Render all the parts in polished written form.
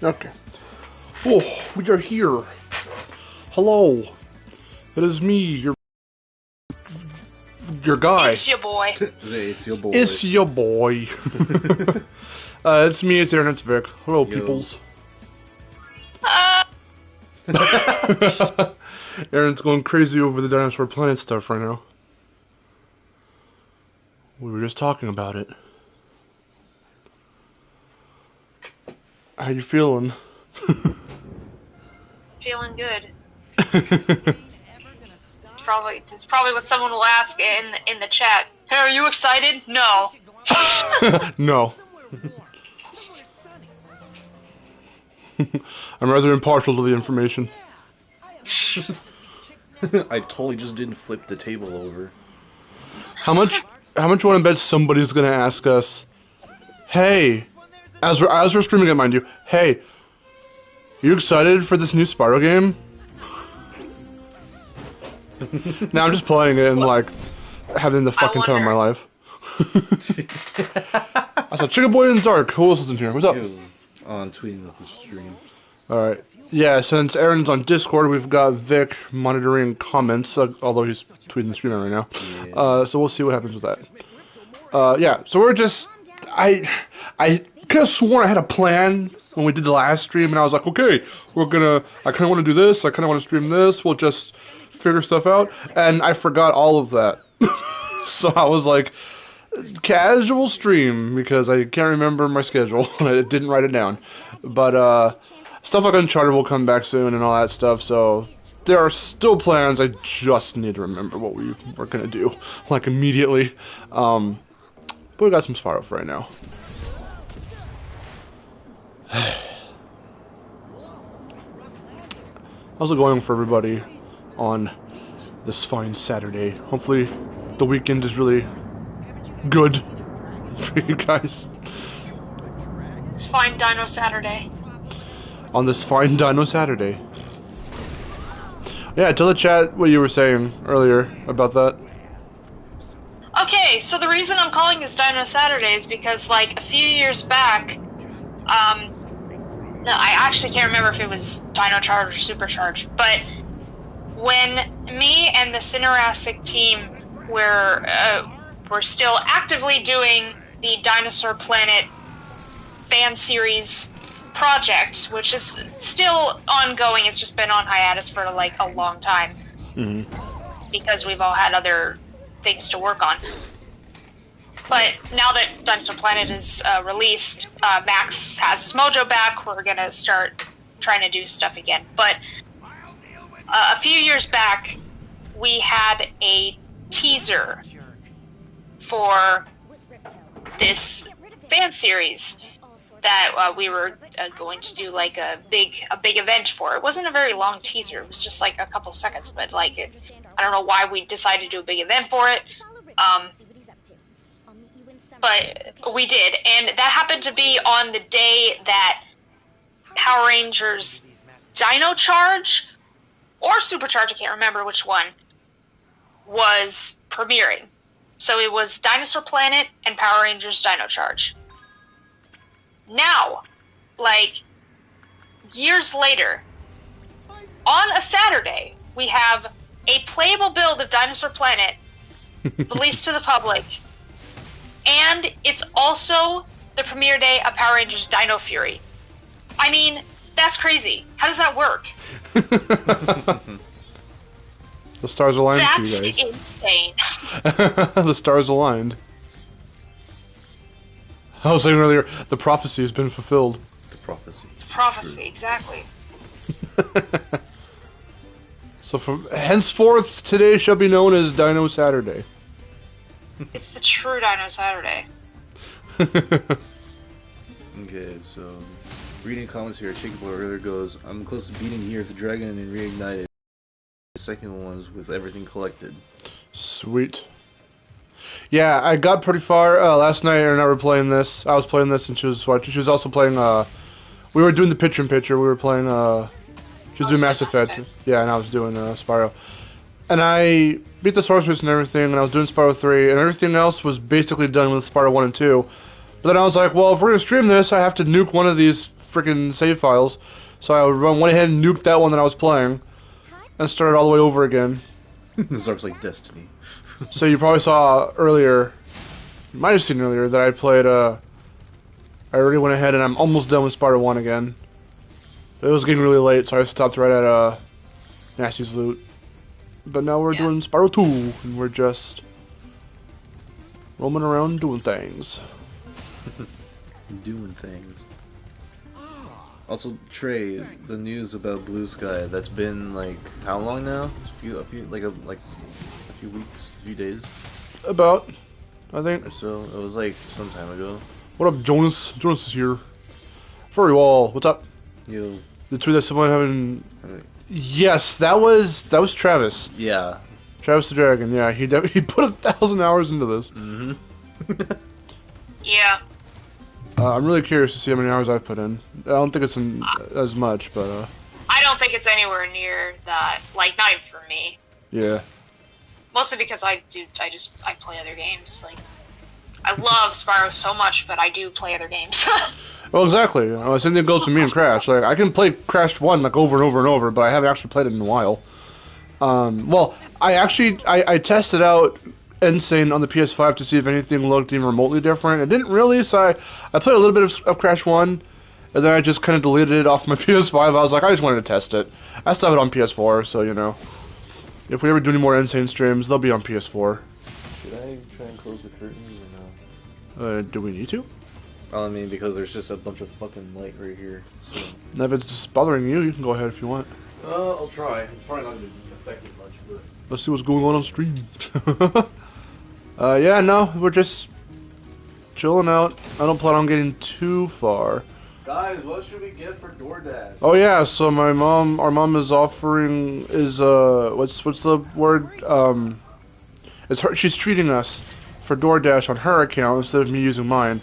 Okay. Oh, we are here. Hello. It is me, your guy. It's your boy. It's your boy. It's your boy. It's me, it's Aaron, it's Vic. Hello, Yo. peoples. Aaron's going crazy over the Dinosaur Planet stuff right now. We were just talking about it. How you feeling? Feeling good. It's probably what someone will ask in the chat. Hey, are you excited? No. No. I'm rather impartial to the information. I totally just didn't flip the table over. How much you want to bet somebody's gonna ask us, hey, as we're streaming it, mind you, hey, are you excited for this new Spyro game? Now I'm just playing it and like having the fucking time of my life. I saw Chicken Boy and Zark. Who else is in here? What's up? On tweeting with the stream. Alright. Yeah, since Aaron's on Discord, we've got Vic monitoring comments, although he's tweeting the stream right now. Yeah. So we'll see what happens with that. Yeah, so we're just... I could have sworn I had a plan when we did the last stream, and I was like, okay, I kind of want to do this, I kind of want to stream this, we'll just figure stuff out, and I forgot all of that. So I was like, casual stream, because I can't remember my schedule, and I didn't write it down. But, stuff like Uncharted will come back soon and all that stuff, so there are still plans, I just need to remember what we were going to do, like, immediately. But we got some Spyro for right now. How's it going for everybody on this fine Saturday? Hopefully the weekend is really good for you guys. It's fine Dino Saturday. On this fine Dino Saturday. Yeah, tell the chat what you were saying earlier about that. Okay, so the reason I'm calling this Dino Saturday is because, like, a few years back, no, I actually can't remember if it was Dino Charge or Supercharge, but when me and the Cinerastic team were still actively doing the Dinosaur Planet fan series project, which is still ongoing, it's just been on hiatus for, like, a long time. Mm-hmm. Because we've all had other things to work on. But now that Dinosaur Planet is released, Max has his mojo back, we're gonna start trying to do stuff again. But a few years back, we had a teaser for this fan series that we were going to do, like, a big event for. It wasn't a very long teaser, it was just like a couple seconds, but like I don't know why we decided to do a big event for it. But we did, and that happened to be on the day that Power Rangers Dino Charge or Supercharge, I can't remember which one, was premiering. So it was Dinosaur Planet and Power Rangers Dino Charge. Now, like, years later, on a Saturday, we have a playable build of Dinosaur Planet released to the public, and it's also the premiere day of Power Rangers Dino Fury. I mean, that's crazy. How does that work? The stars aligned for That's you guys. insane. The stars aligned. I was saying earlier, the prophecy has been fulfilled. The prophecy. Prophecy, exactly. So from henceforth, today shall be known as Dino Saturday. It's the true Dino Saturday. Okay, so reading comments here, Chicken Boy earlier goes, I'm close to beating here with the dragon and Reignited. The second one's with everything collected. Sweet. Yeah, I got pretty far last night. Aaron and I were playing this. I was playing this, and she was watching. She was also playing. We were doing the picture-in-picture. We were playing. She was doing Mass Effect. Yeah, and I was doing Spyro. And I beat the sorceress and everything, and I was doing Spyro 3, and everything else was basically done with Spyro 1 and 2. But then I was like, well, if we're gonna stream this, I have to nuke one of these freaking save files. So I went ahead and nuked that one that I was playing, and started all the way over again. This looks like Destiny. So you probably saw earlier, you might have seen earlier, that I played, I already went ahead and I'm almost done with Spyro 1 again. It was getting really late, so I stopped right at, Nasty's loot. But now we're doing Spyro 2, and we're just roaming around doing things. Doing things. Also, Trey, the news about Blue Sky, that's been, like, how long now? A few weeks, a few days? About, I think. Or so. It was, like, some time ago. What up, Jonas? Jonas is here. Furry Wall, what's up? Yo. The tweet that someone having... Yes, that was Travis. Yeah. Travis the Dragon, yeah. He put 1,000 hours into this. Mm-hmm. Yeah. I'm really curious to see how many hours I've put in. I don't think it's as much, but I don't think it's anywhere near that. Like, not even for me. yeah. Mostly because I play other games. Like, I love Spyro so much, but I do play other games. Well, exactly. Same thing goes for me and Crash. Like, I can play Crash 1 like over and over and over, but I haven't actually played it in a while. Well, I tested out Insane on the PS5 to see if anything looked even remotely different. It didn't really, so I played a little bit of Crash 1, and then I just kind of deleted it off my PS5. I was like, I just wanted to test it. I still have it on PS4, so, you know. If we ever do any more Insane streams, they'll be on PS4. Should I try and close the curtains or no? Do we need to? Oh, I mean, because there's just a bunch of fucking light right here. So. And if it's bothering you, you can go ahead if you want. I'll try. It's probably not going to affect it much, but... Let's see what's going on stream. Yeah, no, we're just chilling out. I don't plan on getting too far. Guys, what should we get for DoorDash? Oh yeah, so our mom is offering, what's the word? She's treating us for DoorDash on her account instead of me using mine.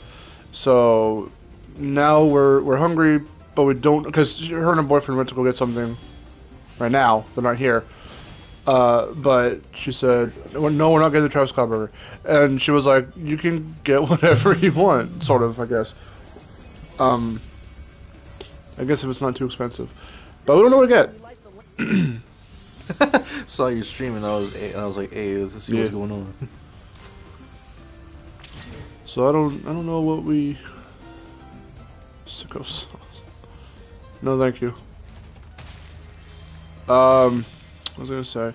So now we're hungry, but we don't, because her and her boyfriend went to go get something right now. They're not here. But she said, no, we're not getting the Travis Scott burger. And she was like, you can get whatever you want, sort of, I guess. I guess if it's not too expensive. But we don't know what to get. Saw you streaming, I was like, hey, let's see what's going on. So I don't know what we... Sicko sauce. No, thank you. I was gonna say,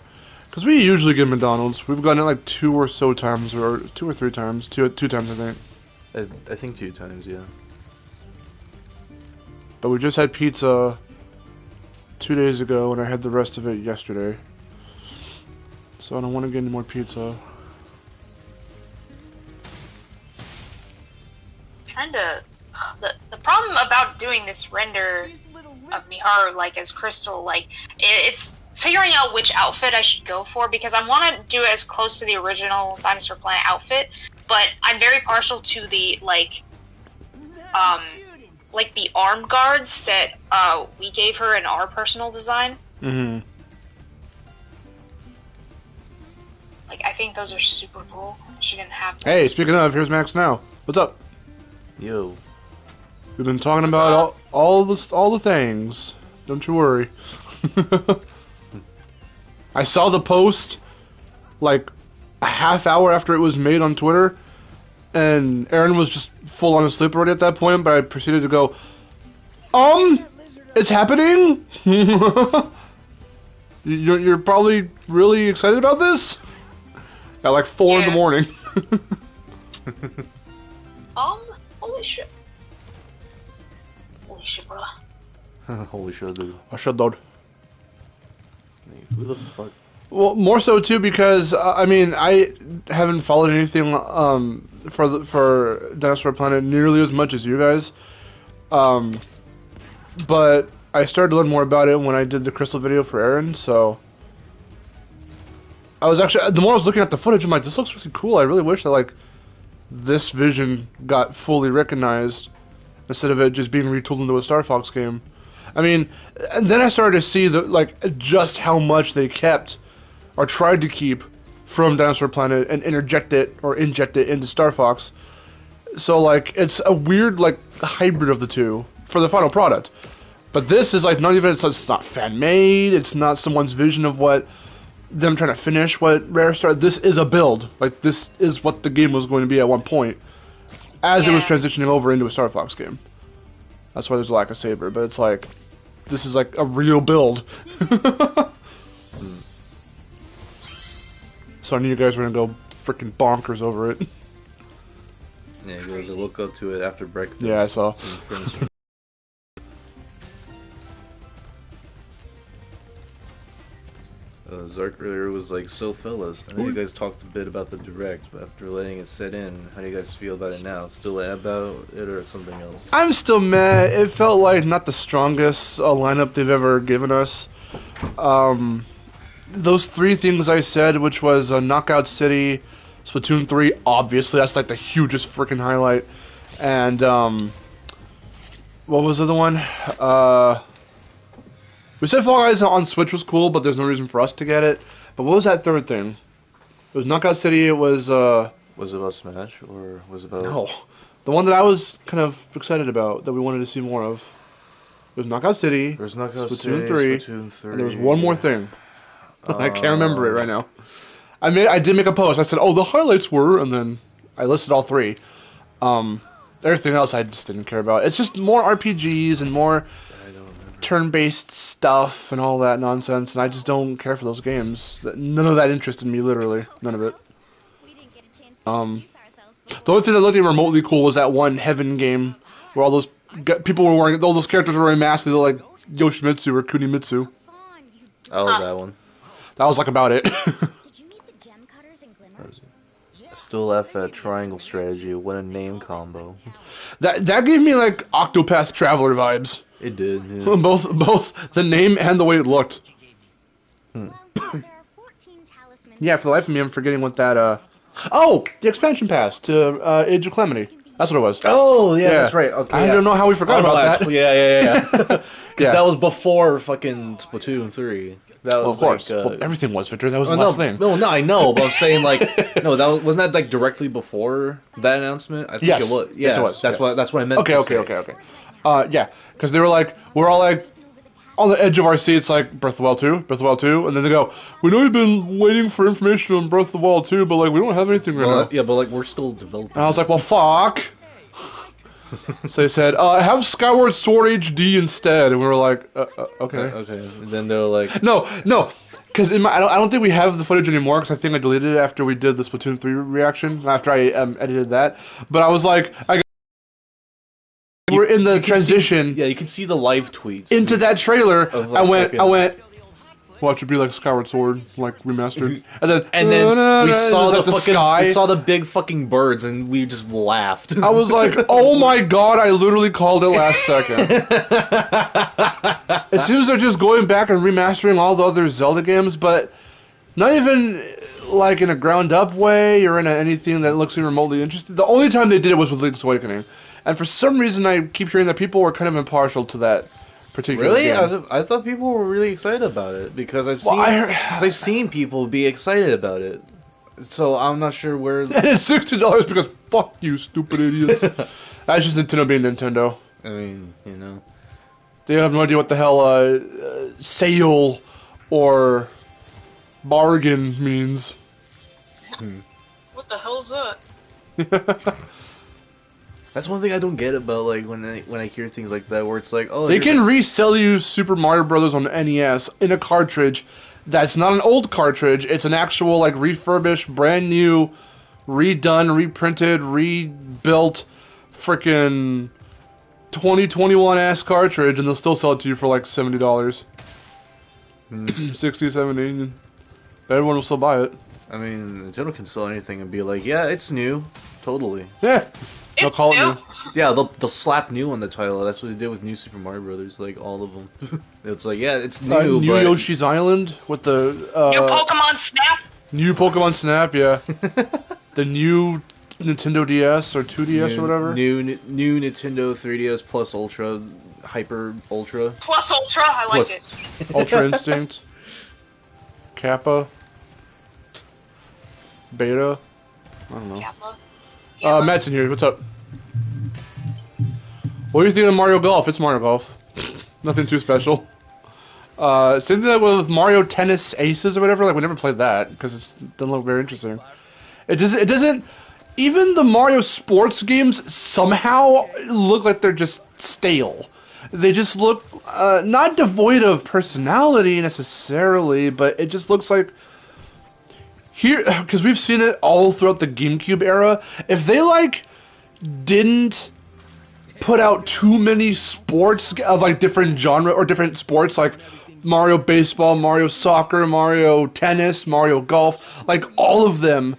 because we usually get McDonald's. We've gotten it like 2 or so times, or 2 or 3 times. Two times, I think. I think 2 times, yeah. But we just had pizza 2 days ago, and I had the rest of it yesterday. So I don't want to get any more pizza. The problem about doing this render of Miharu, like, as Crystal, like, it's figuring out which outfit I should go for, because I want to do it as close to the original Dinosaur Planet outfit, but I'm very partial to the, like the arm guards that, we gave her in our personal design. Mm-hmm. Like, I think those are super cool. She didn't have those. Hey, speaking of, here's Max now. What's up? Yo. We've been talking about all the things. Don't you worry. I saw the post like a half hour after it was made on Twitter, and Aaron was just full on asleep already at that point. But I proceeded to go, it's happening. You're probably really excited about this. At like 4 in the morning. Holy shit. Holy shit, bro. Holy shit, dude. I should load. Who the fuck? Well, more so too because I mean I haven't followed anything for Dinosaur Planet nearly as much as you guys, but I started to learn more about it when I did the Crystal video for Aaron. So I was actually, the more I was looking at the footage, I'm like, this looks really cool. I really wish that like this vision got fully recognized instead of it just being retooled into a Star Fox game. I mean, and then I started to see just how much they kept or tried to keep from Dinosaur Planet and inject it into Star Fox. So like it's a weird like hybrid of the two for the final product. But this is like not even, it's not fan made, it's not someone's vision of what them trying to finish what Rare started. This is a build. Like, this is what the game was going to be at one point, as it was transitioning over into a Star Fox game. That's why there's a lack of Saber, but it's like, this is like a real build. So I knew you guys were gonna go freaking bonkers over it. Yeah, you guys woke up to it after breakfast. Yeah, I saw. Zark earlier was like, so fellas, I know you guys talked a bit about the direct, but after letting it set in, how do you guys feel about it now? Still mad about it or something else? I'm still mad. It felt like not the strongest lineup they've ever given us. Those three things I said, which was Knockout City, Splatoon 3, obviously, that's like the hugest freaking highlight. And, what was the other one? We said Fall Guys on Switch was cool, but there's no reason for us to get it. But what was that third thing? It was Knockout City, it was, Was it about Smash, or was it about... No. The one that I was kind of excited about, that we wanted to see more of. It was Knockout City, There was Knockout Splatoon City, 3, Splatoon 3, and there was one more thing. I can't remember it right now. I did make a post. I said, oh, the highlights were, and then I listed all three. Everything else I just didn't care about. It's just more RPGs and more turn-based stuff and all that nonsense, and I just don't care for those games. None of that interested me, literally. None of it. The only thing that looked remotely cool was that one Heaven game where all those people were wearing, all those characters were wearing masks. They looked like Yoshimitsu or Kunimitsu. I love that one. That was like about it. Still laugh at Triangle Strategy. What a name combo. That gave me like Octopath Traveler vibes. It did. Yeah. both the name and the way it looked. Yeah, for the life of me, I'm forgetting what that. Oh, the expansion pass to Age of Calamity. That's what it was. Oh yeah, that's right. Okay, I don't know how we forgot about that. Yeah. Because that was before fucking Splatoon 3. That was of course. Like, well, everything was, Victor. That was the last thing. No, I know, but I'm saying like, no, wasn't that like directly before that announcement? I think it was. Yeah, yes, it was. That's what I meant. Okay. Yeah, because they were like, we're all like on the edge of our seats, like Breath of the Wild 2, and then they go, we know you've been waiting for information on Breath of the Wild 2, but like we don't have anything right now. Yeah, but like we're still developing. And I was like, well, fuck. So they said, have Skyward Sword HD instead, and we were like, okay. Okay. And then they were like, no, because I don't think we have the footage anymore, because I think I deleted it after we did the Splatoon 3 reaction, after I edited that. But I was like, we're in the transition. You can see the live tweets into that trailer. Like I went. Watch it be like Skyward Sword, like remastered, and then we saw the sky. We saw the big fucking birds, and we just laughed. I was like, "Oh my god!" I literally called it last second. It seems they're just going back and remastering all the other Zelda games, but not even like in a ground-up way or in anything that looks remotely interesting. The only time they did it was with Link's Awakening, and for some reason, I keep hearing that people were kind of impartial to that. Really? I thought people were really excited about it because I've seen people be excited about it. So I'm not sure where. And it's $60 because fuck you, stupid idiots. That's just Nintendo being Nintendo. I mean, you know, they have no idea what the hell sale or bargain means. What the hell's that? That's one thing I don't get about like when I hear things like that, where it's like, oh, they can resell you Super Mario Brothers on NES in a cartridge that's not an old cartridge. It's an actual like refurbished, brand new, redone, reprinted, rebuilt, freaking 2021 ass cartridge, and they'll still sell it to you for like $70, 60, 70. Everyone will still buy it. I mean, Nintendo can sell anything and be like, yeah, it's new, totally. Yeah. They'll call it new. Yeah, they'll slap new on the title. That's what they did with New Super Mario Brothers, like all of them. It's like, yeah, it's new. New but... Yoshi's Island with the new Pokemon Snap. New Pokemon Snap, yeah. The new Nintendo DS or 2DS or whatever. New Nintendo 3DS Plus Ultra, Hyper Ultra. Plus Ultra, I like it. Ultra Instinct. Kappa. Beta. I don't know. Kappa. Matt's in here. What's up? What do you think of Mario Golf? It's Mario Golf. Nothing too special. Same thing with Mario Tennis Aces or whatever. Like, we never played that because it doesn't look very interesting. It doesn't. Even the Mario sports games somehow look like they're just stale. They just look not devoid of personality necessarily, but it just looks like here, because we've seen it all throughout the GameCube era. If they like didn't put out too many sports of like different genre or different sports, like Mario Baseball, Mario Soccer, Mario Tennis, Mario Golf, like all of them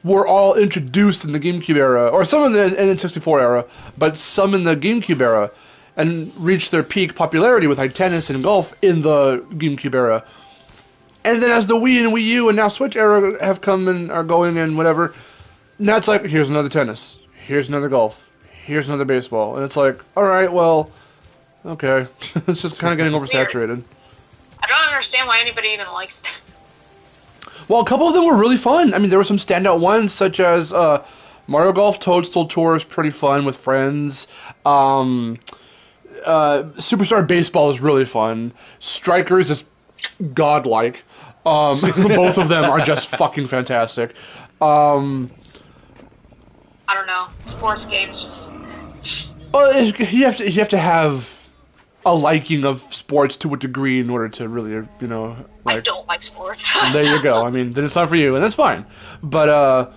were all introduced in the GameCube era, or some in the N64 era, but some in the GameCube era, and reached their peak popularity with like tennis and golf in the GameCube era. And then as the Wii and Wii U and now Switch era have come and are going and whatever, now it's like, here's another tennis, here's another golf, here's another baseball, and it's like, alright, well, okay. It's just kind of getting oversaturated. I don't understand why anybody even likes that. Well, a couple of them were really fun. I mean, there were some standout ones, such as Mario Golf Toadstool Tour is pretty fun with friends. Superstar Baseball is really fun. Strikers is godlike. Both of them are just fucking fantastic. I don't know. Sports games just... Well, you have to have a liking of sports to a degree in order to really, you know... Like, I don't like sports. there you go. I mean, then it's not for you, and that's fine. But,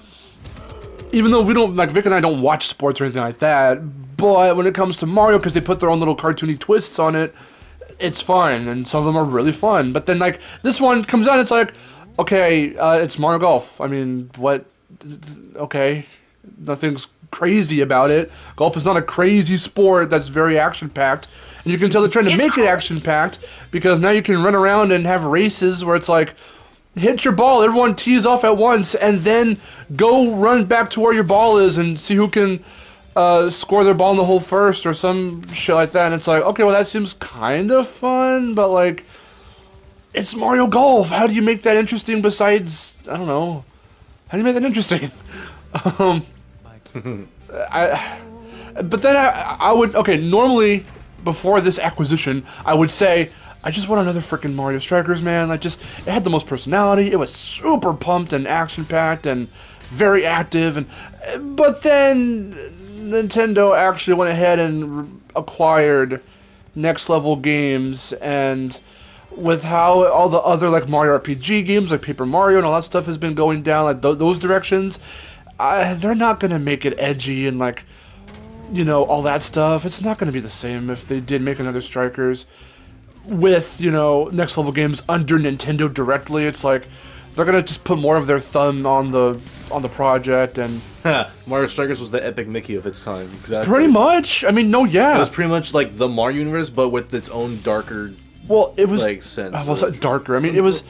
even though we don't, like, Vic and I don't watch sports or anything like that, but when it comes to Mario, because they put their own little cartoony twists on it, it's fun, and some of them are really fun. But then, like, this one comes out, it's like, okay, it's Mario Golf. I mean, what? Okay. Nothing's crazy about it. Golf is not a crazy sport that's very action-packed. And you can tell they're trying to make it action-packed, because now you can run around and have races where it's like, hit your ball, everyone tees off at once, and then go run back to where your ball is and see who can score their ball in the hole first or some shit like that. And it's like, okay, well, that seems kind of fun, but, like, it's Mario Golf. How do you make that interesting besides, I don't know, how do you make that interesting? But then I would, okay, normally, before this acquisition, I would say, I just want another freaking Mario Strikers, man. Like, just, it had the most personality, it was super pumped and action-packed and very active, but then Nintendo actually went ahead and acquired Next Level Games, and with how all the other, like, Mario RPG games, like Paper Mario and all that stuff has been going down, like, those directions, they're not gonna make it edgy and, like, you know, all that stuff. It's not gonna be the same if they did make another Strikers with, you know, Next Level Games under Nintendo directly. It's like they're gonna just put more of their thumb on the project, and Mario Strikers was the epic Mickey of its time. Exactly. Pretty much. I mean, no, yeah. It was pretty much like the Mario universe, but with its own darker. Well, it was like sense. Well, it's not darker. I mean, it was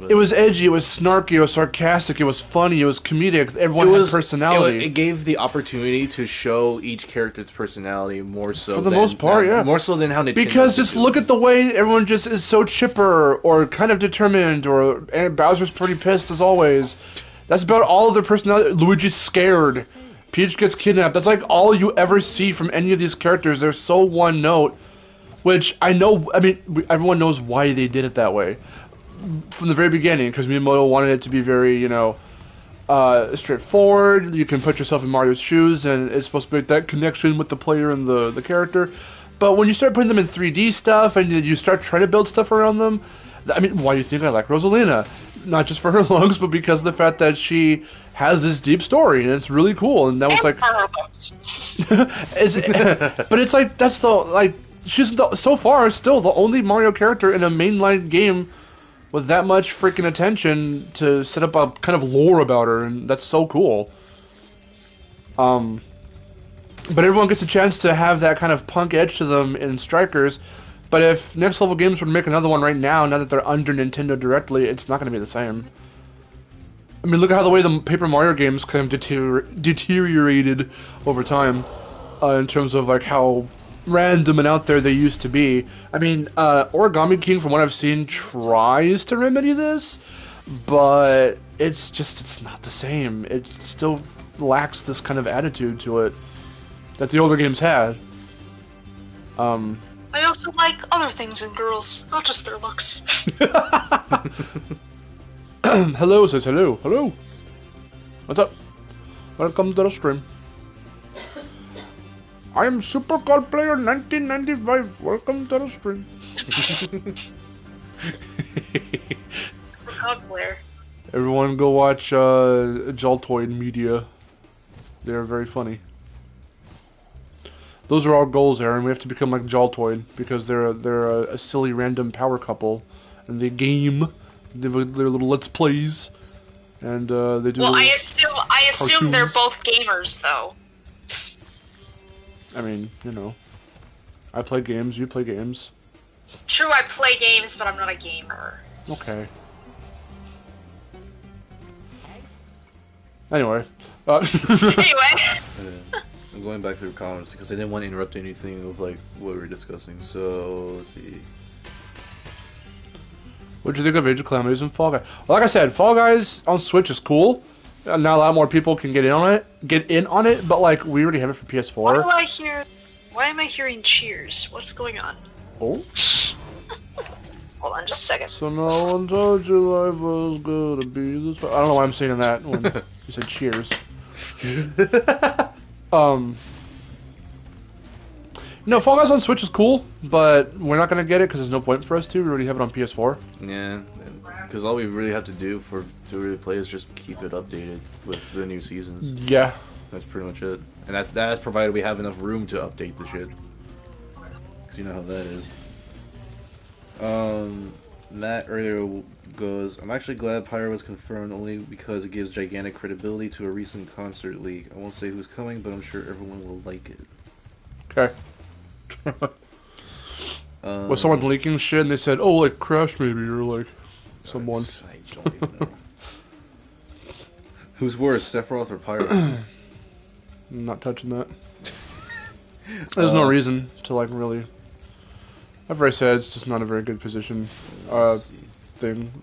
it was edgy, it was snarky, it was sarcastic, it was funny, it was comedic. Everyone had personality. It gave the opportunity to show each character's personality more so. For the most part, yeah. More so than how Nintendo. Because just look at the way everyone just is so chipper or kind of determined, and Bowser's pretty pissed as always. That's about all of their personality. Luigi's scared. Peach gets kidnapped. That's like all you ever see from any of these characters. They're so one note. Which I know, I mean, everyone knows why they did it that way. From the very beginning, because Miyamoto wanted it to be very, you know, straightforward. You can put yourself in Mario's shoes, and it's supposed to make that connection with the player and the character. But when you start putting them in 3D stuff, and you start trying to build stuff around them, I mean, why do you think I like Rosalina? Not just for her looks, but because of the fact that she has this deep story, and it's really cool. And that was like... but it's like, that's the, like... She's so far still the only Mario character in a mainline game with that much freaking attention to set up a kind of lore about her, and that's so cool. But everyone gets a chance to have that kind of punk edge to them in Strikers. But if Next Level Games were to make another one right now that they're under Nintendo directly, it's not going to be the same. I mean, look at how the way the Paper Mario games kind of deteriorated over time, in terms of like how random and out there they used to be. I mean, Origami King, from what I've seen, tries to remedy this, but it's not the same. It still lacks this kind of attitude to it that the older games had. I also like other things in girls, not just their looks. Hello says hello. Hello. What's up? Welcome to the stream. I am Super God Player 1995. Welcome to the stream. Super God Player. Everyone go watch Jaltoid Media. They're very funny. Those are our goals, Aaron. We have to become like Jaltoid because they're a silly random power couple, and they game. They have their little let's plays, and they do. Well, I assume they're cartoons. both gamers, though. I mean, you know, I play games. You play games. True, I play games, but I'm not a gamer. Okay. Anyway. Anyway. I'm going back through comments because I didn't want to interrupt anything of like what we were discussing. So let's see. What'd you think of Age of Calamities and Fall Guys? Well, like I said, Fall Guys on Switch is cool. Now a lot more people can get in on it. But like we already have it for PS4. Why am I hearing cheers? What's going on? Oh. Hold on, just a second. So no one told you life was gonna be this way. I don't know why I'm saying that when you said cheers. No, Fall Guys on Switch is cool, but we're not gonna get it because there's no point for us to. We already have it on PS4. Yeah, because all we really have to do to really play is just keep it updated with the new seasons. Yeah. That's pretty much it. And that's provided we have enough room to update the shit. Because you know how that is. Matt earlier goes, I'm actually glad Pyro was confirmed only because it gives gigantic credibility to a recent concert leak. I won't say who's coming, but I'm sure everyone will like it. Okay. Was someone leaking shit and they said, oh, like Crash maybe, or like someone. I don't even know. Who's worse, Sephiroth or Pyro? Not touching that. There's no reason to like really. I've already said it's just not a very good position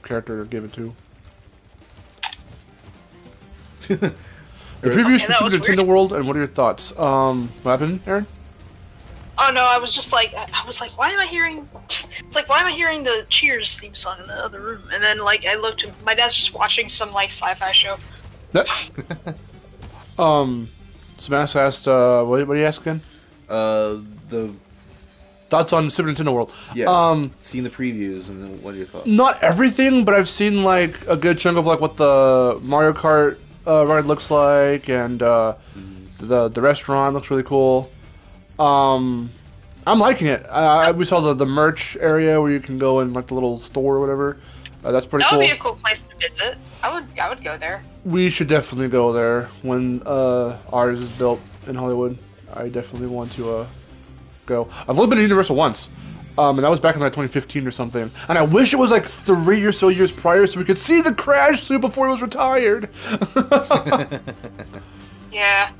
character to give it to. The previews for Super Nintendo World, and what are your thoughts? What happened, Aaron? Oh no, I was like, why am I hearing? It's like, why am I hearing the Cheers theme song in the other room? And then like I looked, my dad's just watching some like sci-fi show. Smash asked, what do you ask again? The thoughts on Super Nintendo World. Yeah. Seen the previews, and then what are your thoughts? Not everything, but I've seen like a good chunk of like what the Mario Kart ride looks like, and the restaurant looks really cool. I'm liking it. We saw the merch area where you can go in like the little store or whatever. That's pretty cool. That would be a cool place to visit. I would go there. We should definitely go there when ours is built in Hollywood. I definitely want to go. I've only been to Universal once, and that was back in like 2015 or something. And I wish it was like 3 or so years prior so we could see the crash suit before he was retired. Yeah.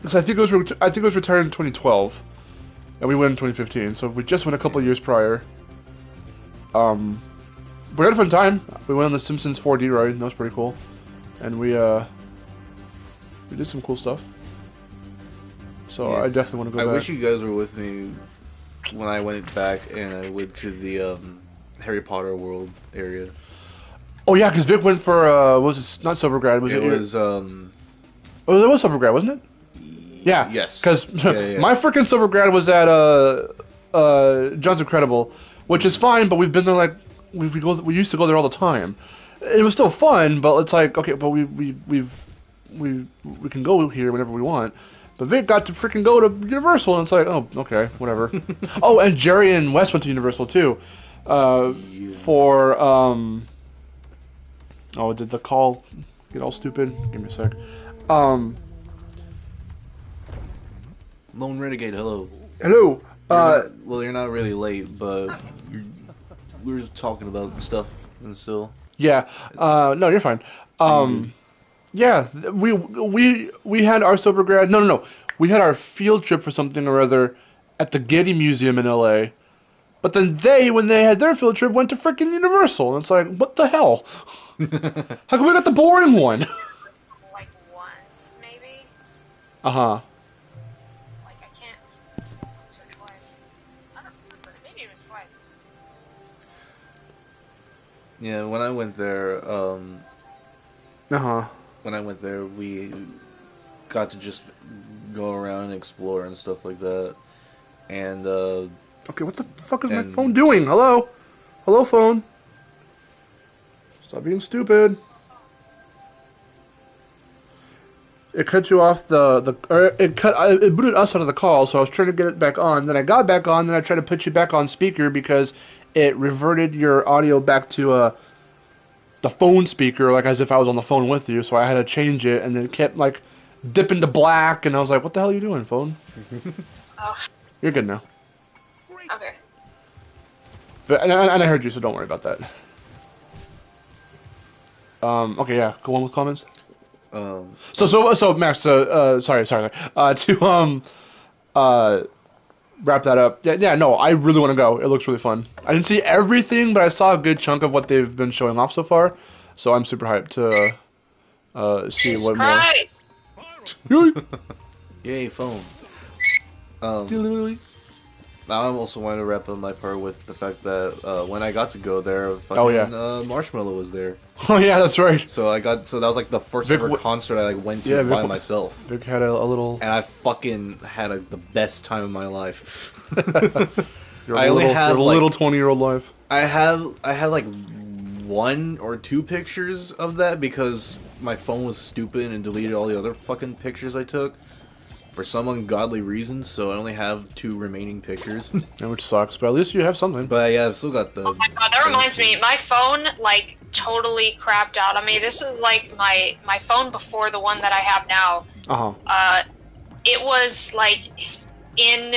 Because I think it was retired in 2012, and we went in 2015. So if we just went a couple of years prior, we had a fun time. We went on the Simpsons 4D ride, and that was pretty cool. And we did some cool stuff. So yeah. I definitely want to go back. I wish you guys were with me when I went back and I went to the Harry Potter World area. Oh yeah, because Vic went for what was it? Not Silvergrad, was it? It was Oh, it was Silvergrad, wasn't it? Yeah. Yes. Because yeah. my freaking Silvergrad was at John's Incredible, which is fine, but we've been there like we used to go there all the time. It was still fun, but it's like okay, but we can go here whenever we want. But Vic got to freaking go to Universal, and it's like, oh, okay, whatever. Oh, and Jerry and Wes went to Universal too, for oh, did the call get all stupid? Give me a sec. Lone Renegade, hello. Hello. You're not really late, but we were just talking about stuff and still. Yeah. No, you're fine. Yeah, we had our Silvergrad. No. We had our field trip for something or other at the Getty Museum in LA. But then when they had their field trip, went to freaking Universal. And it's like, what the hell? How come we got the boring one? Like once, maybe? Uh-huh. Like I can't once or twice. twice. Yeah, when I went there, Uh-huh. when I went there, we got to just go around and explore and stuff like that. And Okay, what the fuck is my And- phone doing? Hello? Hello, phone? Stop being stupid. It cut you off it booted us out of the call, so I was trying to get it back on. Then I got back on, then I tried to put you back on speaker because it reverted your audio back to the phone speaker, like as if I was on the phone with you. So I had to change it, and then it kept like dipping to black, and I was like, "What the hell are you doing, phone?" Oh, You're good now. okay. But and I heard you, so don't worry about that. Okay, yeah. Go on with comments. So Max, sorry. To wrap that up. Yeah, no, I really want to go. It looks really fun. I didn't see everything, but I saw a good chunk of what they've been showing off so far. So I'm super hyped to see what more. yay, phone. I also wanted to wrap up my part with the fact that when I got to go there, fucking Marshmallow was there. Oh yeah, that's right. So that was like the first ever concert I like went to by myself. Vic had a little. And I fucking had the best time of my life. Your little 20-year-old life. I had like 1 or 2 pictures of that because my phone was stupid and deleted all the other fucking pictures I took for some ungodly reason. So I only have 2 remaining pictures. Which sucks, but at least you have something. But yeah, I've still got the. Oh my god, that reminds me. My phone like totally crapped out on me. This was like my phone before the one that I have now. It was like in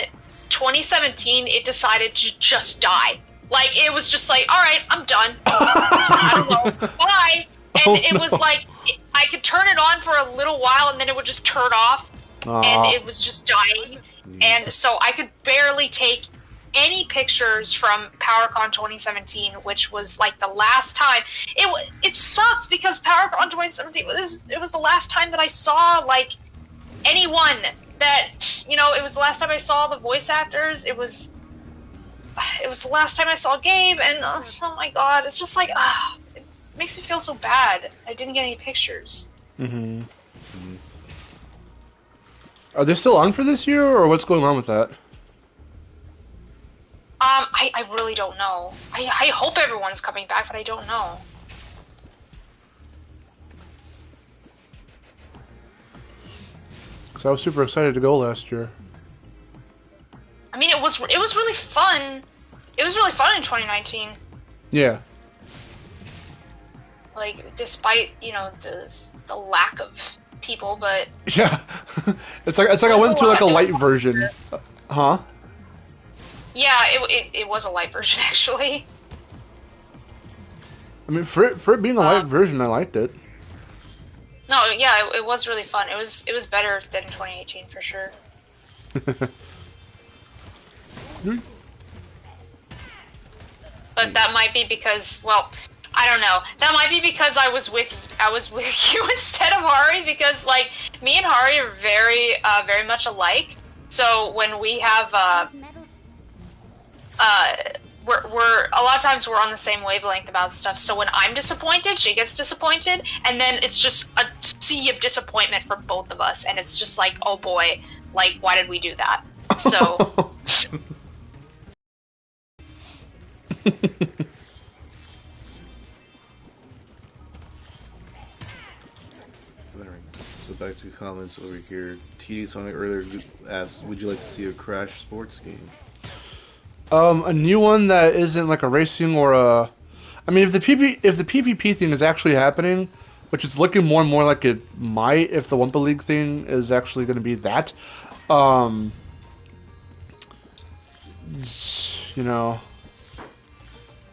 2017. It decided to just die. Like it was just like, all right, I'm done. I don't know, bye. And it was like I could turn it on for a little while, and then it would just turn off. And it was just dying, and so I could barely take any pictures from PowerCon 2017, which was like the last time. It sucks because PowerCon 2017 it was the last time that I saw like anyone that it was the last time I saw the voice actors. It was the last time I saw Gabe, and oh my god, it's just like it makes me feel so bad. I didn't get any pictures. Mm-hmm. Are they still on for this year, or what's going on with that? I really don't know. I hope everyone's coming back, but I don't know. Because I was super excited to go last year. I mean, it was really fun. It was really fun in 2019. Yeah. Like, despite the lack of people, but yeah, it's like I went to like a light version, huh? Yeah, it was a light version actually. I mean, for it being a light version, I liked it. No, yeah, it was really fun. It was better than 2018 for sure. But that might be because, well, I don't know. That might be because I was with you instead of Hari, because like me and Hari are very much alike. So when we have we're a lot of times we're on the same wavelength about stuff. So when I'm disappointed, she gets disappointed, and then it's just a sea of disappointment for both of us, and it's just like, oh boy, like why did we do that? So. So back to comments over here. TD Sonic earlier asked, "Would you like to see a Crash sports game?" A new one that isn't like a racing or a. I mean, if the PvP thing is actually happening, which it's looking more and more like it might, if the Wumpa League thing is actually going to be that,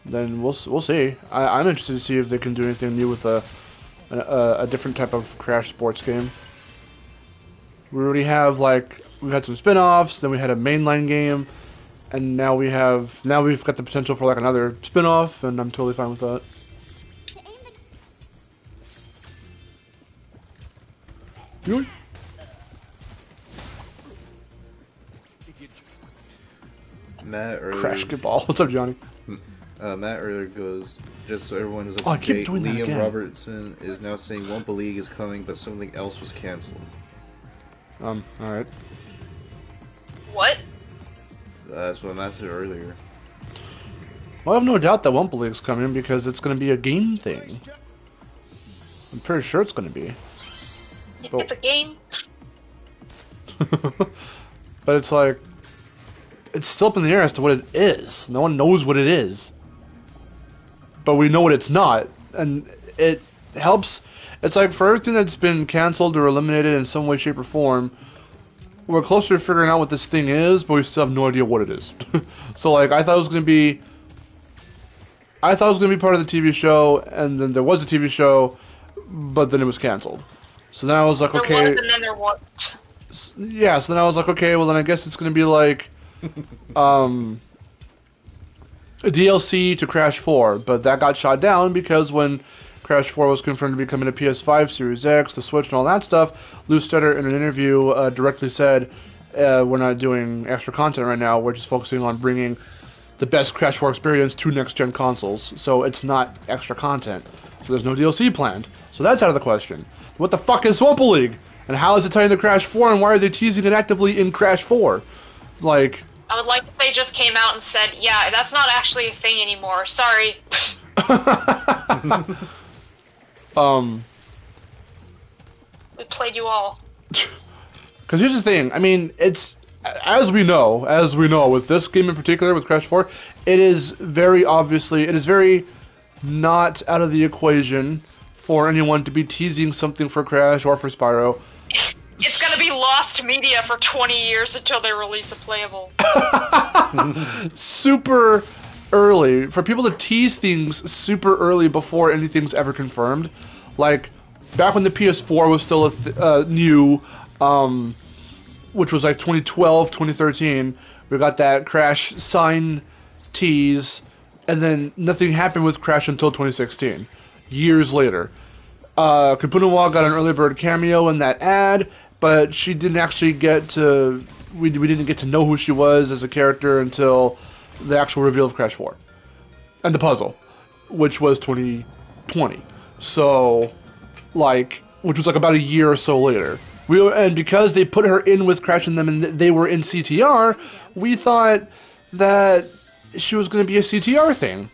then we'll see. I'm interested to see if they can do anything new with a different type of Crash sports game. We already have we've had some spin-offs, then we had a mainline game, and now we've got the potential for like another spin-off, and I'm totally fine with that. Matt earlier. Crash Ball. What's up, Johnny? Matt earlier goes, just so everyone is Oh, I up to keep date, doing that Liam again. Robertson is now saying Wumpa League is coming, but something else was cancelled. Alright. What? That's what Matt said earlier. Well, I have no doubt that Wumpa League's coming because it's going to be a game thing. I'm pretty sure it's going to be. It's a game. But it's like, it's still up in the air as to what it is. No one knows what it is. But we know what it's not. And it helps. It's like for everything that's been canceled or eliminated in some way, shape, or form, we're closer to figuring out what this thing is, but we still have no idea what it is. So like, I thought it was going to be part of the TV show, and then there was a TV show, but then it was canceled. So then I was like, There okay. was and then there wasn't. Yeah, so then I was like, okay, well then I guess it's going to be like a DLC to Crash 4, but that got shot down because when Crash 4 was confirmed to be coming to PS5, Series X, the Switch, and all that stuff, Lou Stetter in an interview directly said, we're not doing extra content right now, we're just focusing on bringing the best Crash 4 experience to next-gen consoles, so it's not extra content. So there's no DLC planned. So that's out of the question. What the fuck is Wumpa League? And how is it tied into Crash 4, and why are they teasing it actively in Crash 4? Like... I would like if they just came out and said, yeah, that's not actually a thing anymore. Sorry. We played you all. Because here's the thing, I mean, it's... As we know, with this game in particular, with Crash 4, it is very not out of the equation for anyone to be teasing something for Crash or for Spyro. It's gonna be lost media for 20 years until they release a playable. Super early. For people to tease things super early before anything's ever confirmed. Like, back when the PS4 was still new, which was like 2012, 2013, we got that Crash sign tease, and then nothing happened with Crash until 2016. Years later. Kapunawa got an early bird cameo in that ad, but she didn't actually get to... We didn't get to know who she was as a character until the actual reveal of Crash 4. And the puzzle, which was 2020. So, like, which was like about a year or so later. And because they put her in with Crash and them and they were in CTR, we thought that she was going to be a CTR thing.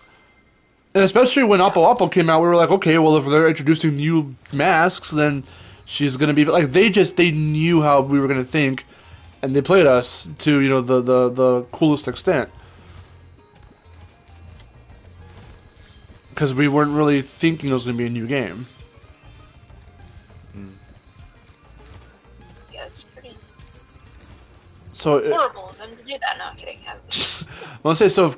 And especially when Oppo Oppo came out, we were like, okay, well, if they're introducing new masks, then she's going to be... Like, they knew how we were going to think, and they played us to, you know, the coolest extent. Because we weren't really thinking it was going to be a new game. Yeah, it's pretty So horrible of them to do that. No, I'm kidding. I'll say, so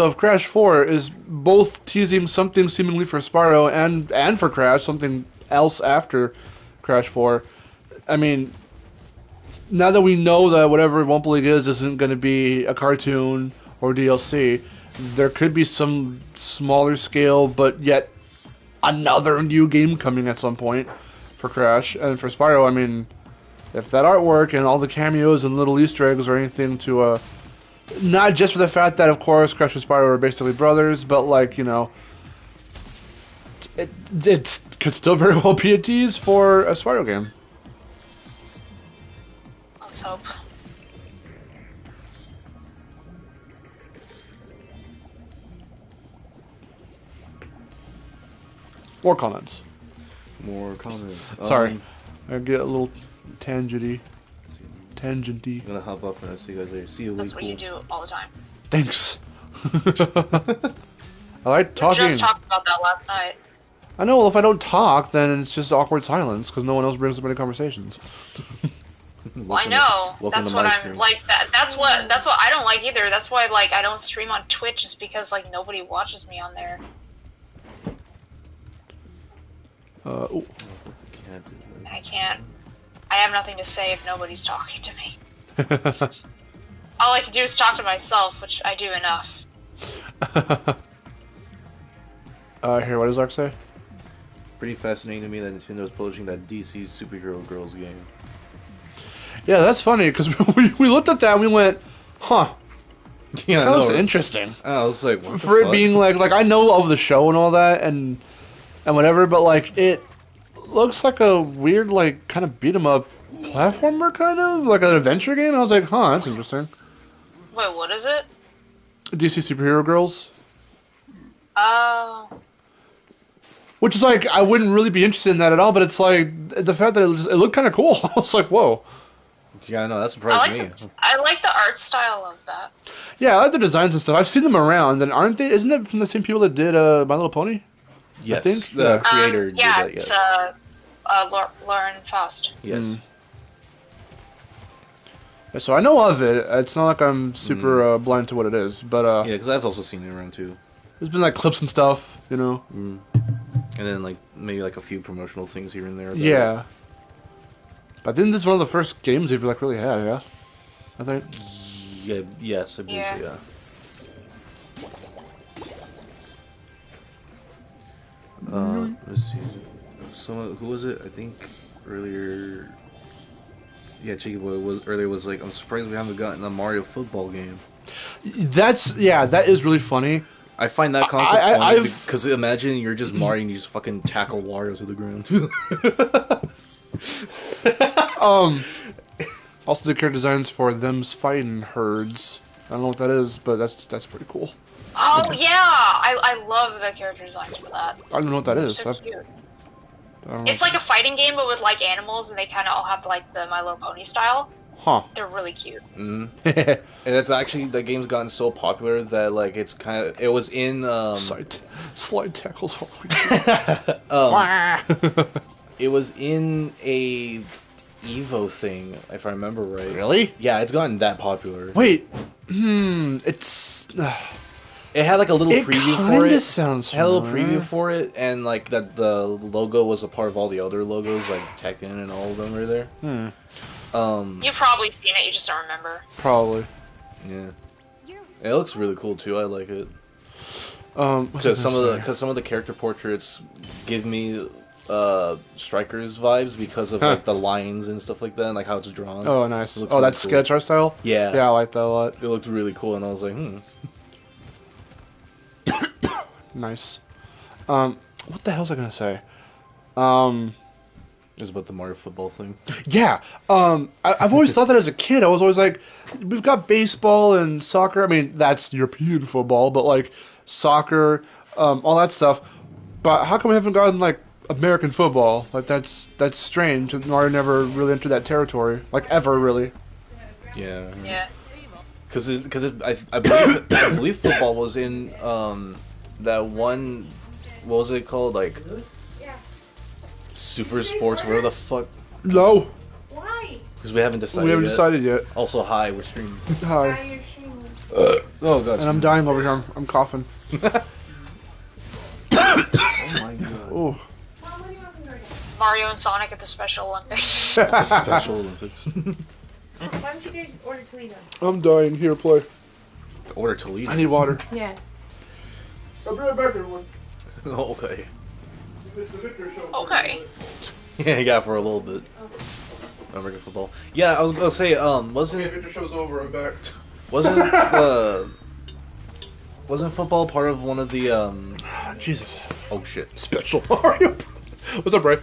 if Crash 4 is both teasing something seemingly for Spyro and for Crash, something else after Crash 4, I mean, now that we know that whatever Wumpa League isn't going to be a cartoon or DLC, there could be some smaller scale, but yet another new game coming at some point for Crash. And for Spyro, I mean, if that artwork and all the cameos and little Easter eggs or anything to... not just for the fact that, of course, Crash and Spyro are basically brothers, but, like, you know, it could still very well be a tease for a Spyro game. Let's hope. More comments. More comments. Sorry. I get a little tangenty. I'm gonna hop off and I'll see you guys later. See you later. That's what you do all the time. Thanks. I like talking. We just talked about that last night. I know, well, if I don't talk, then it's just awkward silence, because no one else brings up any conversations. Well, I know. That's what I'm like. That's what I don't like either. That's why, like, I don't stream on Twitch, is because, like, nobody watches me on there. Ooh. I can't. I have nothing to say if nobody's talking to me. All I can do is talk to myself, which I do enough. Here, what does Ark say? Pretty fascinating to me that Nintendo's publishing that DC Superhero Girls game. Yeah, that's funny, because we looked at that and we went, huh, Yeah, That looks interesting. I was like, what For the it fuck? being like I know of the show and all that and whatever, but like it looks like a weird like kind of beat 'em up platformer kind of like an adventure game. I was like, huh, that's interesting. Wait, what is it? DC Superhero Girls, Oh. which is like I wouldn't really be interested in that at all, but it's like the fact that it looked kind of cool. I was like, whoa. Yeah, no, that surprised me. I like the art style of that. Yeah, I like the designs and stuff. I've seen them around, and aren't they? Isn't it from the same people that did My Little Pony? Yes, I think? the Yeah. creator did Yeah, that. it's Yes. Lauren Faust. Yes. Mm. Yeah, so I know of it. It's not like I'm super blind to what it is, but Yeah, because I've also seen it around too. there's been like clips and stuff, you know. Mm. And then like maybe like a few promotional things here and there. that- Yeah. But I think this is one of the first games they've like really had. Yeah, I think. Yeah. Yes, I believe Yeah. so. Yeah. Let's see. Someone who was it? I think earlier. Yeah, Cheeky Boy was like, I'm surprised we haven't gotten a Mario football game. That is really funny. I find that concept funny I've- because imagine you're just Mario and you just fucking tackle Wario to the ground. Also, the character designs for Them's Fighting Herds. I don't know what that is, but that's pretty cool. Oh yeah, I love the character designs for that. I don't know what that is. So cute. I don't know. It's like a fighting game, but with like animals, and they kind of all have like the My Little Pony style. Huh. They're really cute. And it's actually the game's gotten so popular that like it's kind of it was in Slide tackles. it was in a Evo thing if I remember right. Really? Yeah, it's gotten that popular. Wait. It's. It had like a little It preview for kinda it. sounds It had a little familiar. preview for it, and like that the logo was a part of all the other logos, like Tekken and all of them were there. You've probably seen it, you just don't remember. Probably. Yeah, it looks really cool too. I like it What's because I gonna say? some of the character portraits give me Strikers vibes because of Huh. like the lines and stuff like that, and like how it's drawn. Oh, nice. It looks Oh, really that's cool. sketch art style. Yeah, Yeah, I like that a lot. it looked really cool, and I was like, Nice. What the hell's I gonna say? It's about the Mario football thing. Yeah. I've always thought that as a kid. I was always like, we've got baseball and soccer. I mean, that's European football, but like soccer, all that stuff. But how come we haven't gotten like American football? Like that's strange. Mario never really entered that territory, like ever really. Yeah. Yeah. Because I believe football was in that one, what was it called, like Super Sports, whatever the fuck, No, Why? because we haven't decided we haven't yet. decided yet. Also, hi, we're streaming. Hi. Now you're streaming. Oh god. And I'm dying over here. I'm coughing. Oh my god. Oh. Mom, what do you want from Jordan? Mario and Sonic at the Special Olympics. Special Olympics. Why don't you guys order Toledo? I'm dying. Here, play. Order to leave. I need water. Yes. I'll be right back, everyone. Oh, okay. Okay. Yeah, yeah, for a little bit. American football. Yeah, I was gonna say, wasn't Victor show's over. I'm back. wasn't football part of one of the Jesus. oh shit. Special Mario. What's up, Ray?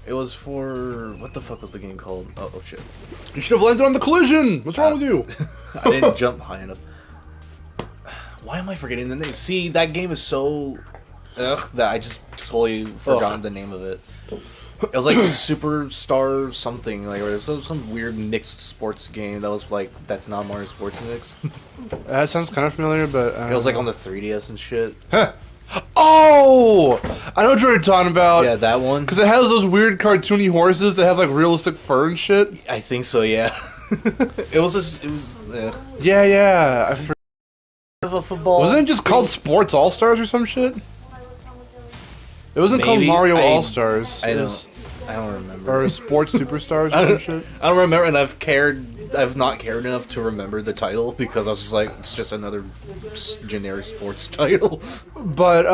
It was for what the fuck was the game called? Oh shit. You should have landed on the collision. What's wrong with you? I didn't jump high enough. Why am I forgetting the name? See, that game is so that I just totally forgotten the name of it. It was like Superstar something, like or it was some weird mixed sports game that was like that's not Mario Sports Mix. That sounds kind of familiar, but It was like on the 3DS and shit. Huh. Oh, I know what you're talking about. Yeah, that one. Because it has those weird cartoony horses that have like realistic fur and shit. I think so. Yeah. It was just it was. Yeah. A football. Wasn't it just called Sports All Stars or some shit? It wasn't called Maybe. Mario I- All Stars. I don't remember. Or Sports Superstars I or some don't, shit. I don't remember, and I've not cared enough to remember the title because I was just like, it's just another generic sports title. But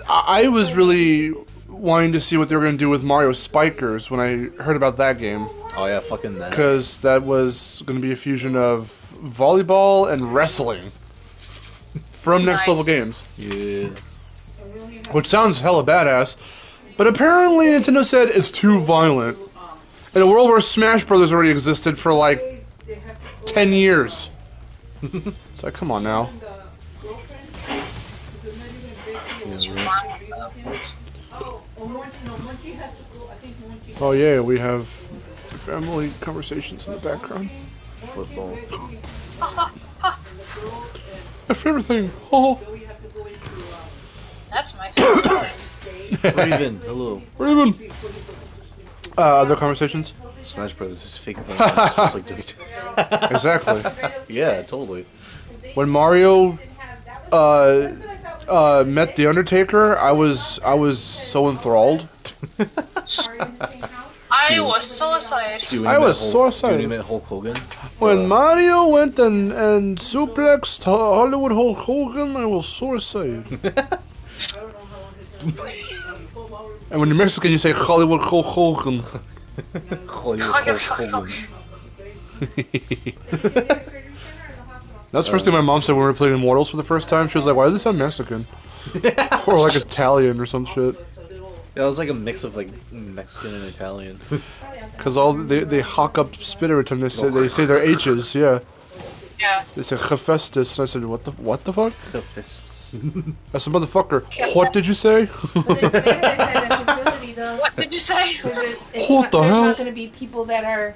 I was really wanting to see what they were going to do with Mario Spikers when I heard about that game, Oh yeah, fucking that. because that was going to be a fusion of volleyball, and wrestling from Next Nice. Level Games, Yeah. which sounds hella badass. But apparently Nintendo said it's too violent. In a world where Smash Brothers already existed for like 10 years. It's like, come on now. It's too long. Oh yeah, we have family conversations in the background. Football. My favorite thing. Oh, That's my favorite thing. Raven, hello. Raven. Other conversations? Smash Brothers is fake phone calls, just like Dude. Exactly. Yeah, totally. When Mario met the Undertaker, I was so enthralled. I was so excited. Dude, I was so Dude, excited. he met Hulk Hogan. When Mario went and suplexed Hollywood Hulk Hogan, I was so excited. And when you're Mexican, you say Hollywood Hulk Hogan. Hollywood Hulk Hogan. That's the first thing my mom said when we were playing Immortals for the first time. She was like, "Why does this sound Mexican?" Or like Italian or some shit. Yeah, it was like a mix of like Mexican and Italian. Because they hawk up spit every time they say their H's. Yeah, Yeah. they say Hephaestus, and I said, "What the fuck?" The fists. I said, "Motherfucker, what did you say?" What did you say? What the hell? There's not going to be people that are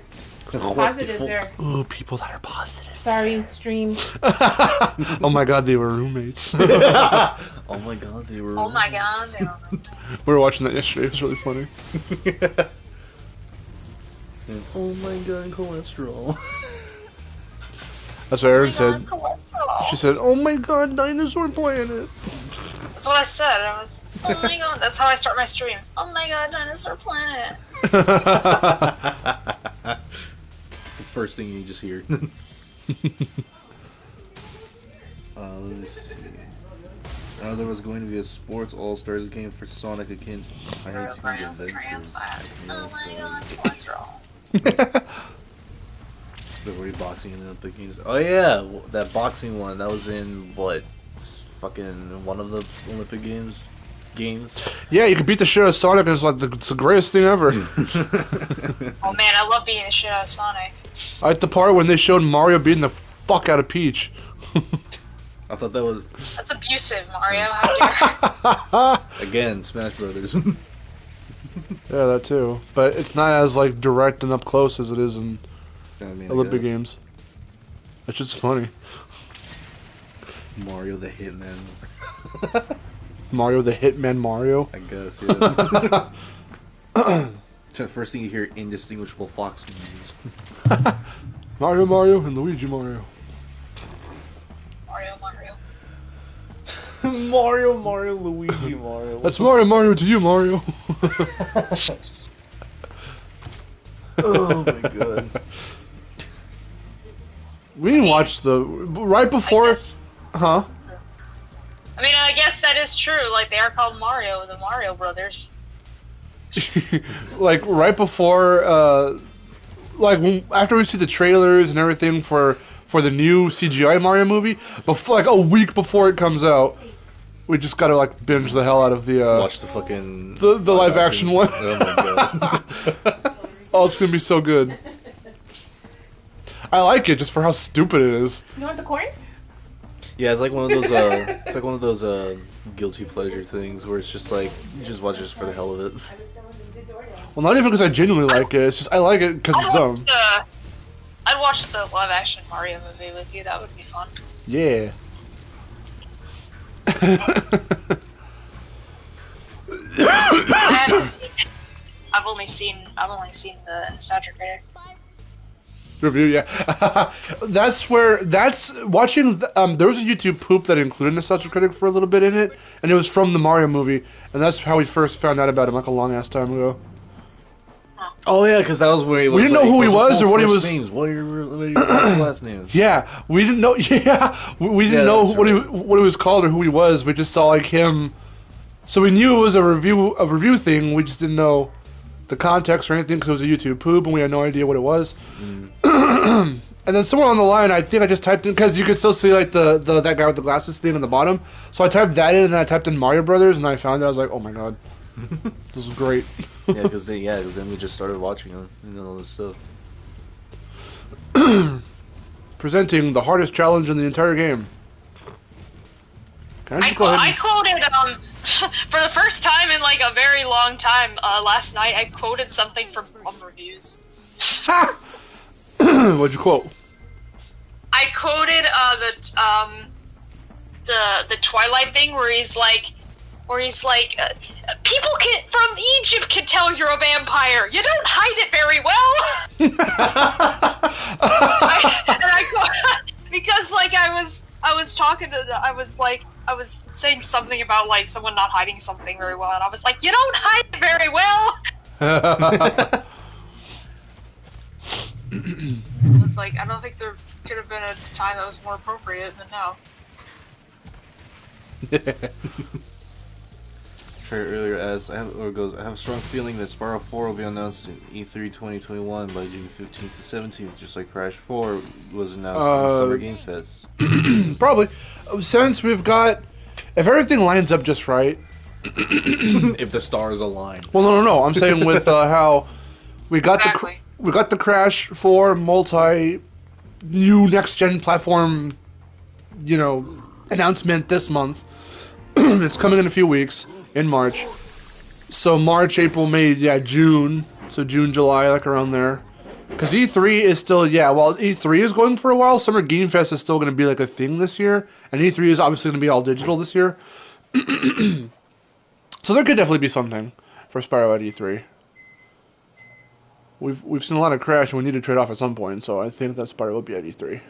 positive there. Ooh, people that are positive. Sorry, stream. Oh my god, they were roommates. Oh my god, they were. Oh my god. They were... We were watching that yesterday. It was really funny. And, oh my god, cholesterol. That's what Erin said. Cholesterol. She said, "Oh my god, Dinosaur Planet." That's what I said. I was, oh my god. That's how I start my stream. Oh my god, Dinosaur Planet. The first thing you just hear. Let me see. There was going to be a Sports All-Stars game for Sonic against Tiny Toons Trans Adventures. fat. Oh my god, cholesterol. They're already boxing in the Olympic Games. Oh yeah, that boxing one. That was in what? Fucking one of the Olympic Games. Yeah, you could beat the shit out of Sonic, and it's like it's the greatest thing ever. Oh man, I love beating the shit out of Sonic. I like the part when they showed Mario beating the fuck out of Peach. I thought that was That's abusive, Mario. How dare again Smash Brothers. Yeah, that too. But it's not as like direct and up close as it is in I mean, Olympic Games. That shit's funny. Mario the Hitman. Mario the Hitman Mario. I guess, yeah. So first thing you hear, indistinguishable fox noises. Mario and Luigi Mario. Mario. Luigi, Mario. That's Mario to you, Mario. Oh my god. We didn't watch the right before. Huh? I mean, I guess that is true. Like, they are called Mario, the Mario Brothers. Like right before, after we see the trailers and everything for the new CGI Mario movie, before like a week before it comes out, we just gotta like binge the hell out of the Watch the fucking the live action one. Oh my god. Oh, it's gonna be so good. I like it just for how stupid it is. You want the corn? Yeah, it's like one of those guilty pleasure things where it's just like you just watch it just for the hell of it. Well, not even because I genuinely like it. It's just I like it because it's dumb. I'd watch the live action Mario movie with you. That would be fun. Yeah. I've only seen the Nostalgia Critic. Review, yeah. That's watching. There was a YouTube poop that included Nostalgia Critic for a little bit in it, and it was from the Mario movie, and that's how we first found out about him, like a long ass time ago. Oh yeah, because that was where he was. We didn't know who he was or what he was. Names. What are your last names? Yeah, we didn't know. Yeah, we didn't know what right. he was called or who he was. We just saw like him, so we knew it was a review thing. We just didn't know the context or anything because it was a YouTube poop, and we had no idea what it was. And then somewhere on the line, I think I just typed in, because you could still see like the that guy with the glasses thing on the bottom. So I typed that in, and then I typed in Mario Brothers, and I found it. I was like, oh my god, this is great. Yeah, because then we just started watching them and all this stuff. Presenting the hardest challenge in the entire game. Can I just go ahead? I quoted for the first time in like a very long time last night. I quoted something from reviews. What'd you quote? I quoted the Twilight thing where he's like, people from Egypt can tell you're a vampire. You don't hide it very well. Because like I was talking to I was saying something about like someone not hiding something very well, and I was like, you don't hide it very well. I was like, I don't think there could have been a time that was more appropriate than now. Trey earlier asked, I have a strong feeling that Spyro 4 will be announced in E3 2021 by June 15th to 17th, just like Crash 4 was announced in the Summer Game Fest. Probably. Since we've got... If everything lines up just right... If the stars align. Well, no. I'm saying with how we got Exactly. we got the Crash 4 new next-gen platform, announcement this month. It's coming in a few weeks. In March. So March, April, May, June. So June, July, like around there. Because E3 is still, while E3 is going for a while, Summer Game Fest is still going to be like a thing this year. And E3 is obviously going to be all digital this year. So there could definitely be something for Spyro at E3. We've seen a lot of Crash and we need to trade off at some point. So I think that Spyro will be at E3.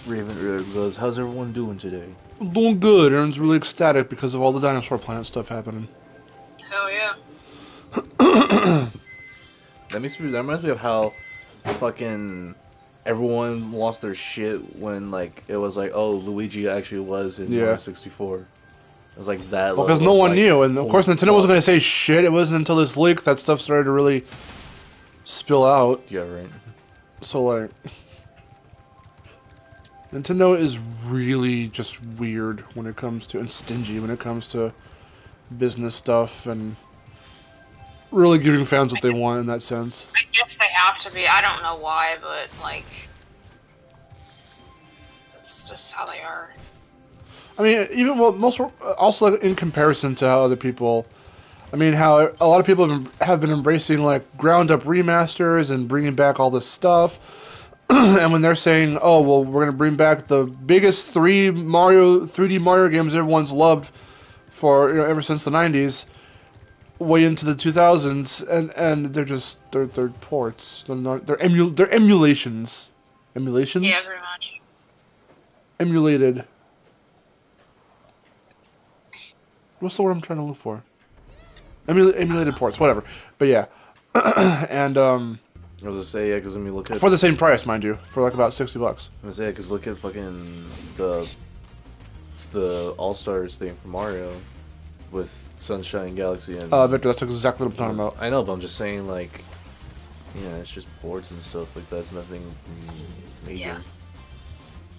Raven goes, how's everyone doing today? I'm doing good. Aaron's really ecstatic because of all the Dinosaur Planet stuff happening. Hell yeah. That reminds me of how fucking everyone lost their shit when like it was like, oh, Luigi actually was in Mario 64. It was like that. Well, because no one knew, and of course Nintendo wasn't going to say shit. It wasn't until this leak that stuff started to really spill out. Yeah, right. So like, Nintendo is really just weird when it comes to, and stingy when it comes to business stuff, and really giving fans what they want in that sense. I guess they have to be. I don't know why, but like, that's just how they are. I mean, even also in comparison to how other people, I mean, how a lot of people have been embracing like ground up remasters and bringing back all this stuff. And when they're saying, oh, well, we're going to bring back the biggest 3D Mario games everyone's loved for, ever since the 90s, way into the 2000s, and they're ports. They're emulations. Emulations? Yeah, pretty much. Emulated. What's the word I'm trying to look for? Emulated ports, whatever. But yeah. And, I was gonna say, yeah, because I mean, look at... For the same price, mind you. For like about $60. I was gonna say, because look at fucking the All-Stars thing for Mario with Sunshine Galaxy and... Victor, that's exactly what I'm talking about. I know, but I'm just saying, like, it's just boards and stuff, like, that's nothing major. Yeah.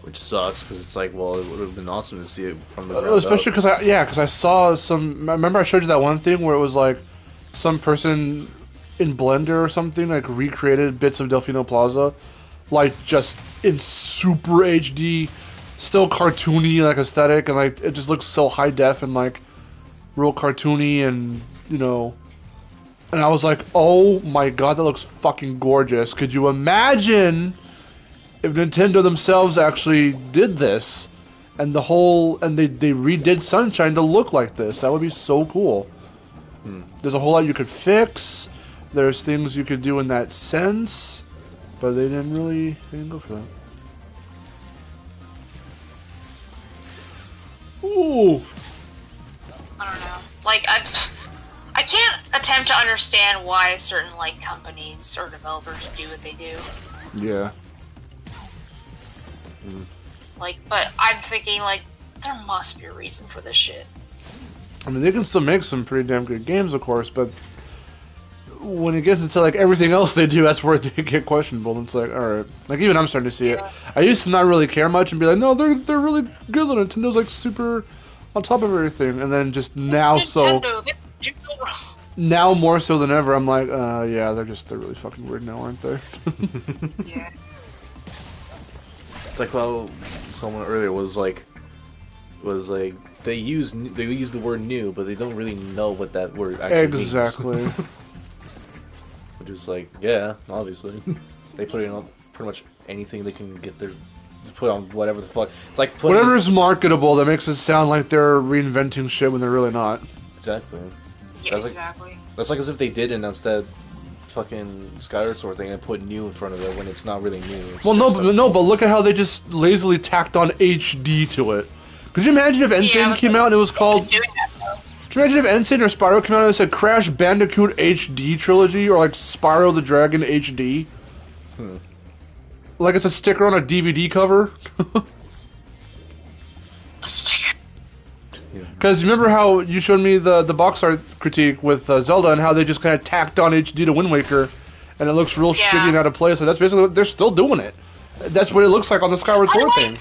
Which sucks, because it's like, well, it would have been awesome to see it from the ground especially up. because I saw some... Remember I showed you that one thing where it was like some person in Blender or something, like, recreated bits of Delfino Plaza, like, just in super HD, still cartoony, like, aesthetic, and, like, it just looks so high def and, like, real cartoony, and, and I was like, oh my god, that looks fucking gorgeous. Could you imagine if Nintendo themselves actually did this, and they redid Sunshine to look like this? That would be so cool. There's a whole lot you could fix. There's things you could do in that sense, but they didn't go for that. Ooh. I don't know. Like, I can't attempt to understand why certain, like, companies or developers do what they do. Yeah. Like, but I'm thinking, like, there must be a reason for this shit. I mean, they can still make some pretty damn good games, of course, but when it gets into, like, everything else they do, that's where they get questionable. And it's like, alright. Like, even I'm starting to see it. I used to not really care much and be like, no, they're really good. Nintendo's, like, super on top of everything. And then just now, now more so than ever, I'm like, yeah, they're really fucking weird now, aren't they? Yeah. It's like, well, someone earlier was like, they use the word new, but they don't really know what that word actually means. Exactly. Which is like, yeah, obviously. They put it on pretty much anything they can get their... put on whatever the fuck. It's like whatever's marketable that makes it sound like they're reinventing shit when they're really not. Exactly. Yeah, exactly. That's like as if they did announce that fucking Skyward Sword thing and put new in front of it when it's not really new. Well, but look at how they just lazily tacked on HD to it. Could you imagine if Insane came out and it was called... Can you imagine if Insane or Spyro came out and it said Crash Bandicoot HD Trilogy, or like Spyro the Dragon HD? Like it's a sticker on a DVD cover? A sticker? Because remember how you showed me the box art critique with Zelda and how they just kind of tacked on HD to Wind Waker, and it looks real shitty and out of place. So that's basically what they're still doing it. That's what it looks like on the Skyward Sword thing.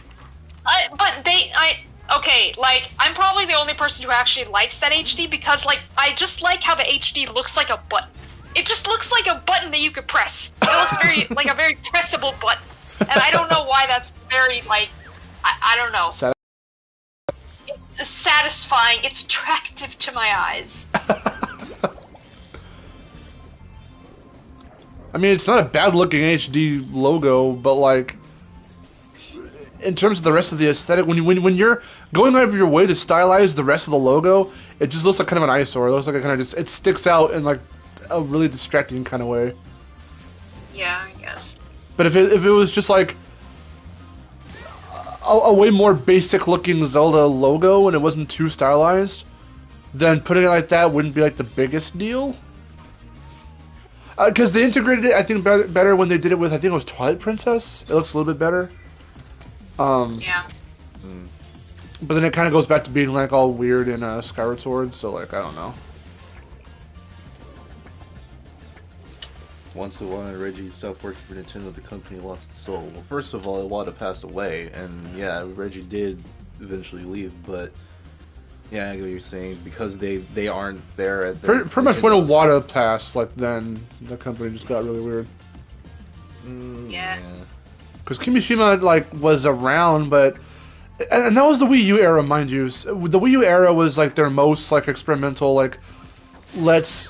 Okay, like, I'm probably the only person who actually likes that HD because, like, I just like how the HD looks like a button. It just looks like a button that you could press. It looks very, like a very pressable button. And I don't know why that's very, like, I don't know. It's satisfying. It's attractive to my eyes. I mean, it's not a bad-looking HD logo, but, like, in terms of the rest of the aesthetic, when you're going out of your way to stylize the rest of the logo, it just looks like kind of an eyesore. It looks like it kind of just, it sticks out in, like, a really distracting kind of way. Yeah, I guess. But if it was just, like, a way more basic-looking Zelda logo and it wasn't too stylized, then putting it like that wouldn't be, like, the biggest deal. Because they integrated it, I think, better when they did it with, I think it was Twilight Princess. It looks a little bit better. Yeah. But then it kind of goes back to being, like, all weird in Skyward Sword, so, like, I don't know. Once Iwata and Reggie stopped working for Nintendo, the company lost its soul. Well, first of all, Iwata passed away, and yeah, Reggie did eventually leave, but yeah, I get what you're saying, because they aren't there at their... Pretty much when Iwata passed, like, then the company just got really weird. Yeah. Because Kimishima, like, was around, but... And that was the Wii U era, mind you. The Wii U era was, like, their most, like, experimental, like, let's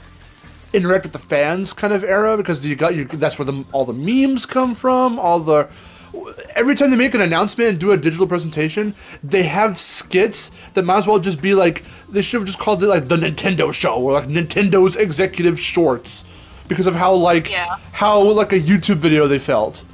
interact with the fans kind of era, because that's where all the memes come from, every time they make an announcement and do a digital presentation, they have skits that might as well just be like, they should have just called it like the Nintendo Show, or like Nintendo's executive shorts, because of how like a YouTube video they felt.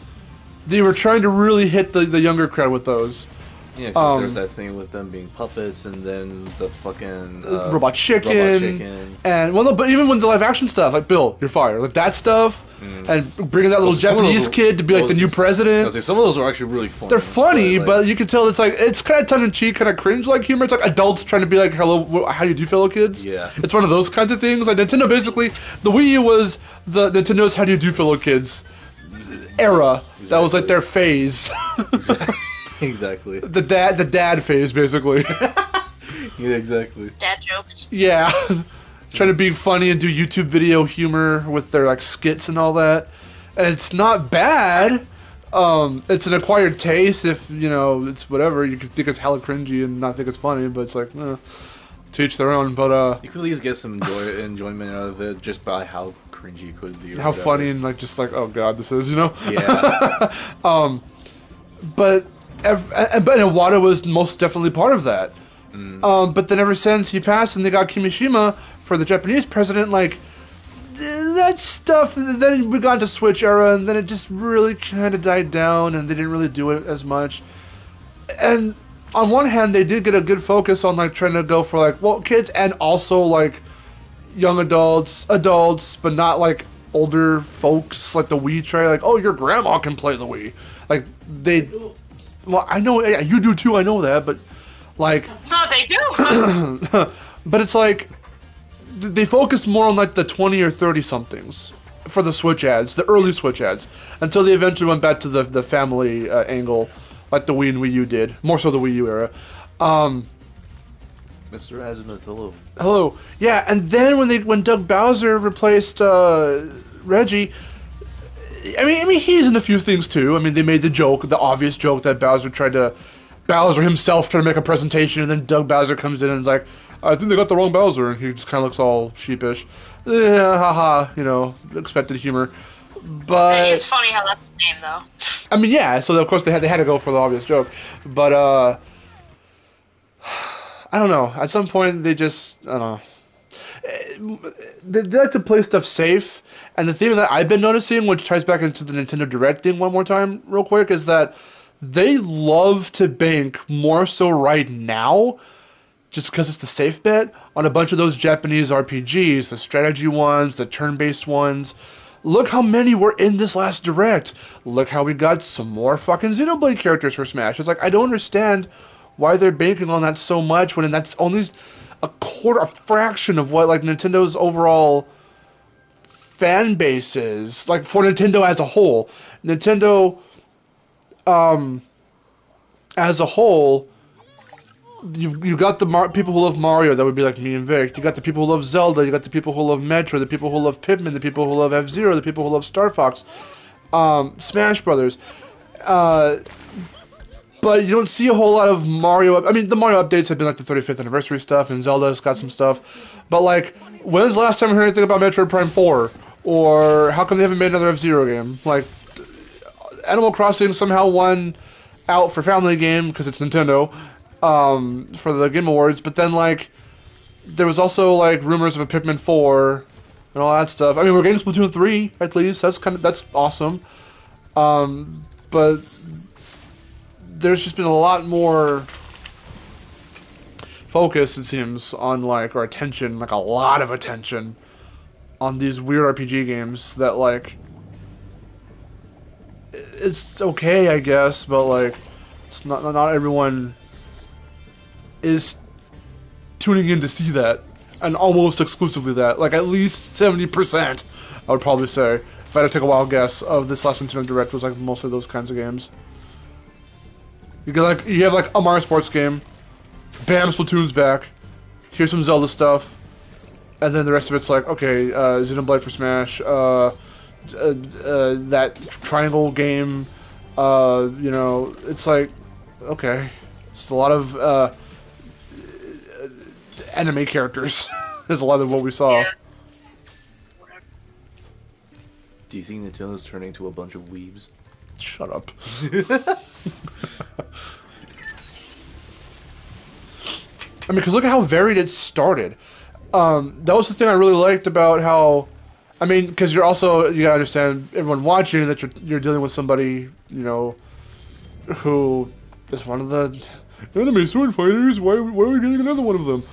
They were trying to really hit the younger crowd with those. Yeah, because there's that thing with them being puppets, and then the fucking Robot Chicken. And well, no, but even when the live action stuff, like Bill, you're fired, like that stuff, and bringing that little Japanese kid to be like the new president. Some of those are actually really funny. They're funny, but you can tell it's kind of tongue in cheek, kind of cringe like humor. It's like adults trying to be like, "Hello, how do you do, fellow kids?" Yeah, it's one of those kinds of things. Like Nintendo, basically, the Wii U was the Nintendo's "How do you do, fellow kids" era. Exactly. That was like their phase. Exactly. The dad phase, basically. Yeah, exactly. Dad jokes. Yeah. Trying to be funny and do YouTube video humor with their like skits and all that. And it's not bad. It's an acquired taste if, it's whatever. You could think it's hella cringy and not think it's funny, but it's like, to each their own. But, you could at least get some enjoyment out of it just by how cringy it could be. How funny and like, just like, oh god, this is, Yeah. But Iwata was most definitely part of that. But then ever since he passed and they got Kimishima for the Japanese president, like, that stuff, then we got into Switch era, and then it just really kind of died down, and they didn't really do it as much. And on one hand, they did get a good focus on, like, trying to go for, like, well, kids and also, like, young adults, but not, like, older folks like the Wii tray, like, oh, your grandma can play the Wii. Like they, well, I know, yeah, you do too. I know that, but like, No, they do. but it's like they focused more on like the 20 or 30 somethings for the Switch ads, the early Switch ads, until they eventually went back to the family angle, like the Wii and Wii U did, more so the Wii U era. Mr. Azimuth, hello. Hello. Yeah, and then when Doug Bowser replaced Reggie, I mean he's in a few things too. I mean, they made the obvious joke that Bowser himself tried to make a presentation, and then Doug Bowser comes in and is like, I think they got the wrong Bowser, and he just kind of looks all sheepish. Yeah, haha, expected humor. But It is funny how that's his name, though. I mean, yeah. So of course they had to go for the obvious joke, but I don't know. At some point, I don't know. They like to play stuff safe, and the thing that I've been noticing, which ties back into the Nintendo Direct thing one more time, real quick, is that they love to bank more so right now, just because it's the safe bet, on a bunch of those Japanese RPGs, the strategy ones, the turn-based ones. Look how many were in this last Direct. Look how we got some more fucking Xenoblade characters for Smash. It's like, I don't understand why they're banking on that so much when that's only a fraction of what like Nintendo's overall fan base is. Like for Nintendo as a whole. Nintendo as a whole, you got the people who love Mario, that would be like me and Vic. You got the people who love Zelda, you got the people who love Metro, the people who love Pikmin, the people who love F-Zero, the people who love Star Fox, Smash Brothers. But you don't see a whole lot of Mario. I mean, the Mario updates have been like the 35th anniversary stuff, and Zelda's got some stuff. But like, when's the last time we heard anything about Metroid Prime 4? Or how come they haven't made another F-Zero game? Like, Animal Crossing somehow won out for Family Game because it's Nintendo for the Game Awards. But then like, there was also like rumors of a Pikmin 4 and all that stuff. I mean, we're getting Splatoon 3 at least. That's awesome. But there's just been a lot more focus, it seems, on like, or attention, like a lot of attention on these weird RPG games that like, it's okay, I guess, but like, it's not everyone is tuning in to see that, and almost exclusively that. Like at least 70%, I would probably say, if I had to take a wild guess, of this last Nintendo Direct was like mostly those kinds of games. You have like a Mario Sports game, bam, Splatoon's back, here's some Zelda stuff, and then the rest of it's like, okay, Xenoblade for Smash, that triangle game, it's like, okay, it's a lot of anime characters. There's a lot of what we saw. Yeah. Do you think Nintendo's turning into a bunch of weebs? Shut up. I mean, because look at how varied it started. That was the thing I really liked about how, I mean, because you gotta understand, everyone watching, that you're dealing with somebody, who is one of the anime sword fighters. Why are we getting another one of them?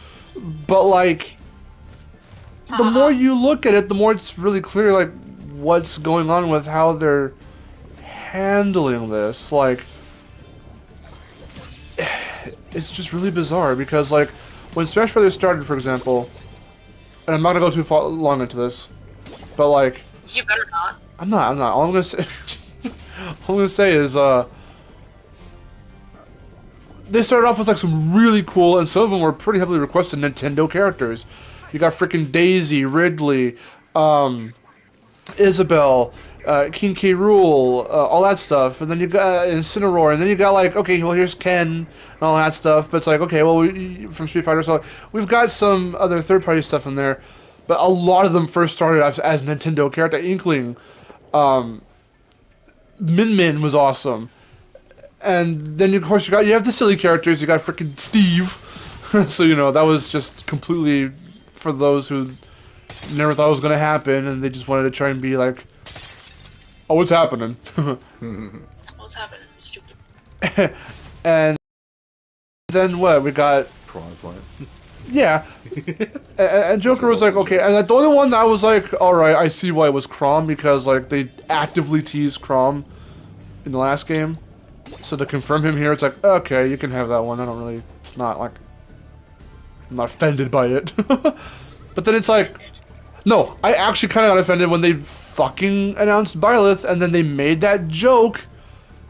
But like, the more you look at it, the more it's really clear, like, what's going on with how they're handling this. Like, it's just really bizarre because, like, when Smash Brothers started, for example, and I'm not gonna go too long into this, but like, You better not. I'm not. All I'm gonna say, is, they started off with like some really cool, and some of them were pretty heavily requested Nintendo characters. You got freaking Daisy, Ridley, Isabelle, King K. Rool, all that stuff, and then you got Incineroar, and then you got like, okay, well here's Ken and all that stuff, but it's like, okay, well from Street Fighter, so we've got some other third-party stuff in there, but a lot of them first started as Nintendo character. Inkling, Min Min was awesome, and then of course you have the silly characters. You got freaking Steve, so that was just completely for those who never thought it was going to happen, and they just wanted to try and be like, oh, what's happening? What's happening? It's stupid. And then what? We got... Piranha Plant. Yeah. And Joker was like, okay. And the only one that I was like, all right, I see why it was Chrom, because like they actively teased Chrom in the last game. So to confirm him here, it's like, okay, you can have that one. I don't really. It's not like. I'm not offended by it. But then it's like, no, I actually kind of got offended when they fucking announced Byleth, and then they made that joke.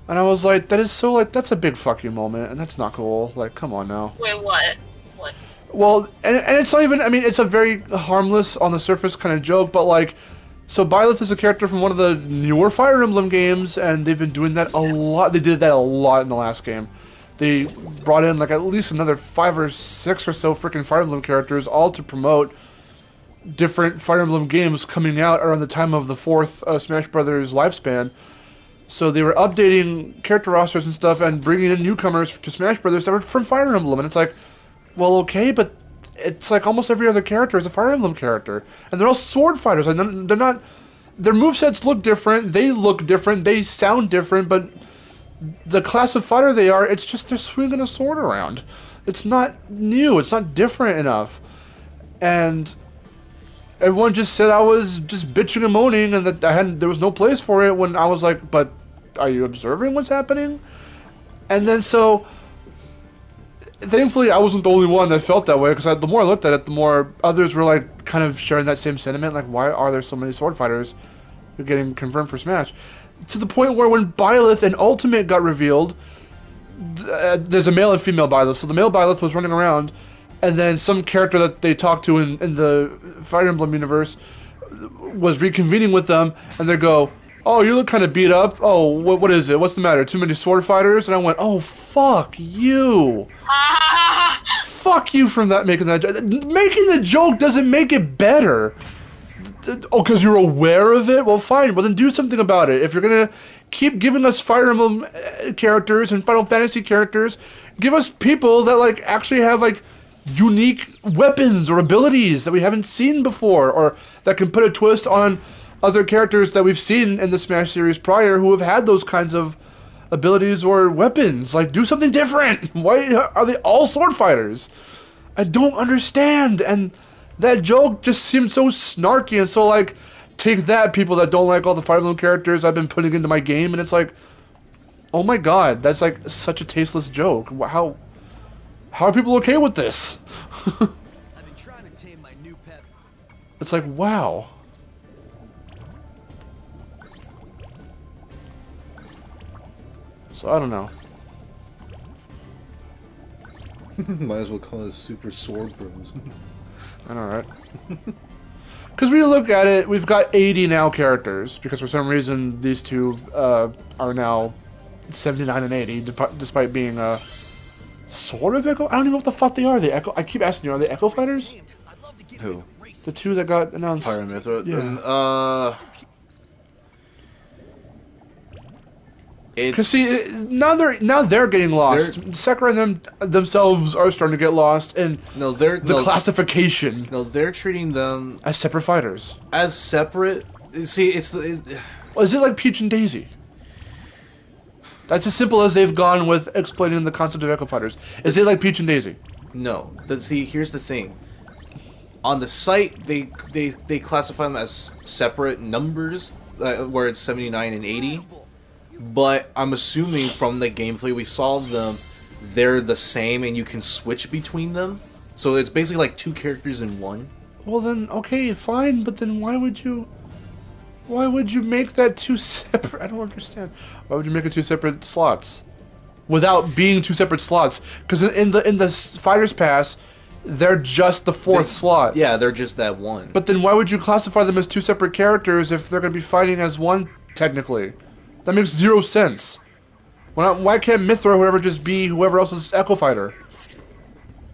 And I was like, that is so, like, that's a big fucking moment, and that's not cool. Like, come on now. Wait, what? What? Well, and it's not even, I mean, it's a very harmless, on the surface kind of joke, but, like, so Byleth is a character from one of the newer Fire Emblem games, and they've been doing that a lot. They did that a lot in the last game. They brought in, like, at least another 5 or 6 or so freaking Fire Emblem characters, all to promote different Fire Emblem games coming out around the time of the 4th Smash Brothers lifespan. So they were updating character rosters and stuff and bringing in newcomers to Smash Brothers that were from Fire Emblem. And it's like, well, okay, but it's like almost every other character is a Fire Emblem character. And they're all sword fighters. And they're not... Their movesets look different. They look different. They sound different. But the class of fighter they are, it's just they're swinging a sword around. It's not new. It's not different enough. And everyone just said I was just bitching and moaning and that there was no place for it, when I was like, but are you observing what's happening? And then so, thankfully I wasn't the only one that felt that way, because the more I looked at it, the more others were like kind of sharing that same sentiment, like, why are there so many sword fighters who are getting confirmed for Smash? To the point where when Byleth and Ultimate got revealed, there's a male and female Byleth, so the male Byleth was running around, and then some character that they talked to in the Fire Emblem universe was reconvening with them, and they go, oh, you look kind of beat up. Oh, what is it? What's the matter? Too many sword fighters? And I went, oh, fuck you. Fuck you from making that joke. Making the joke doesn't make it better. Oh, because you're aware of it? Well, fine. Well, then do something about it. If you're going to keep giving us Fire Emblem characters and Final Fantasy characters, give us people that, like, actually have, like, unique weapons or abilities that we haven't seen before, or that can put a twist on other characters that we've seen in the Smash series prior who have had those kinds of abilities or weapons. Like, do something different. Why are they all sword fighters? I don't understand. And that joke just seemed so snarky and so, like, take that, people that don't like all the Fire Emblem characters I've been putting into my game. And it's like, oh my god, that's like such a tasteless joke. How are people okay with this? I've been trying to tame my new pet. It's like, wow. So I don't know. Might as well call it Super Sword Bros. I know, right? Because we look at it, we've got 80 now characters, because for some reason these two are now 79 and 80, despite being sort of Echo. I don't even know what the fuck they are. They Echo. I keep asking you, are they Echo Fighters? Who? The two that got announced. Pyro Mythra? Yeah. It's... Because see, now they're getting lost. Sakura and themselves are starting to get lost in the classification. No, they're treating them as separate fighters. As separate. See, is it like Peach and Daisy? That's as simple as they've gone with explaining the concept of Echo Fighters. Is it like Peach and Daisy? No. See, here's the thing. On the site, they classify them as separate numbers, where it's 79 and 80. But I'm assuming from the gameplay we saw them, they're the same and you can switch between them. So it's basically like two characters in one. Well then, okay, fine, but then why would you make that two separate? I don't understand. Why would you make it two separate slots? Without being two separate slots? Because in the Fighters Pass, they're just the fourth slot. Yeah, they're just that one. But then why would you classify them as two separate characters if they're going to be fighting as one, technically? That makes zero sense. Why can't Mythra or whoever just be whoever else's Echo Fighter?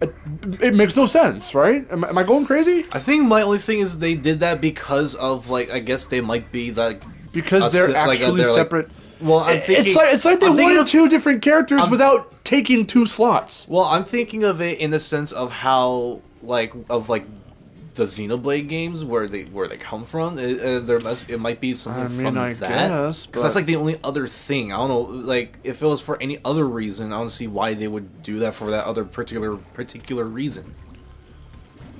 It makes no sense, right? Am I going crazy? I think my only thing is they did that because of, like, I guess they might be like... Because they're actually separate... Well, I'm thinking... It's like they wanted two different characters without taking two slots. Well, I'm thinking of it in the sense of how, like, the Xenoblade games, where they come from. It might be something from that. Guess, because that's like the only other thing. I don't know. Like, if it was for any other reason, I don't see why they would do that for that other particular reason.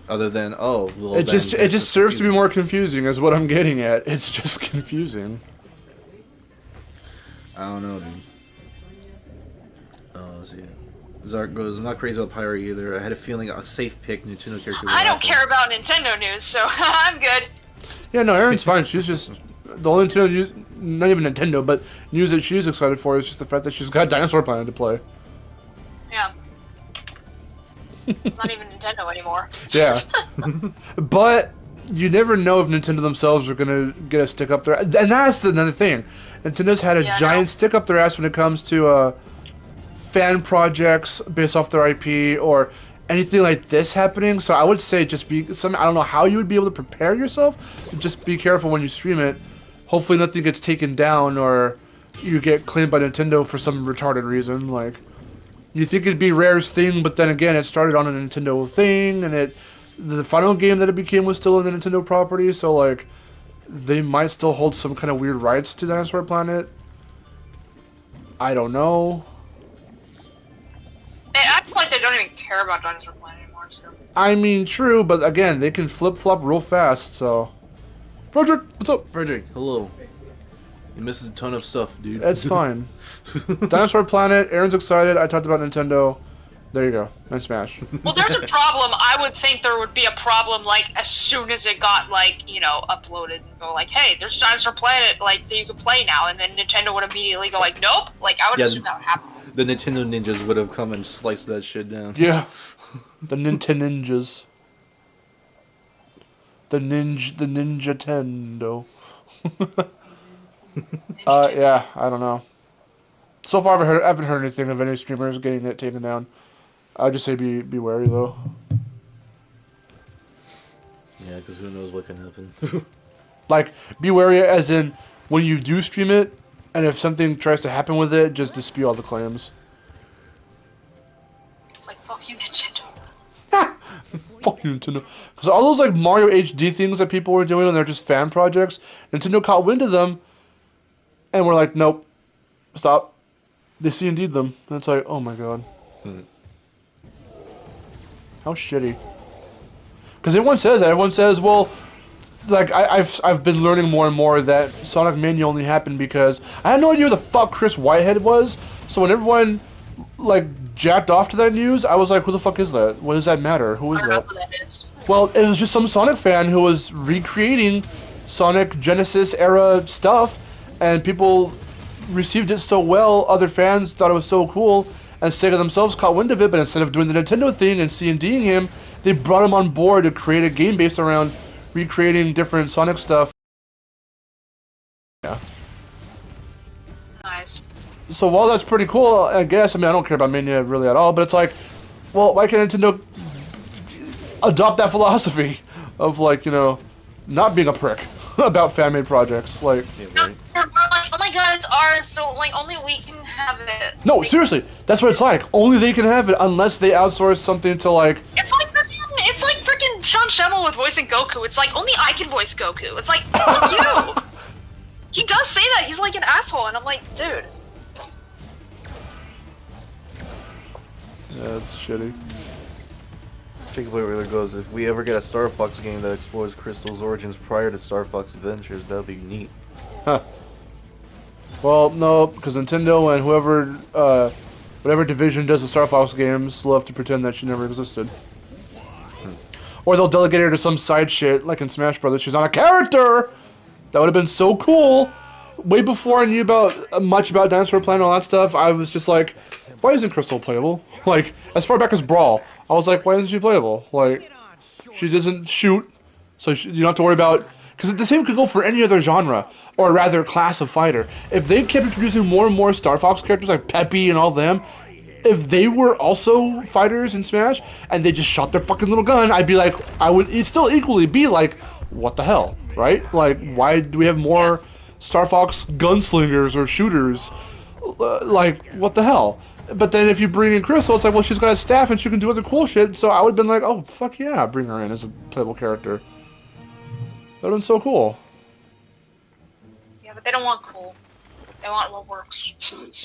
Other than it just serves to be more confusing, is what I'm getting at. It's just confusing. I don't know, dude. Oh, let's see. Zark goes, I'm not crazy about Pyro either. I had a feeling a safe pick Nintendo character would I don't happen. care about Nintendo news, so I'm good. Yeah, no, Erin's fine. She's just the only Nintendo news, not even Nintendo, but news that she's excited for is just the fact that she's got Dinosaur Planet to play. Yeah. It's not even Nintendo anymore. Yeah. But you never know if Nintendo themselves are gonna get a stick up their, and that's another thing. Nintendo's had a giant stick up their ass when it comes to fan projects based off their IP or anything like this happening. So I would say just be I don't know how you would be able to prepare yourself. Just be careful when you stream it. Hopefully nothing gets taken down or you get claimed by Nintendo for some retarded reason. Like, you think it'd be Rare's thing, but then again, it started on a Nintendo thing, and the final game that it became was still a Nintendo property, so, like, they might still hold some kind of weird rights to Dinosaur Planet. I don't know. They act like they don't even care about Dinosaur Planet anymore, so... I mean, true, but again, they can flip-flop real fast, so... Frederick, what's up? Frederick, hello. You missed a ton of stuff, dude. It's fine. Dinosaur Planet, Aaron's excited, I talked about Nintendo. There you go, and Smash. Well, there's a problem. I would think there would be a problem, like, as soon as it got, like, you know, uploaded and go, like, hey, there's Dinosaur Planet, like, that you can play now, and then Nintendo would immediately go, like, nope. Like, I would assume that would happen. The Nintendo ninjas would have come and sliced that shit down. Yeah. The Ninjas. The Ninja Tendo. Yeah, I don't know. So far, I haven't heard anything of any streamers getting it taken down. I'd just say be wary, though. Yeah, because who knows what can happen. Like, be wary as in, when you do stream it, and if something tries to happen with it, just dispute all the claims. It's like, fuck you, Nintendo. Fuck you, Nintendo. Because all those, like, Mario HD things that people were doing, and they're just fan projects, Nintendo caught wind of them, and we're like, nope, stop. They C&D'd them. And it's like, oh my god. How shitty. Because everyone says that. Everyone says, well, like, I've been learning more and more that Sonic Mania only happened because I had no idea who the fuck Chris Whitehead was. So when everyone, like, jacked off to that news, I was like, who the fuck is that? What does that matter? Who is I don't know that? who that is. Well, it was just some Sonic fan who was recreating Sonic Genesis era stuff, and people received it so well, other fans thought it was so cool, and Sega themselves caught wind of it, but instead of doing the Nintendo thing and C&D'ing him, they brought him on board to create a game based around recreating different Sonic stuff. Yeah. Nice. So while that's pretty cool, I guess, I mean, I don't care about Mania really at all, but it's like, well, why can't Nintendo adopt that philosophy of, like, you know, not being a prick about fan-made projects? Like, Yeah, right. We're like, oh my god, it's ours, so, like, only we can have it. no, seriously, that's what it's like. Only they can have it unless they outsource something to, like, It's like freaking Sean Schemmel with voicing Goku. It's like, only I can voice Goku. It's like, fuck you. He does say that. He's like an asshole, and I'm like, dude. that's shitty. Jacob Wheeler goes, if we ever get a Star Fox game that explores Crystal's origins prior to Star Fox Adventures, that would be neat. Huh. Well, no, because Nintendo and whatever division does the Star Fox games love to pretend that she never existed. Or they'll delegate her to some side shit, like in Smash Brothers. She's on a character! That would have been so cool! Way before I knew much about Dinosaur Planet and all that stuff, I was just like, why isn't Crystal playable? Like, as far back as Brawl, I was like, why isn't she playable? Like, she doesn't shoot, so you don't have to worry about... Because the same could go for any other genre, or rather class of fighter. If they kept introducing more and more Star Fox characters like Peppy and all them, if they were also fighters in Smash, and they just shot their fucking little gun, I'd be like, it'd still equally be like, what the hell, right? Like, why do we have more Star Fox gunslingers or shooters? Like, what the hell? But then if you bring in Crystal, it's like, well, she's got a staff and she can do other cool shit, so I would have been like, oh, fuck yeah, bring her in as a playable character. That would have been so cool. Yeah, but they don't want cool. They want what works.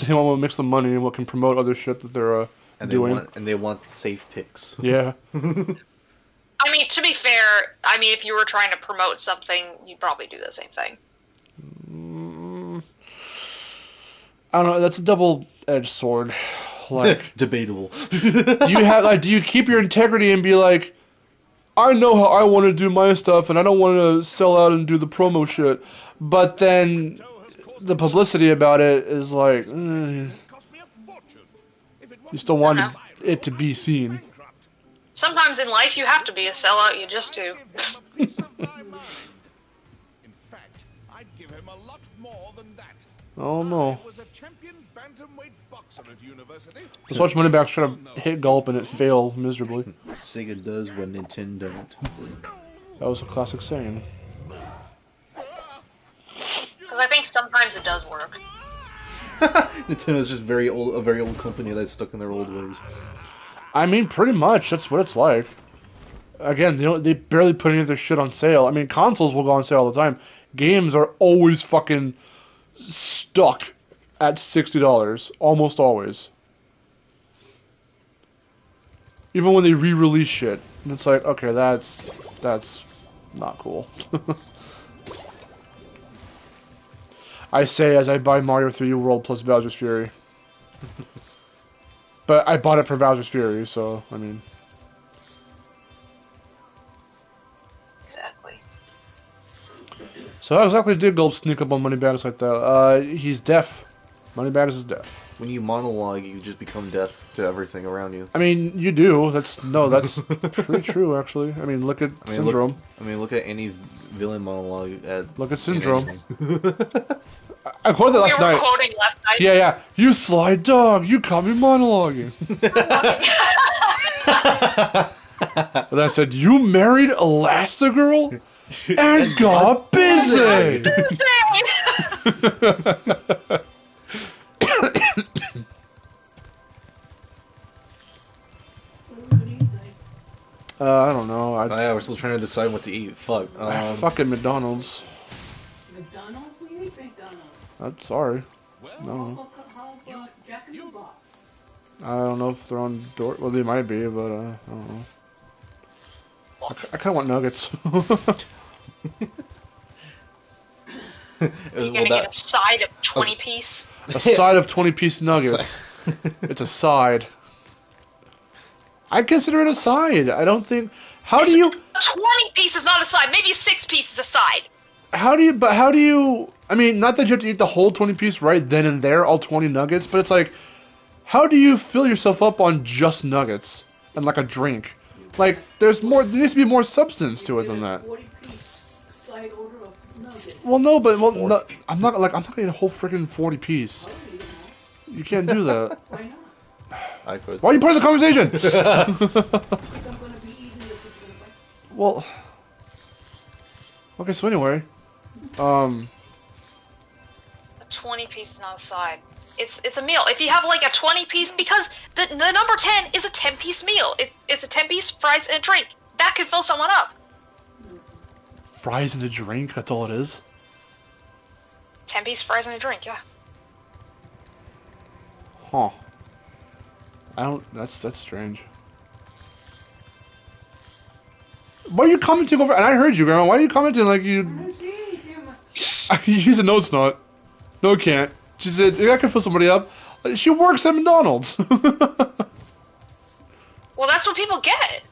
They want to mix the money and what can promote other shit that they're And doing. they want safe picks. Yeah. I I mean, to be fair, I mean, if you were trying to promote something, you'd probably do the same thing. I don't know. That's a double-edged sword. Like, Debatable. do you keep your integrity and be like, I know how I want to do my stuff, and I don't want to sell out and do the promo shit, but then the publicity about it is like, you still want it to be seen. Sometimes in life you have to be a sellout, you just do. In fact, I'd give him a lot more than that. Oh no. I was a champion bantamweight boxer at university. Just watch Moneybags try to hit Gulp and it fail miserably. Sega does what Nintendo don't. That was a classic saying. Because I think sometimes it does work. Nintendo's just a very old company that's stuck in their old ways. I mean, pretty much. That's what it's like. Again, they barely put any of their shit on sale. I mean, consoles will go on sale all the time. Games are always fucking stuck at $60. Almost always. Even when they re-release shit. And it's like, okay, that's not cool. I say as I buy Mario 3D World plus Bowser's Fury. But I bought it for Bowser's Fury, so, I mean... Exactly. So how exactly did Gulp sneak up on Moneybags like that? He's deaf. Moneybags is deaf. When you monologue, you just become deaf to everything around you. I mean, you do. That's pretty true, actually. I mean, look at Syndrome. Look at any villain monologue. Look at Syndrome. I quoted that last night. We were quoting last night. Yeah. You sly dog, you caught me monologuing. And I said, you married Elastigirl and got busy. I don't know. Yeah, we're still trying to decide what to eat. Fuck. Fucking McDonald's. McDonald's? We eat McDonald's. I'm sorry. No. How about Jack in the Box? I don't know if they're on door. Well, they might be, but I don't know. I kind of want nuggets. You're gonna get a side of 20-piece. A side of 20-piece nuggets. It's a side. I consider it a side. I don't think. How do you? 20-piece is not a side. Maybe a 6-piece is a side. How do you? I mean, not that you have to eat the whole 20-piece right then and there, all 20 nuggets, but it's like, how do you fill yourself up on just nuggets and like a drink? Like, there's more. There needs to be more substance to it than that. 40-piece side order of nuggets. Well, no, but no, I'm not gonna eat a whole freaking 40-piece. You can't do that. Why not? I could. Why are you part of the conversation? Because I'm gonna be eating the particular part. Well, okay. So anyway, A 20-piece is not a side. It's a meal. If you have like a 20-piece, because the number 10 is a 10-piece meal. It's a 10-piece fries and a drink. That could fill someone up. fries and a drink. That's all it is. 10-piece fries and a drink. Yeah. Huh. I don't. That's strange. Why are you commenting over? And I heard you, Grandma. Why are you commenting like you? She said, "No, it's not. No, it can't." She said, "I can fill somebody up." She works at McDonald's. Well, that's what people get.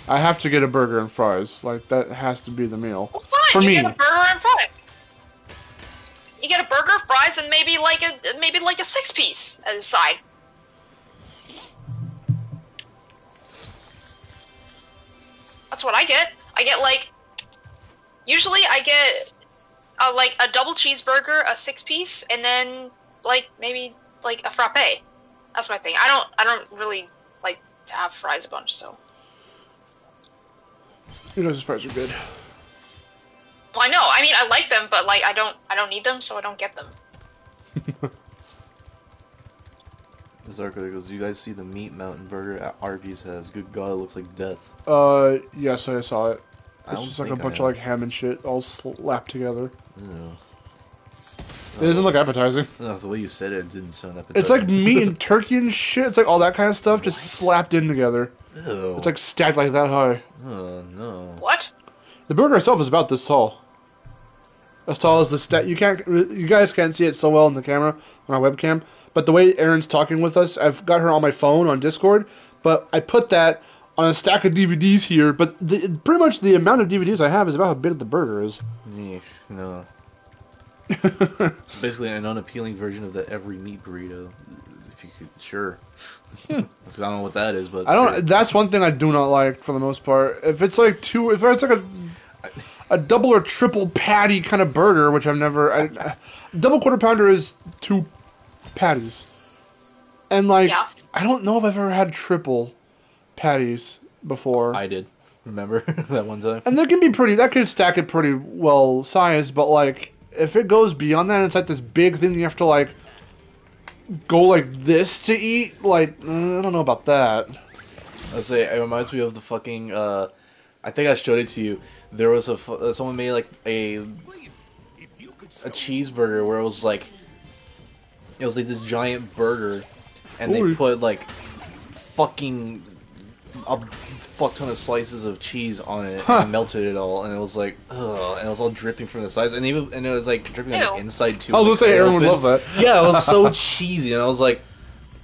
I have to get a burger and fries. Like that has to be the meal. Well, fine. For you me. get a burger and fries. You get a burger, fries, and maybe like a 6-piece as a side. That's what I get. I get usually I get a double cheeseburger, a 6-piece, and then maybe a frappe. That's my thing. I don't really like to have fries a bunch, so. You know, his fries are good. Well, I know. I mean, I like them, but I don't need them, so I don't get them. Zarko goes, "Do you guys see the Meat Mountain Burger at Arby's has? Good God, it looks like death." Yes, I saw it. I It's don't just like a think bunch of ham and shit all slapped together. Yeah. It doesn't look appetizing. No, the way you said it didn't sound appetizing. It's like meat and turkey and shit. It's like all that kind of stuff just slapped in together. Ew. It's like stacked like that high. Oh no. What? The burger itself is about this tall. As tall as the you guys can't see it so well in the camera on our webcam, but the way Erin's talking with us, I've got her on my phone on Discord, but I put that on a stack of DVDs here, but pretty much the amount of DVDs I have is about how big the burger is. No. It's basically an unappealing version of the every meat burrito. If you could, sure. I don't know what that is, but I don't. That's one thing I do not like for the most part. If it's like if it's like a double or triple patty kind of burger, which I've never. Double quarter pounder is 2 patties, and like Yeah. I don't know if I've ever had triple patties before. I did. Remember that one time? And that can be pretty. That could stack it pretty well sized, but like if it goes beyond that, it's like this big thing you have to like go like this to eat. Like I don't know about that. I'll say it reminds me of the fucking. I think I showed it to you. There was someone made like a cheeseburger where it was like this giant burger, and they put like fucking a fuck ton of slices of cheese on it and melted it all, and it was like, ugh, and it was all dripping from the sides, and it was like dripping on the inside too. I was gonna say Aaron would love that. Yeah, it was so cheesy, and I was like,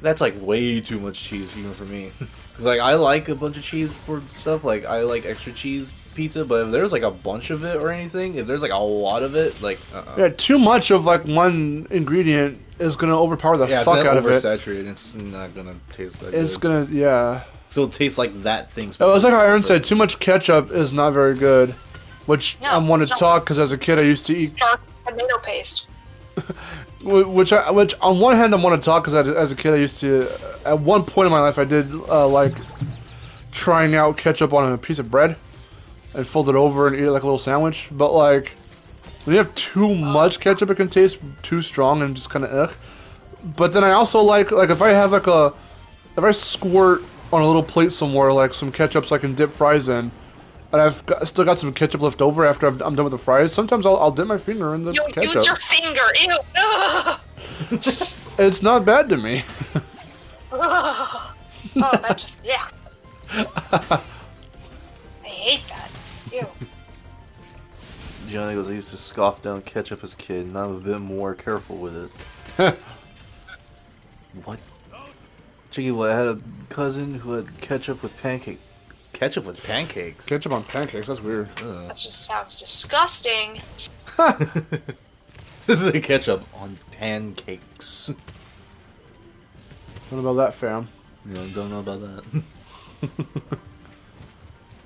that's like way too much cheese even for me. Cause like I like a bunch of cheese for stuff, like I like extra cheese pizza, but if there's like a bunch of it or anything, if there's like a lot of it, like yeah, too much of like one ingredient is gonna overpower the fuck out of it. It's oversaturated. It's not gonna taste that good. It's gonna, yeah. So it tastes like that thing. Oh, it's like how Aaron said, too much ketchup is not very good. Which No, I want to it's not. talk because as a kid I used to eat. Dark tomato paste. Which on one hand I want to talk because as a kid I used to. At one point in my life I did like trying out ketchup on a piece of bread and fold it over and eat it like a little sandwich. But like when you have too much ketchup, it can taste too strong and just kind of ugh. But then I also like if I have like if I squirt on a little plate somewhere, like some ketchup so I can dip fries in, and still got some ketchup left over after I'm done with the fries, sometimes I'll dip my finger in the You ketchup. use your finger. Ew. Ugh. It's not bad to me. Ugh. Oh, that just, yeah. I hate that. Ew. Johnny goes, I used to scoff down ketchup as a kid, and I'm a bit more careful with it. What? Chicky, what? I had a cousin who had ketchup with pancake. Ketchup with pancakes? Ketchup on pancakes, that's weird. That just sounds disgusting. This is a ketchup on pancakes. What about that, fam? Yeah, I don't know about that.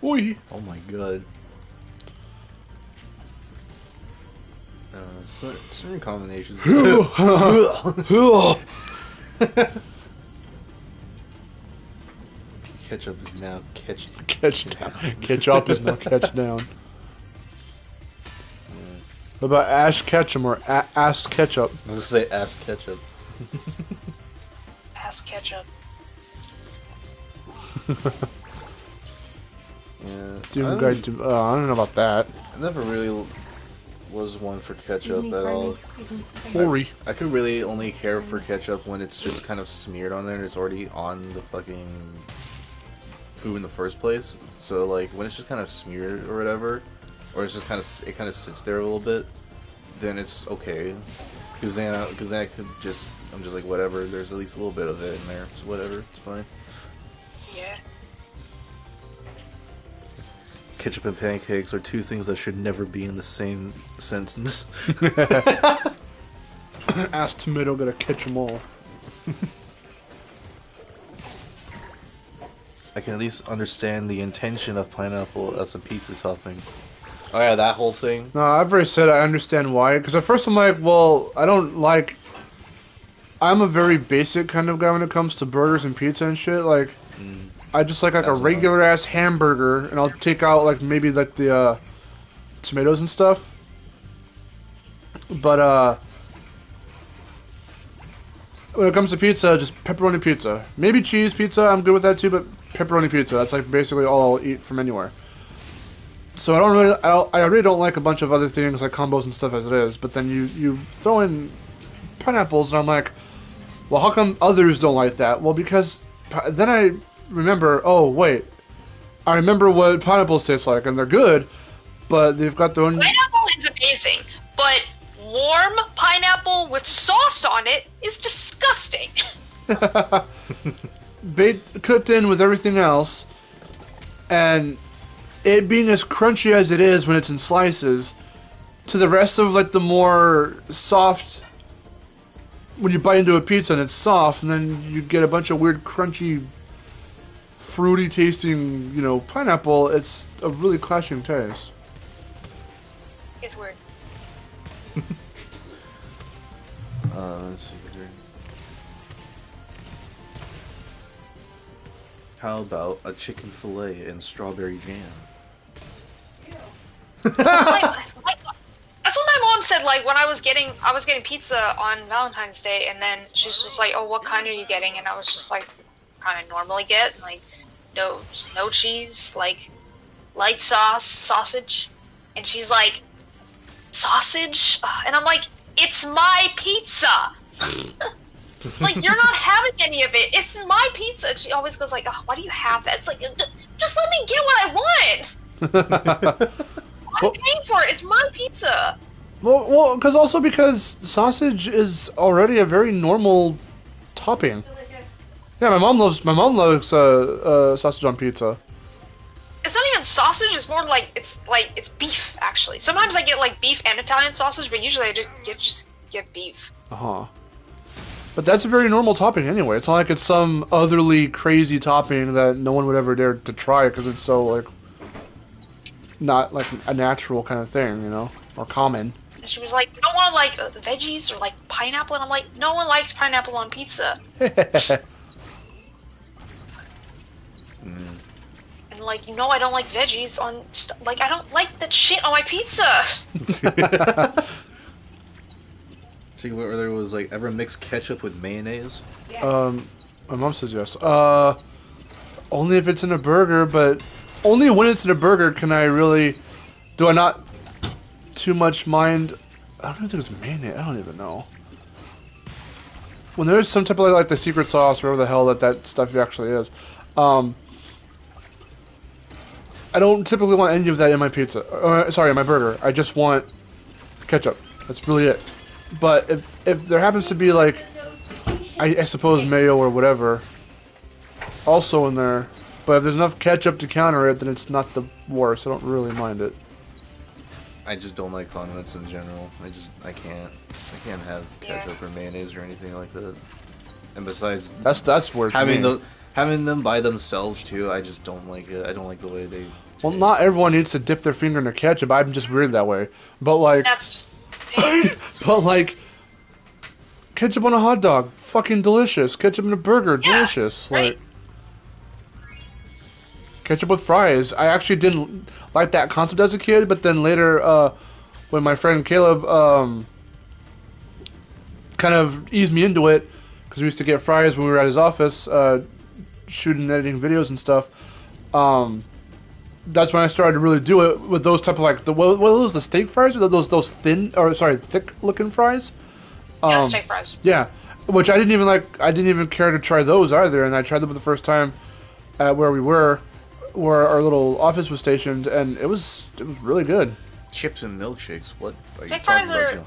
Oi. Oh my god. Certain combinations. Ketchup is now Catch down. Ketchup is now catch down. What about Ash Ketchum or Ass Ketchup? I was gonna say ass ketchup. Ass ketchup. Yeah. Student Guide to... I don't know about that. I never really was one for ketchup at all. Sorry. I could really only care for ketchup when it's just kind of smeared on there and it's already on the fucking food in the first place. So like when it's just kind of smeared or whatever, or it's just kind of sits there a little bit, then it's okay. Because then I could just I'm just like whatever. There's at least a little bit of it in there. So whatever, it's fine. Yeah. Ketchup and pancakes are two things that should never be in the same sentence. Ass tomato, gotta catch them all. I can at least understand the intention of pineapple as a pizza topping. Oh yeah, that whole thing. No, I've already said I understand why. Because at first I'm like, well, I don't like... I'm a very basic kind of guy when it comes to burgers and pizza and shit. Like, I just like a regular ass hamburger, and I'll take out like maybe like the tomatoes and stuff. But when it comes to pizza, just pepperoni pizza. Maybe cheese pizza, I'm good with that too. But pepperoni pizza, that's like basically all I'll eat from anywhere. So I really don't like a bunch of other things like combos and stuff as it is. But then you throw in pineapples, and I'm like, well, how come others don't like that? Well, because then I remember, oh wait, I remember what pineapples taste like, and they're good, but they've got their own. Pineapple is amazing, but warm pineapple with sauce on it is disgusting. Cooked in with everything else, and it being as crunchy as it is when it's in slices, to the rest of like the more soft. When you bite into a pizza and it's soft, and then you get a bunch of weird crunchy, fruity tasting, pineapple. It's a really clashing taste. It's weird. Let's see here. How about a chicken fillet and strawberry jam? That's what my mom said. Like when I was getting pizza on Valentine's Day, and then she's just like, "Oh, what kind are you getting?" And I was just like, "Kind of normally get like no cheese, like light sauce, sausage." And she's like, "Sausage?" And I'm like, "It's my pizza." Like you're not having any of it. It's my pizza. And she always goes like, "Oh, why do you have that?" It's like, just let me get what I want. I'm paying for it. It's my pizza. Well, because sausage is already a very normal topping. Yeah, my mom loves sausage on pizza. It's not even sausage. It's more like it's beef actually. Sometimes I get like beef and Italian sausage, but usually I just get beef. But that's a very normal topping anyway. It's not like it's some otherly crazy topping that no one would ever dare to try because it's so like not like a natural kind of thing, or common. And she was like, "You don't want like veggies or like pineapple?" And I'm like, "No one likes pineapple on pizza." And like, I don't like veggies on like I don't like that shit on my pizza. See, whether it was like ever mixed ketchup with mayonnaise? My mom says yes. Only if it's in a burger, but only when it's in a burger do I not too much mind. I don't even think it's mayonnaise. I don't even know. When there's some type of like the secret sauce, whatever the hell that stuff actually is, I don't typically want any of that in my pizza. In my burger. I just want ketchup. That's really it. But if there happens to be like, I suppose mayo or whatever, also in there. But if there's enough ketchup to counter it, then it's not the worst. I don't really mind it. I just don't like condiments in general. I can't have ketchup or mayonnaise or anything like that. And besides, that's weird. Having them by themselves too, I just don't like it. I don't like the way they. Well, not everyone needs to dip their finger in the ketchup. I'm just weird that way. But like, ketchup on a hot dog, fucking delicious. Ketchup in a burger, delicious. Right. Like. Ketchup with fries. I actually didn't like that concept as a kid, but then later, when my friend Caleb kind of eased me into it, because we used to get fries when we were at his office, shooting and editing videos and stuff. That's when I started to really do it with those type of like what are those, the steak fries, or those thick looking fries? Yeah, steak fries. Yeah, which I didn't even like. I didn't even care to try those either, and I tried them for the first time at where we were. Where our little office was stationed, and it was really good. Chips and milkshakes. What are you Steak talking fries about?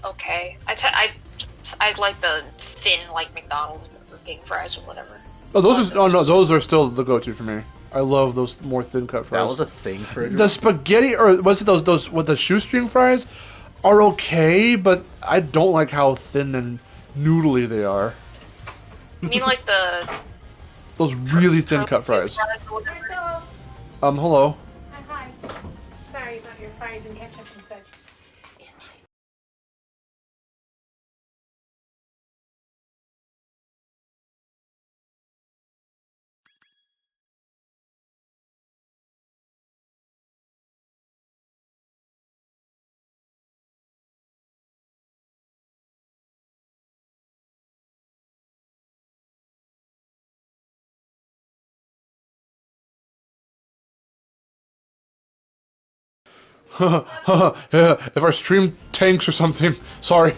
are okay. I like the thin like McDonald's Burger King fries or whatever. Oh, those are still the go-to for me. I love those more thin cut fries. That was a thing for the spaghetti, or was it those with the shoestring fries? Are okay, but I don't like how thin and noodly they are. You mean like those really thin cut fries? Hello. Hi. Sorry about your fries and ketchup and such. Yeah, if our stream tanks or something, sorry.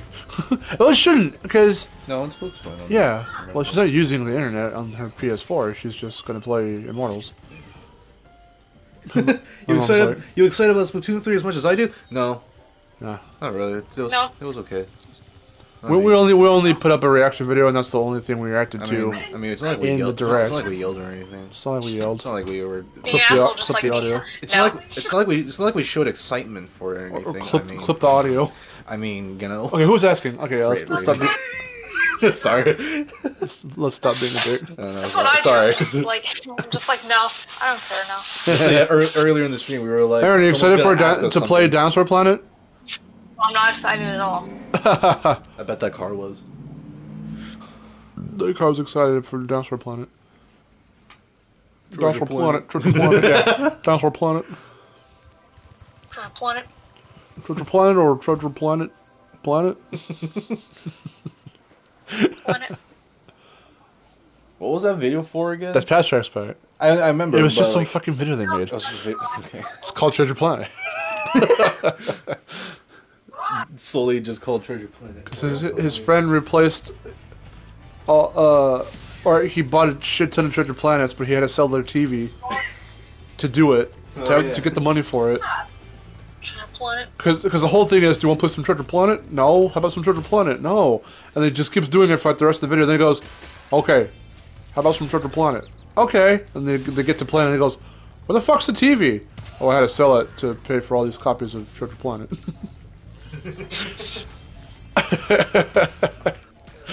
Well, it shouldn't, because No, it looks fine. yeah. Well, she's not using the internet on her PS4. She's just gonna play Immortals. You excited? You excited about Splatoon 3 as much as I do? No, Nah. not really. It was, No. It was okay. We only put up a reaction video, and that's the only thing we reacted to. I mean, it's not like we in yelled. the direct. It's not like we yelled or anything. It's not like we yelled. It's not like we were. Being an Clip the- asshole just clip like the me. audio. It's No. not like it's not like we showed excitement for it or Or anything. clip, I mean, clip the audio. I mean, you know. Okay, who's asking? Okay, let's Right, stop. Sorry. Let's stop being a dick. That's what I do. Sorry. I'm just like, no, I don't care now. So, yeah, earlier in the stream we were like, Aaron, are you someone's excited gonna ask us to play something. Dinosaur Planet? I'm not excited at all. I bet that car was. The car's excited for Dinosaur Planet. Treasure Dinosaur Planet. Treasure Planet. Yeah. Dinosaur Planet. Trying to planet. Treasure Planet or Treasure Planet? Planet? Planet. What was that video for again? That's Past Tracks Planet. I remember. It was just but, some like, fucking video they made. it was just okay. It's called Treasure Planet. Solely just called Treasure Planet. His friend replaced, or he bought a shit ton of Treasure Planets, but he had to sell their TV to do it, to get the money for it. Trying to planet. Because the whole thing is, do you want to play some Treasure Planet? No. How about some Treasure Planet? No. And he just keeps doing it for like the rest of the video. Then he goes, okay, how about some Treasure Planet? Okay. And they get to play and he goes, where the fuck's the TV? Oh, I had to sell it to pay for all these copies of Treasure Planet.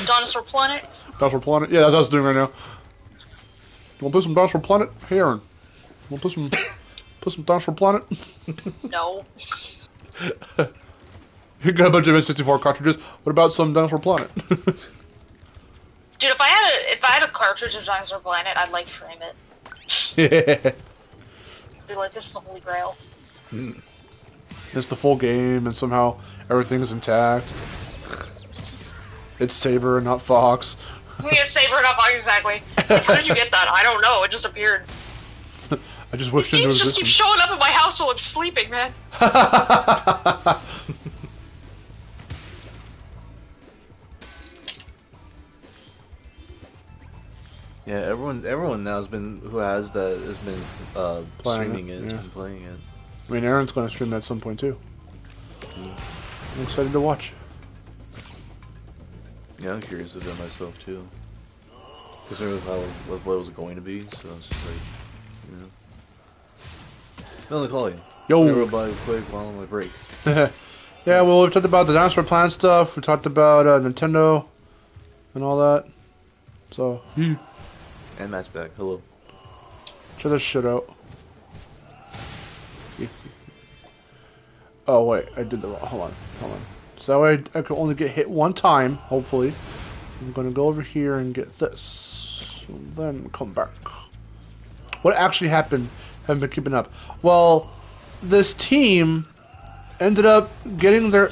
Dinosaur Planet. Dinosaur Planet? Yeah, that's what I was doing right now. You want to play some Dinosaur Planet? Hey, Aaron. You want to play some Dinosaur Planet? No. You got a bunch of N64 cartridges. What about some Dinosaur Planet? Dude, if I had a cartridge of Dinosaur Planet, I'd like frame it. Yeah. Be like, this is the holy grail. It's the full game, and somehow everything's intact. It's Saber and not Fox. Yeah, Saber enough, exactly. Like, how did you get that? I don't know. It just appeared. I just wished into Games just keep existence. showing up at my house while I'm sleeping, man. Yeah, everyone now who has that has been streaming it yeah. and playing it. I mean, Aaron's going to stream that at some point, too. I'm excited to watch. Yeah, I'm curious to do it myself too. Considering what it was going to be, so it's just like, you know. No, they call you. Yo. So by quick while on my break. Yeah, well, we talked about the Dinosaur Planet stuff. We talked about Nintendo and all that. So, And Matt's back. Hello. check this shit out. Oh, wait. I did the wrong. Hold on. So that way I can only get hit one time, hopefully. I'm going to go over here and get this. And then come back. What actually happened? Haven't been keeping up. Well, this team ended up getting their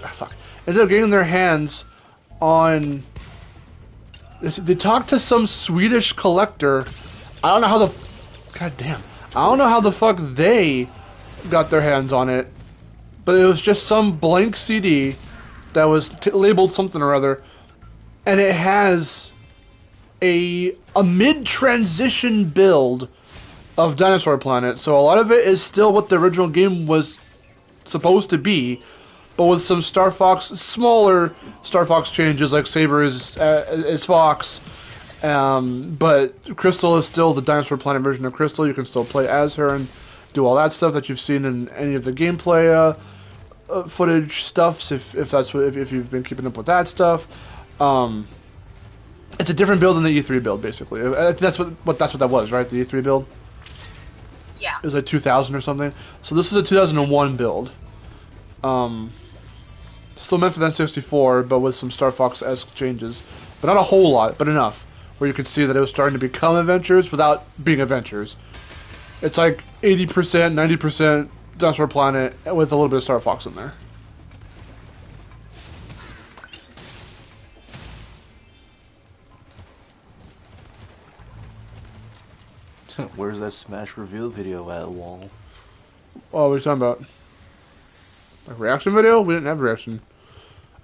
hands on. They talked to some Swedish collector. I don't know how I don't know how the fuck they got their hands on it, but it was just some blank CD that was labeled something or other, and it has a mid-transition build of Dinosaur Planet. So a lot of it is still what the original game was supposed to be, but with some smaller Star Fox changes, like Saber is Fox, but Crystal is still the Dinosaur Planet version of Crystal. You can still play as her and do all that stuff that you've seen in any of the gameplay footage stuffs. If you've been keeping up with that stuff, it's a different build than the E3 build, basically. That's what that was, right? The E3 build. Yeah. It was like 2000 or something. So this is a 2001 build. Still meant for the N64, but with some Star Fox-esque changes. But not a whole lot, but enough. Where you could see that it was starting to become adventures without being adventures. It's like 80%, 90% Dinosaur Planet with a little bit of Star Fox in there. Where's that Smash reveal video at, Wall? Oh, what are you talking about? A reaction video? We didn't have a reaction.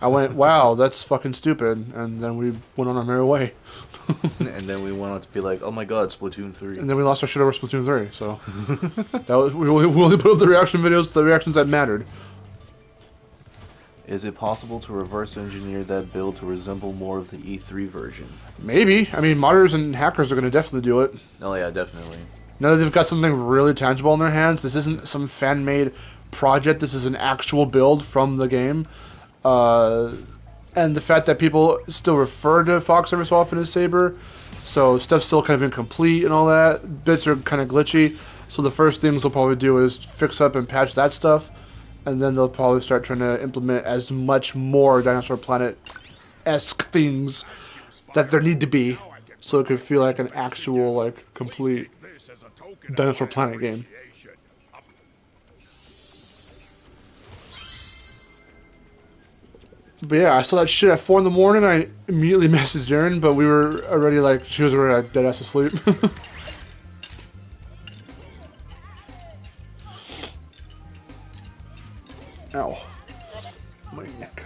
I went, wow, that's fucking stupid, and then we went on our merry way. And then we went on to be like, oh my god, Splatoon 3. And then we lost our shit over Splatoon 3, so... that was, we only put up the reaction videos, the reactions that mattered. Is it possible to reverse engineer that build to resemble more of the E3 version? Maybe. I mean, modders and hackers are going to definitely do it. Oh yeah, definitely. Now that they've got something really tangible in their hands, this isn't some fan-made project, this is an actual build from the game. And the fact that people still refer to Fox every so often as Saber, so stuff's still kind of incomplete and all that. Bits are kind of glitchy, so the first things they'll probably do is fix up and patch that stuff, and then they'll probably start trying to implement as much more Dinosaur Planet-esque things that there need to be, so it could feel like an actual, like, complete Dinosaur Planet game. But yeah, I saw that shit at 4 in the morning. I immediately messaged Erin, but we were already like, she was already like, dead ass asleep. Ow. My neck.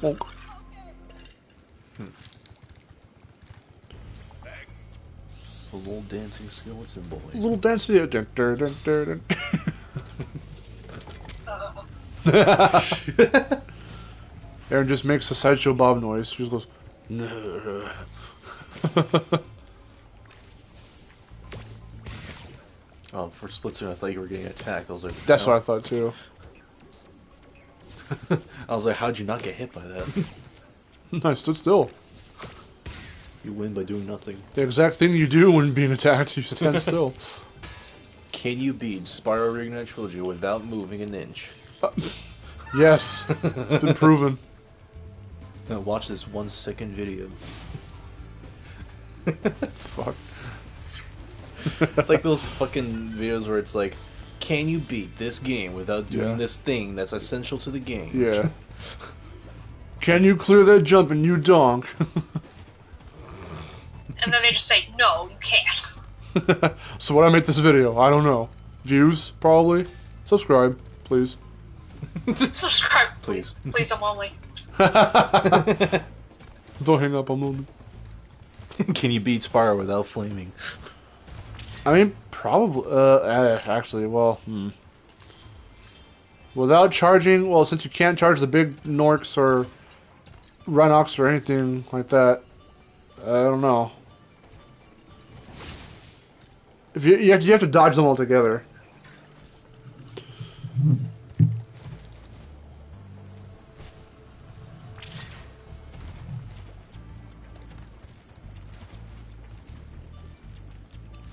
Bonk. A little dancing skeleton boy. Little dancing. Dun, dun, dun, dun, dun. Erin just makes a Sideshow Bob noise. She just goes. Oh, for a split second I thought you were getting attacked. I was like, That's no. what I thought too. I was like, how'd you not get hit by that? I stood still. You win by doing nothing. The exact thing you do when being attacked, you stand still. Can you beat Spyro Reignited Trilogy without moving an inch? Yes, it's been proven. Now watch this 1 second video. Fuck. It's like those fucking videos where it's like, can you beat this game without doing this thing that's essential to the game? Yeah. Can you clear that jump and you donk? And then they just say, no, you can't. So what I make this video? I don't know. Views? Probably. Subscribe, please. Subscribe, Please. please. Please, I'm lonely. Don't hang up, I'm lonely. Can you beat Spyro without flaming? I mean, probably. Actually, well, without charging. Well, since you can't charge the big Norks or Rhinox or anything like that, I don't know. If you have to dodge them all together.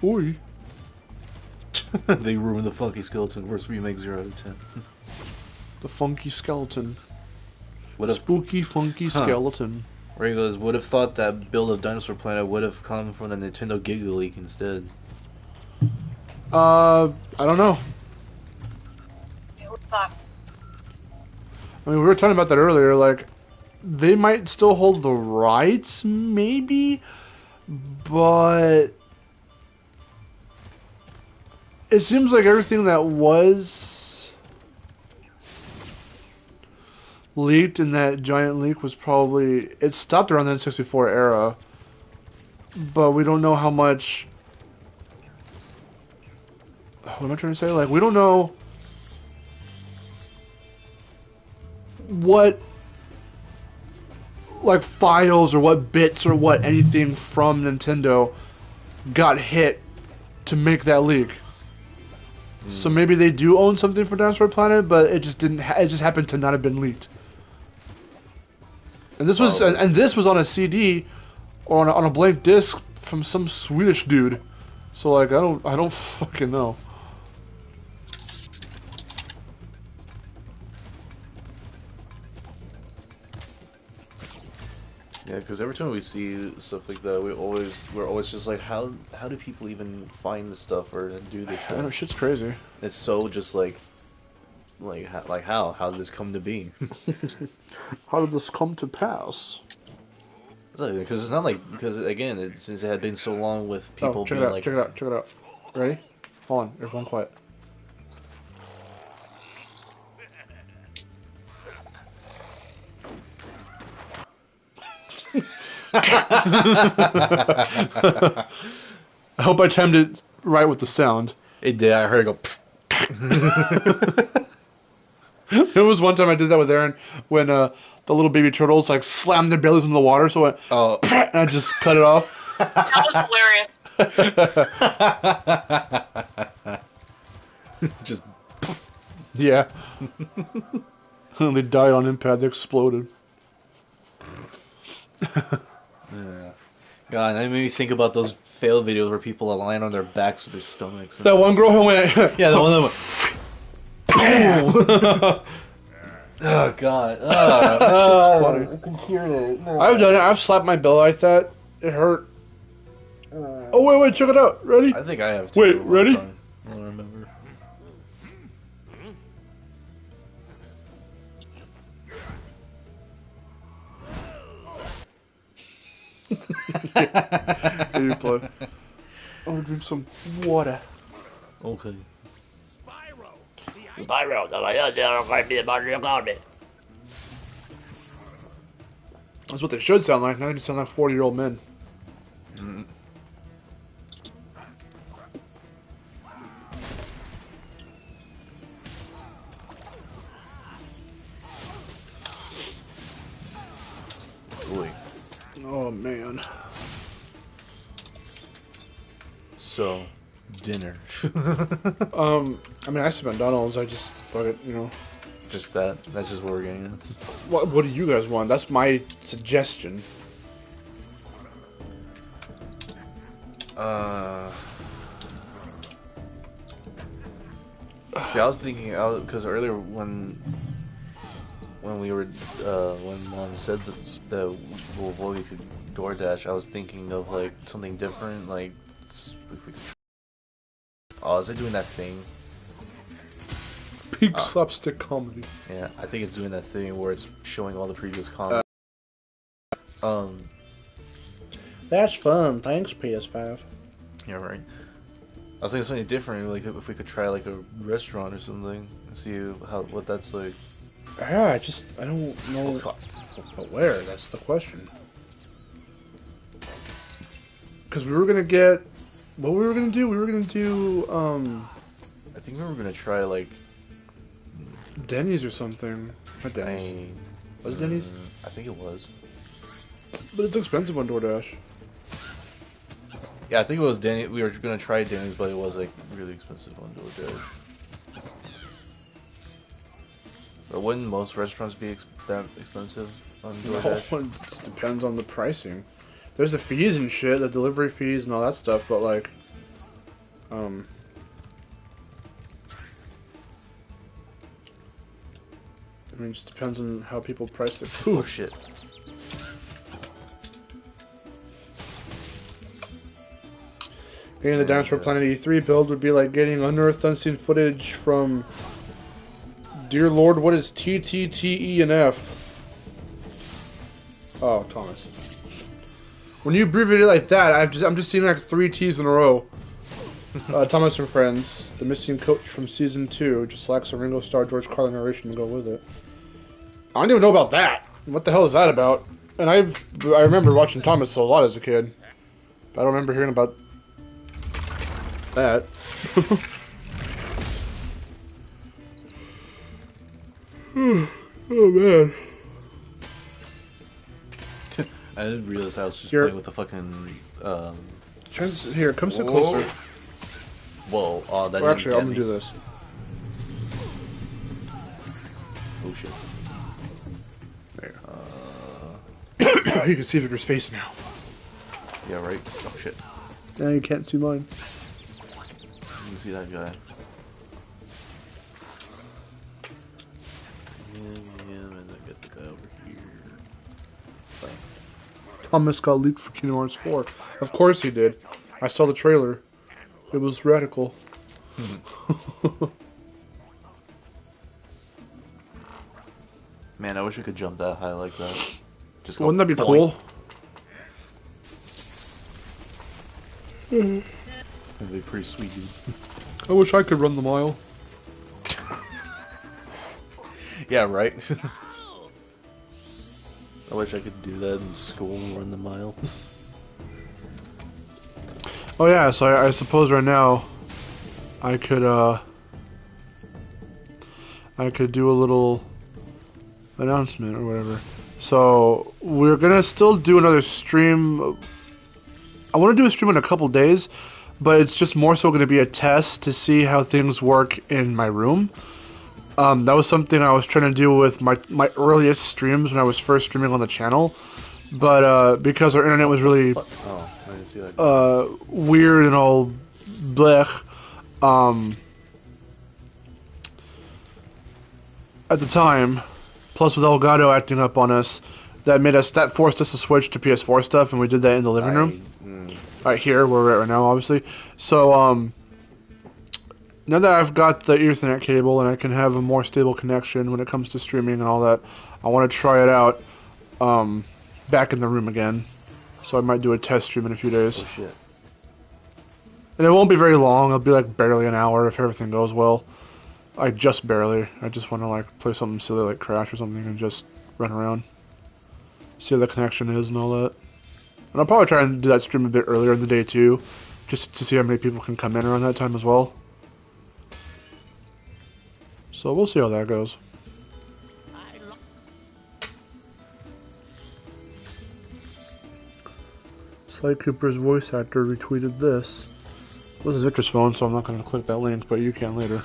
Oi. They ruined the Funky Skeleton vs. Remake 0 out of 10. The funky skeleton. What if Spooky, funky skeleton. Where he goes, would have thought that build of Dinosaur Planet would have come from the Nintendo Giga Leak instead. I don't know. I mean, we were talking about that earlier. Like, they might still hold the rights, maybe, but it seems like everything that was leaked in that giant leak was probably... It stopped around the N64 era, but we don't know how much... What am I trying to say? Like, we don't know what, like, files or what bits or what anything from Nintendo got hit to make that leak. So maybe they do own something for Dinosaur Planet, but it just didn't. It just happened to not have been leaked. And this was this was on a CD or on a blank disc from some Swedish dude. So like, I don't fucking know. Yeah, because every time we see stuff like that, we're always just like, how do people even find this stuff or do this I know, stuff? shit's crazy. It's so just like how did this come to be? How did this come to pass? Because it's not like because again, since it had been so long with people Oh, check being it out, like, check it out, check it out. Ready? Hold on, everyone quiet. I hope I timed it right with the sound. it did. I heard it go. There was one time I did that with Aaron when the little baby turtles like slammed their bellies into the water, so it Oh, and I just cut it off. That was hilarious. just Yeah. They died on impact. They exploded. yeah. God, that made me think about those fail videos where people are lying on their backs with their stomachs. That one girl who went. Yeah, the one that went. Oh God! funny. I can hear it. No. I've done it. I've slapped my belly like that. It hurt. Oh wait, check it out. Ready? I think I have. Too Wait, one ready? time. I don't remember. Here you play. I'm gonna drink some water. Okay. Spyro, That's what they should sound like. Now they just sound like 40-year-old men. Mm. Boy. Oh man. So, dinner. I mean, I said McDonald's. I just fuck it, you know. Just that. That's just what we're getting at. What do you guys want? That's my suggestion. See, I was thinking, because earlier when we were, when Mom said that we could DoorDash, I was thinking of like something different, like if we could. Oh, is it doing that thing? Peak slapstick comedy. Yeah, I think it's doing that thing where it's showing all the previous comedy. That's fun. Thanks, PS5. Yeah, right. I was thinking something different, like if we could try like a restaurant or something, and see what that's like. Yeah, I don't know. But where? That's the question. Because we were gonna get. What we were gonna do? We were gonna do. I think we were gonna try like Denny's or something. Not Denny's. Was it Denny's? I think it was. But it's expensive on DoorDash. Yeah, I think it was Denny. We were gonna try Denny's, but it was like really expensive on DoorDash. But wouldn't most restaurants be that expensive on DoorDash? No, it just depends on the pricing. There's the fees and shit, the delivery fees and all that stuff, but like, I mean, it just depends on how people price their food. Oh shit. Getting the Dinosaur Planet E3 build would be like getting unearthed unseen footage from, dear lord, what is TTTE and F? Oh, Thomas. When you abbreviate it like that, I'm just seeing like 3 T's in a row. Thomas and Friends, the missing coach from season 2, just lacks a Ringo Starr George Carlin narration to go with it. I don't even know about that. What the hell is that about? And I remember watching Thomas a lot as a kid. But I don't remember hearing about that. Oh man. I didn't realize I was just Here. playing with the fucking. Here, come sit Whoa. closer. Whoa! Oh, that Or didn't actually, get I'm me. gonna do this. Oh shit! There. You can see Victor's face now. Yeah, right. Oh shit! Now you can't see mine. You can see that guy. Yeah, and then get the guy over here. Bang. Thomas got leaked for Kingdom Hearts 4. Of course he did. I saw the trailer. It was radical. Man, I wish I could jump that high like that. Just go Wouldn't that be boink. cool? That'd be pretty sweet, dude. I wish I could run the mile. Yeah, right? I wish I could do that in school and run the mile. Oh yeah, so I suppose right now I could do a little announcement or whatever. So we're gonna still do another stream. I want to do a stream in a couple days, but it's just more so going to be a test to see how things work in my room. That was something I was trying to do with my earliest streams when I was first streaming on the channel, but because our internet was really Oh, I didn't see that. weird and all blech, at the time, plus with Elgato acting up on us, that forced us to switch to PS4 stuff, and we did that in the living room. Right here, where we're at right now, obviously. So, now that I've got the Ethernet cable and I can have a more stable connection when it comes to streaming and all that, I want to try it out, back in the room again. So I might do a test stream in a few days. Oh shit. And it won't be very long, it'll be like barely an hour if everything goes well. Just barely. I just want to like play something silly like Crash or something and just run around. See how the connection is and all that. And I'll probably try and do that stream a bit earlier in the day too, just to see how many people can come in around that time as well. So we'll see how that goes. Sly Cooper's voice actor retweeted this. This is Victor's phone, so I'm not going to click that link, but you can later.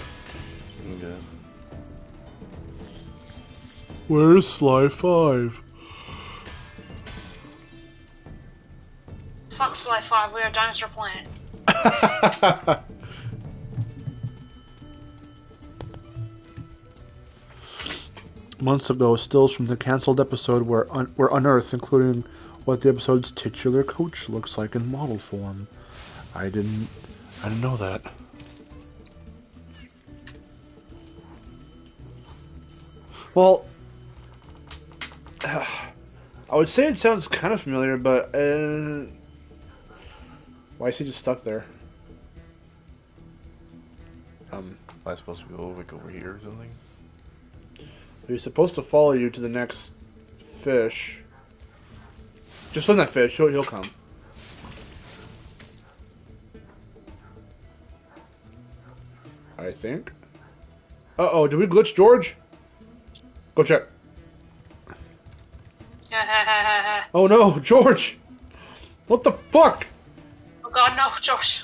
Okay. Where's Sly 5? Fuck Sly 5, we are Dinosaur Planet. Months ago, stills from the cancelled episode were unearthed, including what the episode's titular coach looks like in model form. I didn't know that. Well, I would say it sounds kind of familiar, but why is he just stuck there? Am I supposed to go like over here or something? He's supposed to follow you to the next fish. Just send that fish. He'll come. I think. Uh-oh, did we glitch George? Go check. Oh no, George! What the fuck? Oh god, no, Josh.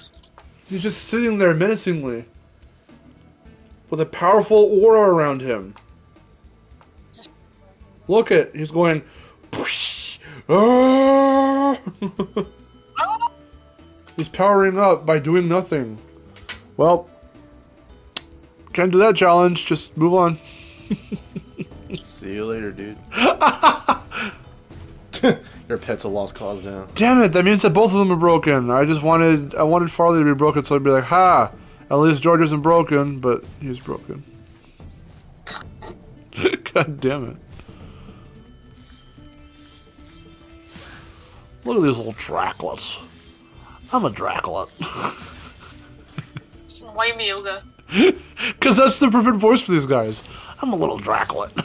He's just sitting there menacingly. With a powerful aura around him. Look at, he's going. Ah! He's powering up by doing nothing. Well, can't do that challenge, just move on. See you later, dude. Your pet's a lost cause now. Damn it, that means that both of them are broken. I wanted Farley to be broken so I'd be like, ha! At least George isn't broken, but he's broken. God damn it. Look at these little Draculets. I'm a Draculet. Why Mioga? Because that's the perfect voice for these guys. I'm a little Draculet.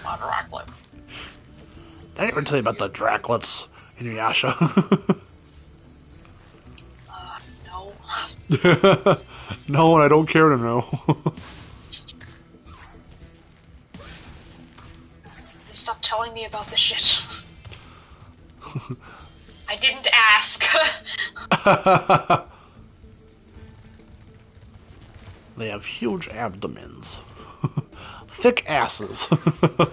Not Rocklet. Did I ever tell you about the Draculets in Yasha? No. No, and I don't care to know. Stop telling me about this shit. I didn't ask. They have huge abdomens. Thick asses. The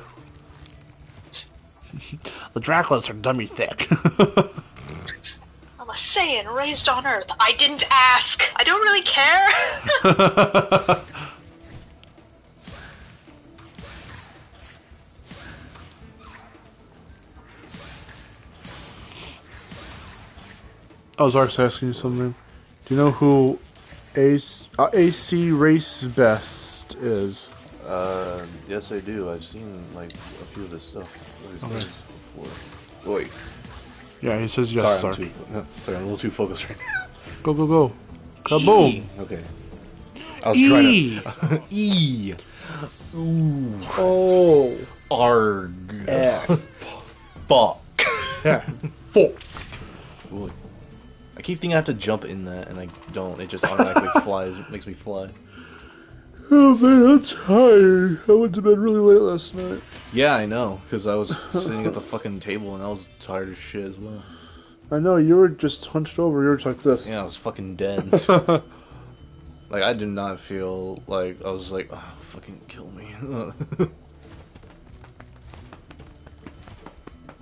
Draculets are dummy thick. I'm a Saiyan raised on Earth. I didn't ask. I don't really care. I was actually asking you something. Do you know who AC Race Best is? Yes I do. I've seen like a few of this stuff. These Okay. things before. Wait. Yeah, he says yes, sorry, sir. Sorry, I'm a little too focused right now. Go, go, go. Kaboom. Okay. I was E. trying to... E. Ooh. Oh. Arg. F. Fuck. Yeah. Fuck. Ooh. I keep thinking I have to jump in that, and I don't. It just automatically flies. It makes me fly. Oh man, I'm tired. I went to bed really late last night. Yeah, I know, because I was sitting at the fucking table, and I was tired as shit as well. I know, you were just hunched over. You were just like this. Yeah, I was fucking dead. Like, I did not feel like... I was like, oh, fucking kill me.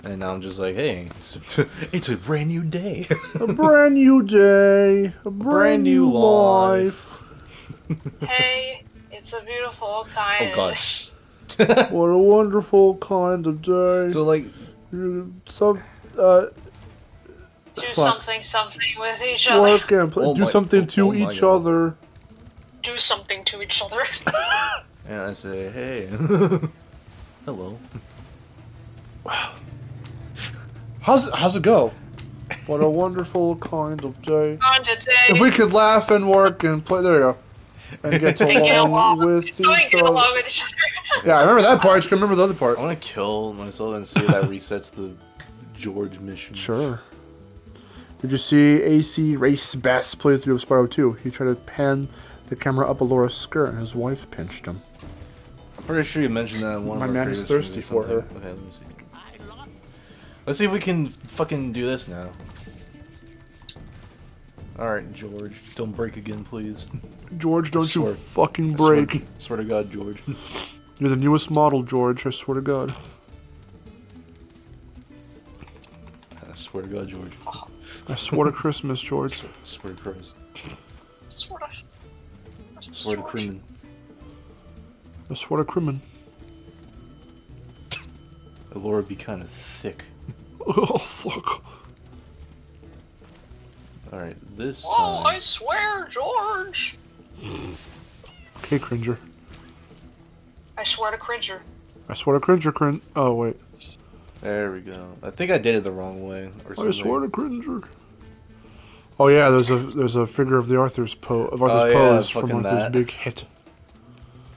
And now I'm just like, hey, it's a brand new day. A brand new day. A brand new life. Hey, it's a beautiful kind. Oh, gosh. What a wonderful kind of day. So, like... Some, Do fuck. something with each other. Work and play. Oh Do my- something oh to my each God. other. Do something to each other. And I say, hey. Hello. How's it go? What a wonderful kind of day. On today. If we could laugh and work and play, there you go. And get and get along along with so we each can get other. along with each other. Yeah, I remember that part. I just can't remember the other part. I want to kill myself and see if that resets the George mission. Sure. Did you see AC Race Best playthrough of Spyro 2? He tried to pan the camera up Alora's skirt and his wife pinched him. I'm pretty sure you mentioned that in one My of our man is previous thirsty videos for her. something. Okay, let me see. Let's see if we can fucking do this now. Alright, George. Don't break again, please. George, don't you Swear. fucking I swear- break. Swear to God, George. You're the newest model, George. I swear to God. I swear to God, George. I swear to Christmas, George. Swear to Christ. Sort of. Swear to Crimin. I swear to Crimin. Alora be kind of thick. Oh, fuck. Alright, this time... Oh, I swear, George. Okay, Cringer. I swear to Cringer. I swear to Cringer, Oh, wait. There we go. I think I did it the wrong way, or something. I swear to Cringer. Oh yeah, there's a figure of the Arthur's pose from fucking Arthur's that. big hit.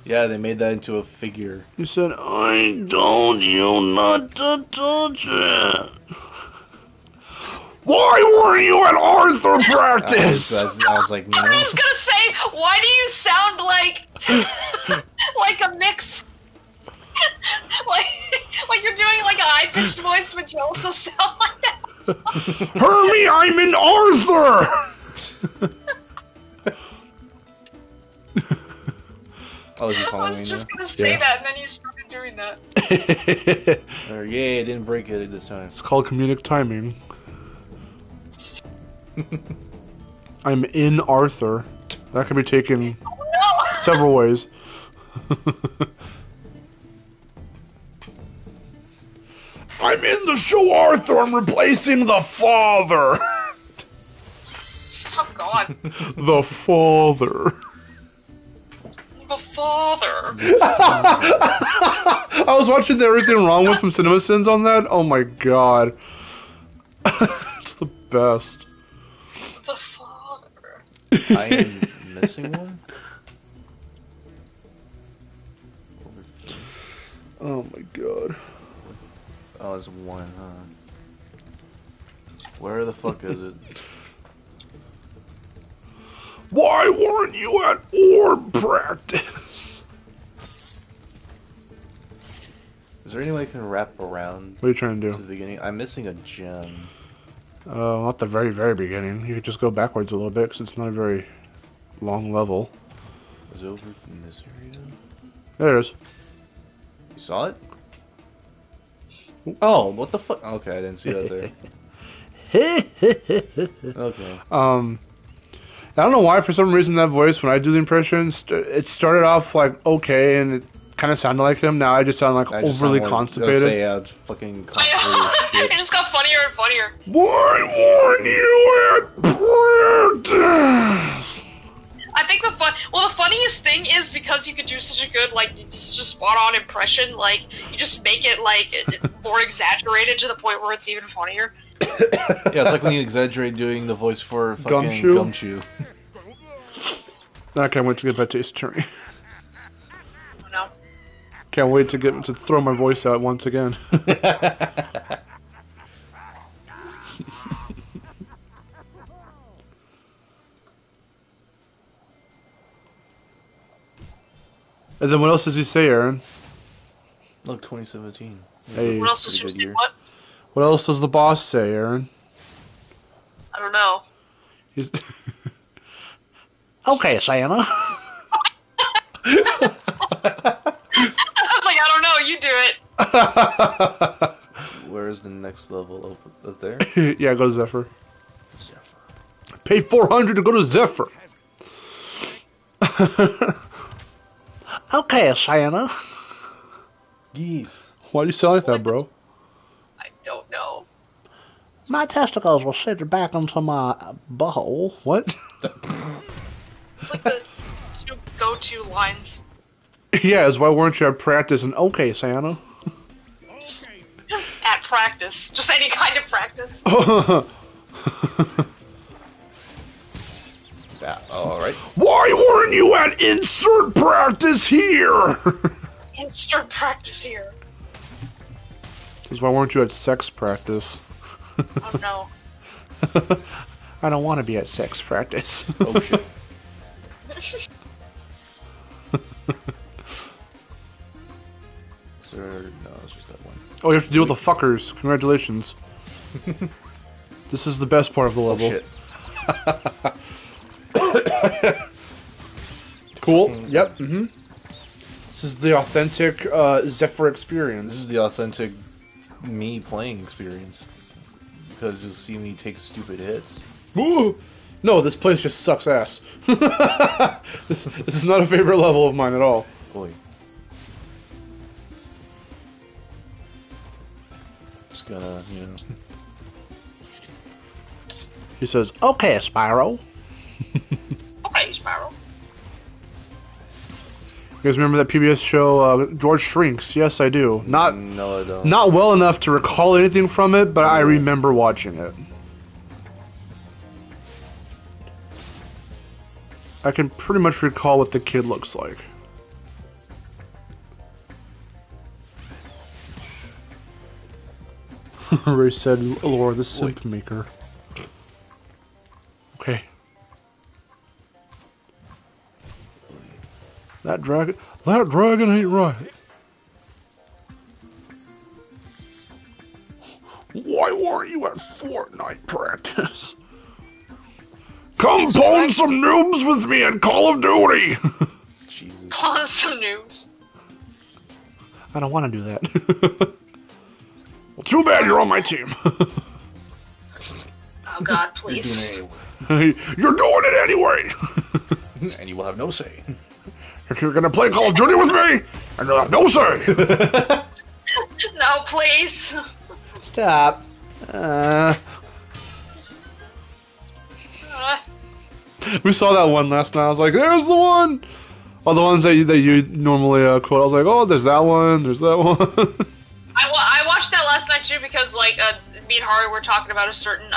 Yeah, they made that into a figure. He said, "I told you not to touch it." Why were you at Arthur practice? I was like, you I know, was gonna say, why do you sound like like a mix? like you're doing like a high-pitched voice, but you also sound like that. Hermie, I'm in Arthur. oh, is he I following was me just now? gonna say Yeah. that, and then you started doing that. Or, yay, I didn't break it this time. It's called comedic timing. I'm in Arthur. That can be taken No. several ways. I'm in the show Arthur. I'm replacing the father. Oh God. The father. The father. I was watching the Everything Wrong With from CinemaSins on that. Oh my god. It's the best. The father. I am missing one? Oh my god. Oh, it's one, huh? Where the fuck is it? Why weren't you at orb practice? Is there any way I can wrap around What are you trying to to do? the beginning? I'm missing a gem. Not the very, very beginning. You could just go backwards a little bit because it's not a very long level. Is it over in this area? There it is. You saw it? Oh, what the fuck? Okay, I didn't see that there. Okay. I don't know why, for some reason, that voice, when I do the impressions, it started off like okay, and it kind of sounded like him. Now I just sound like I just overly sound like- constipated. Say, yeah, it's fucking I constipated know. as It shit. just got funnier and funnier. Why weren't you at practice? I think the funniest thing is because you could do such a good, like, just spot on impression, like, you just make it, like, more exaggerated to the point where it's even funnier. Yeah, it's like when you exaggerate doing the voice for fucking Gumshoe? Gumshoe. I can't wait to get back to Ace Attorney. Oh, no. Can't wait to get to throw my voice out once again. And then what else does he say, Aaron? Look, 2017. Hey. What else does Pretty you good say? year. What? What else does the boss say, Aaron? I don't know. He's okay, Santa. I was like, I don't know. You do it. Where is the next level up there? Yeah, go to Zephyr. Zephyr. Paid 400 to go to Zephyr. Okay, Santa. Geese. Why do you sound like that, bro? I don't know. My testicles will sit back into my butthole. What? It's like the two go-to lines. Yeah, is why weren't you at practice? And okay, Santa. At practice. Just any kind of practice. Yeah, alright. Why weren't you at insert practice here? Instant practice here. Is why weren't you at sex practice? Oh no. I don't want to be at sex practice. Oh shit. Sir, no, it's just that one. Oh, you have to deal with the fuckers. Congratulations. This is the best part of the Oh level. shit. Cool. Yep. Mm-hmm. This is the authentic Zephyr This experience. is the authentic me playing experience. Because you'll see me take stupid hits. Woo! No, this place just sucks ass. This is not a favorite level of mine at all. Boy. Just gonna, you know. He says, "Okay, Spyro." Okay, Spyro. You guys remember that PBS show, George Shrinks? Yes, I do. Not No, I don't. not well enough to recall anything from it, but I remember watching it. I can pretty much recall what the kid looks like. Ray said, "Laura, the simp maker." Okay. That dragon ain't right. Why weren't you at Fortnite practice? Come pwn some noobs with me in Call of Duty! Jesus. Calling some noobs. I don't want to do that. Well, too bad you're on my team. Oh God, You're please. doing it You're doing it anyway! anyway. And you will have no say. If you're gonna play Call of Duty with me, and you'll have no say! No, please. Stop. We saw that one last night. I was like, "There's the one." All the ones that you normally quote. I was like, "Oh, there's that one. There's that one." I watched that last night too because like me and Haru were talking about a certain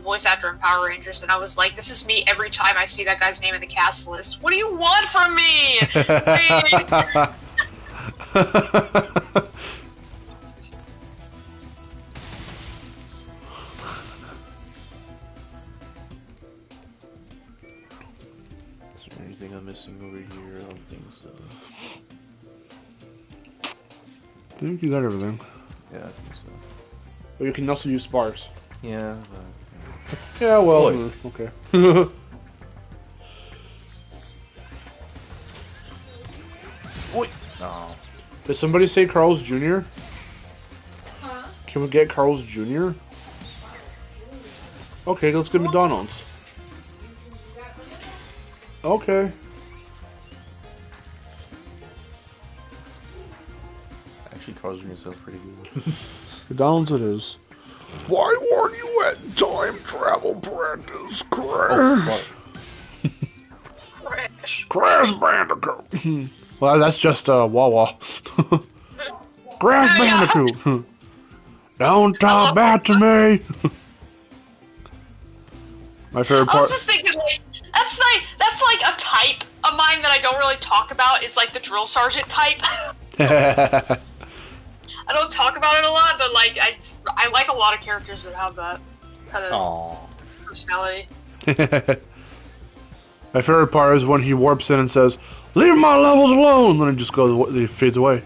voice actor in Power Rangers, and I was like, this is me every time I see that guy's name in the cast list. What do you want from me? Please. Is there anything I'm missing over here? I don't think so. I think you got everything. Yeah, I think so. But you can also use sparks. Yeah, Yeah, well, Boy. okay. Oi! No. Did somebody say Carl's Jr.? Huh? Can we get Carl's Jr.? Okay, let's get McDonald's. Okay. Actually, Carl's Jr. sounds pretty good. McDonald's it is. Why weren't you at time travel practice, Crash? Oh, fuck. Crash. Crash Bandicoot. Well, that's just Wawa. Crash Bandicoot. Don't talk bad to me. My favorite I was part. just thinking, like, that's like a type of mine that I don't really talk about. Is like the drill sergeant type. I don't talk about it a lot, but like I like a lot of characters that have that kind of personality. My favorite part is when he warps in and says, "Leave my levels alone." Then it just goes, he fades away.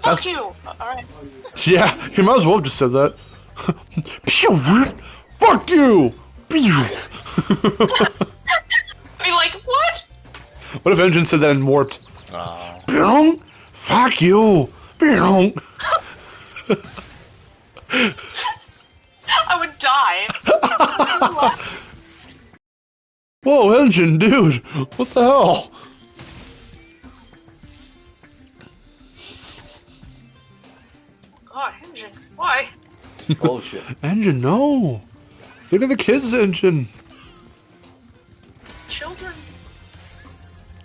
Fuck you. All right. Yeah, he might as well have just said that. Pew! Fuck you! Pew! Be like, what? What if Engine said that and warped? Pew! Fuck you! Pew! I would die. Whoa, Engine, dude! What the hell? God, Engine, why? Oh shit. Engine, no! Think of the kids, Engine! Children.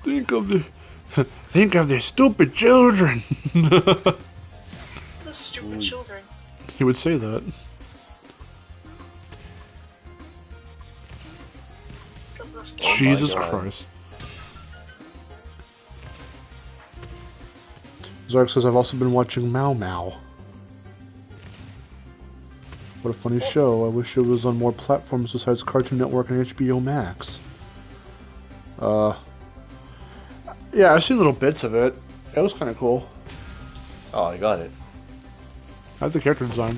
Think of the stupid children! The stupid children. He would say that. Jesus God. Christ. Zark says, I've also been watching Mau Mau. What a funny show. I wish it was on more platforms besides Cartoon Network and HBO Max. Yeah, I've seen little bits of it. It was kind of cool. Oh, I got it. I have the character design.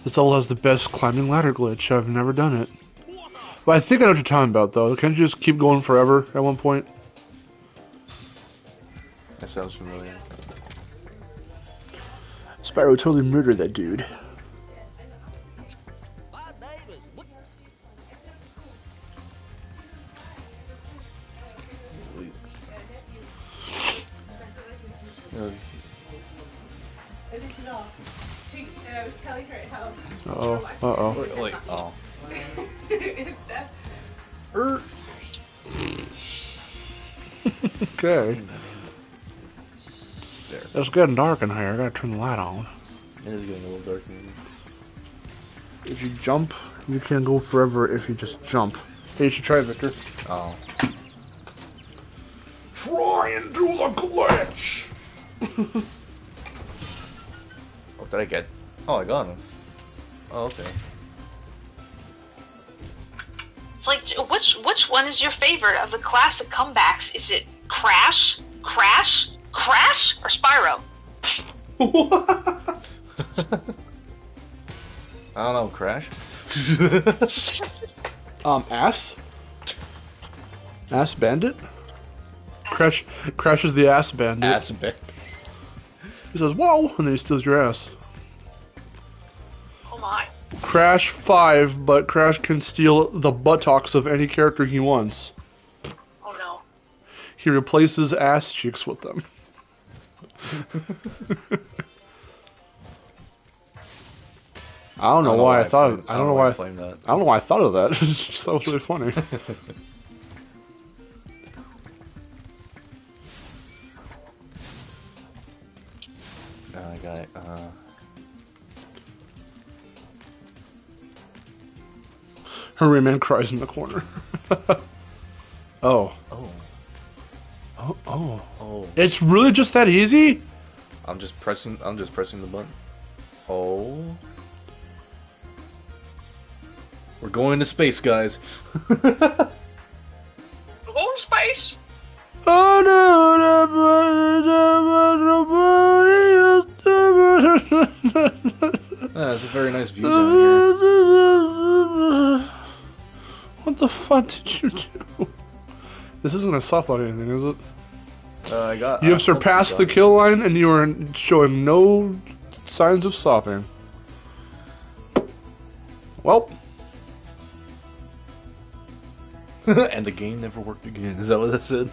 This level has the best climbing ladder glitch. I've never done it. But I think I know what you're talking about, though. Can't you just keep going forever at one point? That sounds familiar. Spyro totally murdered that dude. Uh-oh. Uh-oh. Wait, oh. Okay. There. It's getting dark in here. I gotta turn the light on. It is getting a little dark maybe. If you jump, you can go forever if you just jump. Hey, you should try it, Victor. Oh. Try and do the glitch! What did I get? Oh, I got him. Oh, okay. It's like, which one is your favorite of the classic comebacks? Is it Crash, Crash, Crash, or Spyro? I don't know, Crash? Ass? Ass Bandit? Crash is the ass bandit. Ass bit. He says, whoa! And then he steals your ass. Oh my. Crash 5, but Crash can steal the buttocks of any character he wants. Oh no. He replaces ass cheeks with them. I don't know why I thought. I don't know why I claimed that. I don't know why I thought of that. Just thought it was really funny. I got it. Hurry man cries in the corner. Oh. Oh. Oh. Oh. Oh. It's really just that easy? I'm just pressing the button. Oh. We're going to space, guys. Go to space. That's a very nice view down here. What the fuck did you do? This isn't gonna stop on anything, is it? You have surpassed the kill line and you are showing no signs of stopping. Well. And the game never worked again. Is that what that said?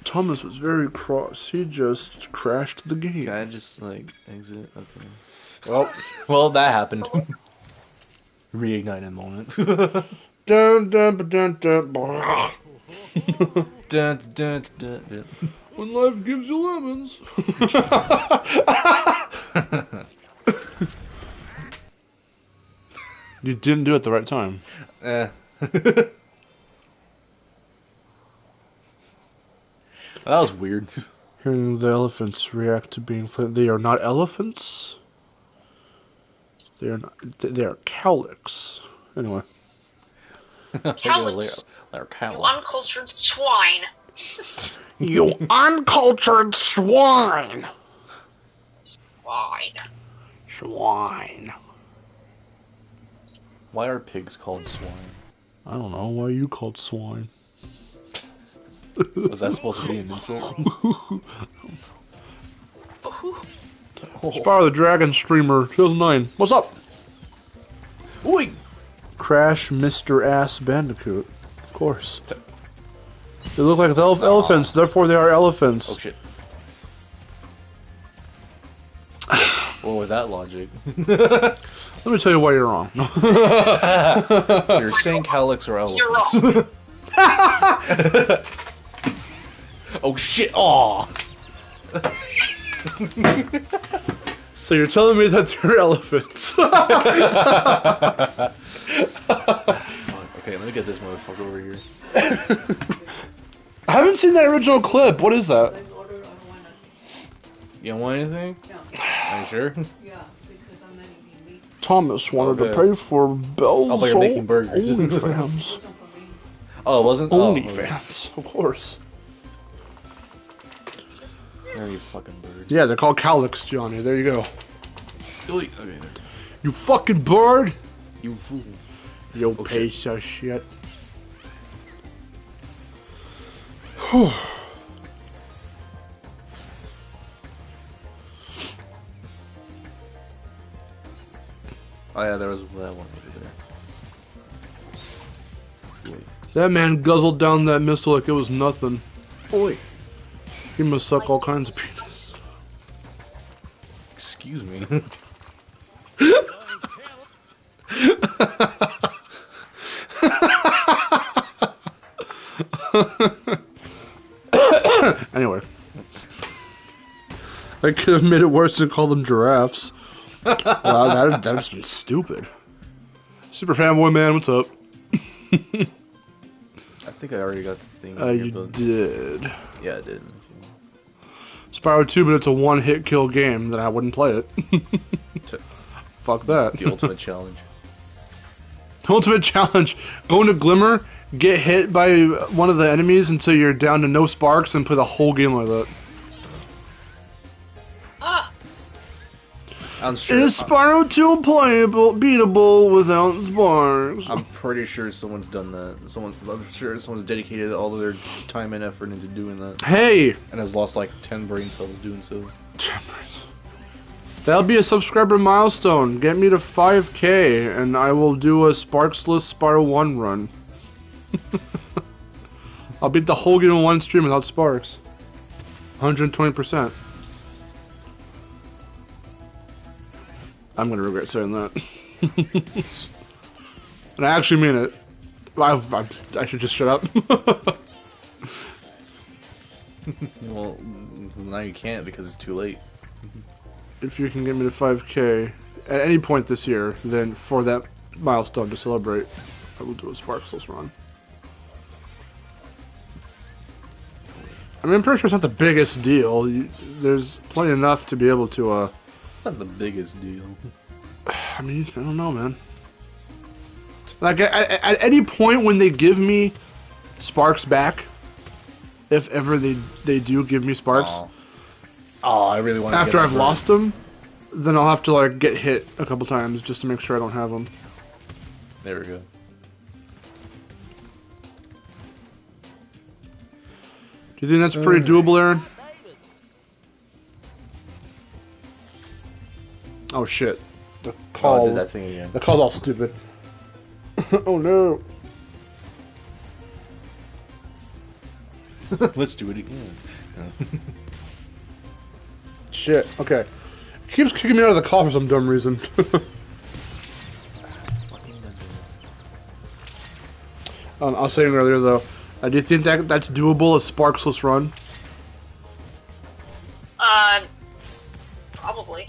Thomas was very cross. He just crashed the game. Can I just, like, exit? Okay. Well, Well, that happened. Reignited moment. Dun dun dun dun. Dun. Dun, dun, dun, dun. When life gives you lemons. You didn't do it the right time. That was weird. Hearing the elephants react to being they are not elephants. They are not. They are cowlicks. Anyway. Cowlicks. They're You cowlicks. uncultured swine. You uncultured swine. Swine. Swine. Why are pigs called swine? I don't know. Why are you called swine? Was that supposed to be an insult? Spyro the Dragon Streamer 2009. What's up? Oi! Crash Mr. Ass Bandicoot. Of course. They look like elephants, therefore they are elephants. Oh shit. Well, with that logic. Let me tell you why you're wrong. So you're saying cowlicks are elephants? You're wrong. Oh shit! Aw! So you're telling me that they're elephants? Okay, let me get this motherfucker over here. I haven't seen that original clip. What is that? Let's order. I don't want nothing. You don't want anything? No. Are you sure? Yeah, because I'm not eating meat. Thomas wanted to Okay. pay for Bell's Oh, but you're making burgers. OnlyFans. Don't for me. Oh, it wasn't? Oh, okay. OnlyFans, of course. There you fucking bird. Yeah, they're called cowlicks, Johnny. There you go. Okay, You fucking bird! you fool. You Oh, piece of shit. Whew. Oh yeah, there was that one over there. Sweet. That man guzzled down that missile like it was nothing. Oi! He must suck all kinds of penis. Excuse me. Anyway. I could have made it worse and called them giraffes. Wow, that'd just been stupid. Super fanboy man, what's up? I think I already got the thing. in You here, but- did. Yeah, I did. Spyro 2, but it's a one-hit kill game, then I wouldn't play it. Fuck that. The ultimate challenge. Ultimate challenge. Go into Glimmer, get hit by one of the enemies until you're down to no sparks, and play the whole game like that. Ah, I'm sure. Is Spyro 2 playable, beatable without sparks? I'm pretty sure someone's done that. I'm sure someone's dedicated all of their time and effort into doing that, Hey! and has lost like 10 brain cells doing so. That'll be a subscriber milestone. Get me to 5K, and I will do a sparksless Spyro 1 run. I'll beat the whole game in one stream without sparks. 120%. I'm gonna regret saying that. And I actually mean it. I should just shut up. Well, now you can't because it's too late. If you can get me to 5K at any point this year, then for that milestone to celebrate, I will do a sparksless run. I mean, I'm pretty sure it's not the biggest deal. There's plenty enough to be able to, It's not the biggest deal. I mean, I don't know, man. Like, at any point when they give me sparks back, if ever they do give me sparks, Aw. Oh, I really want to. after I've lost them, then I'll have to, like, get hit a couple times just to make sure I don't have them. There we go. Do you think that's pretty doable, Aaron? Oh shit. The Oh, I call. did that thing again. The call's all stupid. Oh no. Let's do it again. Shit. Okay. Keeps kicking me out of the call for some dumb reason. Fucking I was saying earlier though, do you think that's doable, a sparkless run? Probably.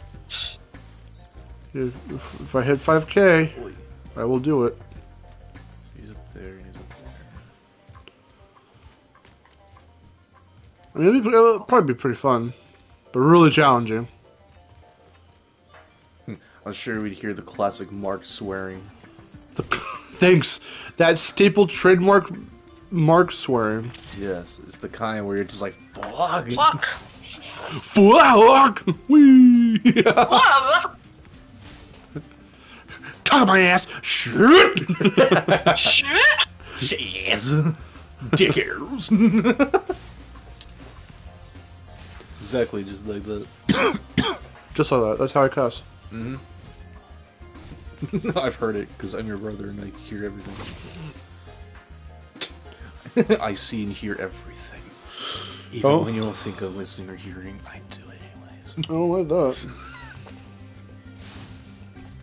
If I hit 5K, I will do it. He's up there. He's up there. I mean, it'll probably be pretty fun, but really challenging. I'm sure we'd hear the classic Mark swearing. Thanks. That staple trademark Mark swearing. Yes, it's the kind where you're just like, fuck. Fuck. Fuck! Wee! Fuck. Talk my ass! Shit! Shit. Yes. Dick arrows. Exactly, just like that. Just like that. That's how I cuss. Mm-hmm. I've heard it, because I'm your brother and I hear everything. I see and hear everything. Even when you don't think of listening or hearing, I do it anyways. I don't like that.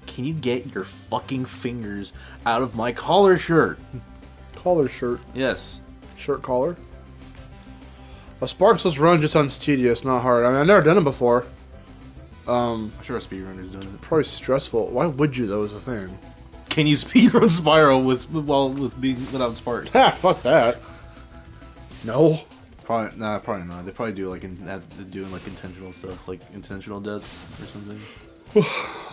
Can you get your fucking fingers out of my collar shirt? Collar shirt. Yes. Shirt collar. A sparkless run just sounds tedious, not hard. I mean, I've never done it before. I'm sure a speedrunner's doing it. Probably stressful. Why would you though? Is the thing. Can you speedrun Spyro without sparks? Ha! Fuck that. No. Probably not. They probably do like doing like intentional stuff, like intentional deaths or something.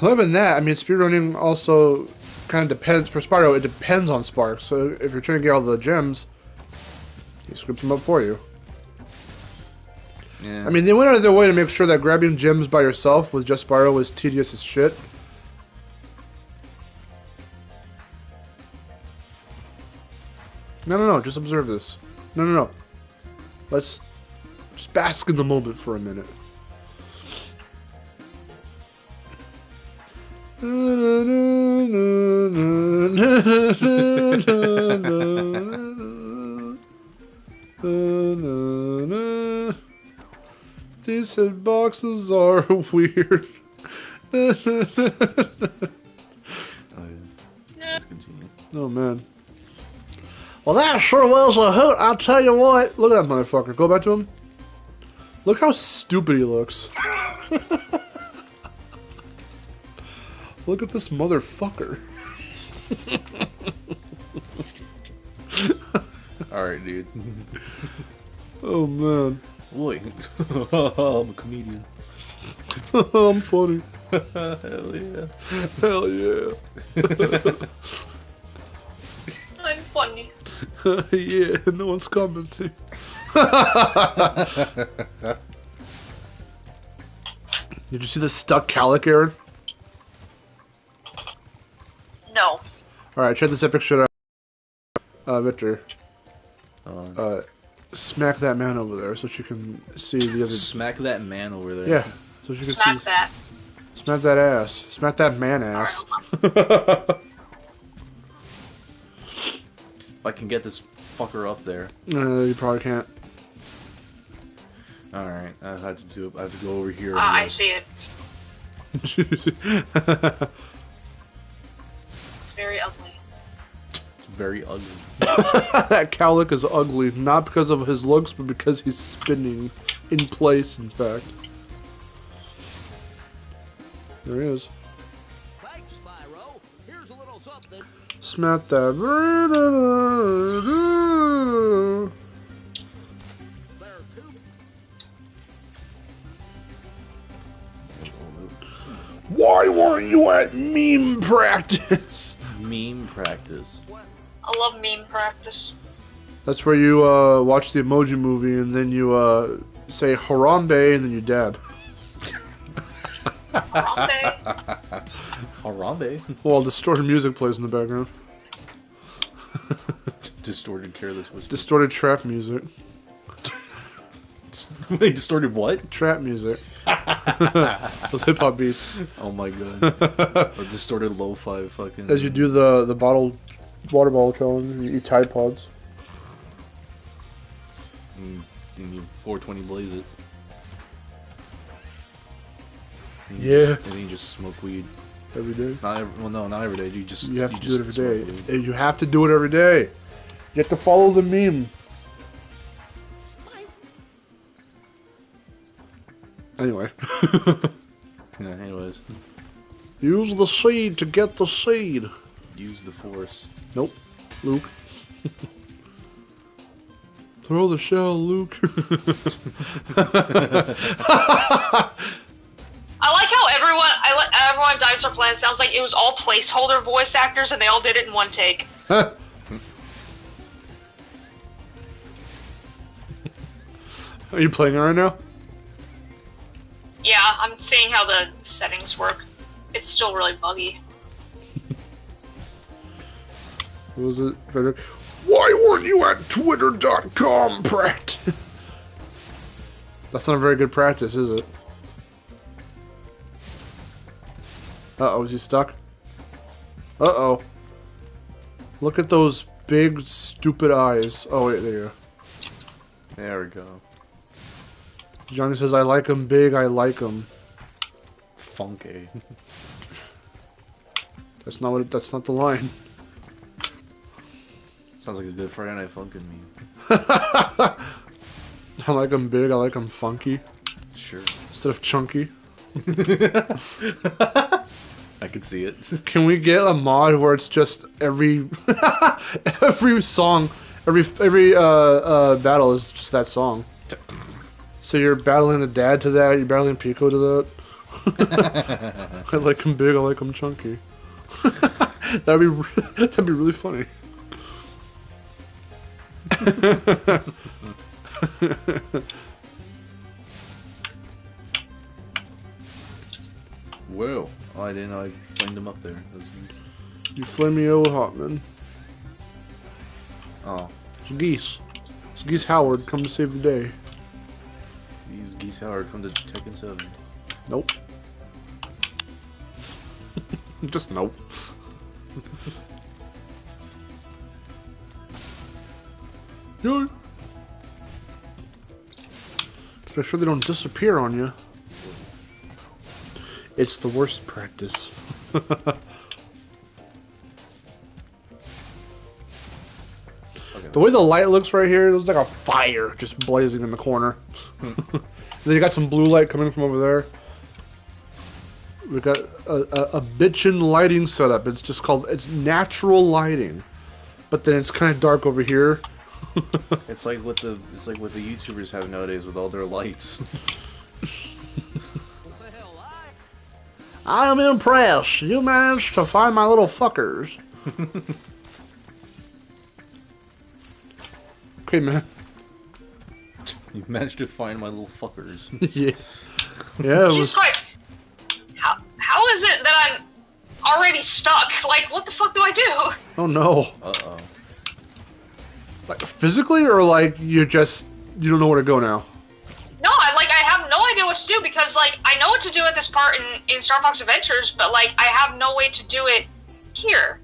Other than that, I mean, speedrunning also kind of depends. For Spyro, it depends on sparks. So if you're trying to get all the gems, he scripts them up for you. Yeah. I mean, they went out of their way to make sure that grabbing gems by yourself with just Spyro was tedious as shit. No, just observe this. No. Let's just bask in the moment for a minute. These hitboxes are weird. Let's continue. Oh man. Well, that sure was a hoot. I'll tell you what. Look at that motherfucker. Go back to him. Look how stupid he looks. Look at this motherfucker. Alright, dude. Oh man. Boy. I'm a comedian. I'm funny. Hell yeah. Hell yeah. I'm funny. Yeah, no one's commenting. Did you see the stuck calic, Aaron? No. Alright, check this epic shit out. Victor. Smack that man over there so she can see the other... Smack that man over there. Yeah, so she can Smack see... that. Smack that ass. Smack that man ass. If I can get this fucker up there. You probably can't. Alright, I have to do it. I have to go over here. I see it. It's very ugly. It's very ugly. That cowlick is ugly, not because of his looks, but because he's spinning in place, in fact. There he is. Thanks, Spyro. Here's a little something. Smack that. There, too. Why weren't you at meme practice? Meme practice. I love meme practice. That's where you watch the Emoji Movie and then you say Harambe and then you dab. Harambe. Harambe. While distorted music plays in the background. Distorted careless whisper. Distorted trap music. Wait, distorted what? Trap music. Those hip hop beats. Oh my god. Or distorted lo-fi fucking. As you do the water bottle challenge, you eat Tide Pods. And you 420 blaze it. And Yeah. And then you just smoke weed. Every day. Not every day. You You have to do it every day. You have to do it every day. You have to follow the meme. Anyway. Yeah, anyways. Use the seed to get the seed. Use the force. Nope. Luke. Throw the shell, Luke. I like how everyone in Dinosaur Planet sounds like it was all placeholder voice actors and they all did it in one take. Are you playing it right now? Yeah, I'm seeing how the settings work. It's still really buggy. What was it, Frederick? Why weren't you at Twitter.com, Pratt? That's not a very good practice, is it? Uh-oh, is he stuck? Uh-oh. Look at those big, stupid eyes. Oh, wait, there you go. There we go. Johnny says, I like them big, I like them. Funky. That's not the line. Sounds like a good Friday Night Funkin' meme. I like them big, I like them funky. Sure. Instead of chunky. I could see it. Can we get a mod where it's just every every song, every battle is just that song? So you're battling the dad to that, you're battling Pico to that. I like him big, I like him chunky. that'd be really funny. Whoa. Oh, I didn't know I flamed him up there. You flame me over hot, man. Oh. It's geese. It's Geese Howard, come to save the day. These Geese Howard come to Tekken 7. Nope. Just nope. Yeah. Just make sure they don't disappear on you. It's the worst practice. The way the light looks right here, it looks like a fire just blazing in the corner. Then you got some blue light coming from over there. We've got a bitchin' lighting setup. It's just called, it's natural lighting. But then it's kind of dark over here. It's like what the YouTubers have nowadays with all their lights. I'm impressed. You managed to find my little fuckers. Okay, man. You managed to find my little fuckers. Yeah. Yeah. Jesus Christ! How is it that I'm already stuck? Like, what the fuck do I do? Oh no. Uh-oh. Like physically, or like you don't know where to go now? No, I have no idea what to do because, like, I know what to do at this part in Star Fox Adventures, but, like, I have no way to do it here.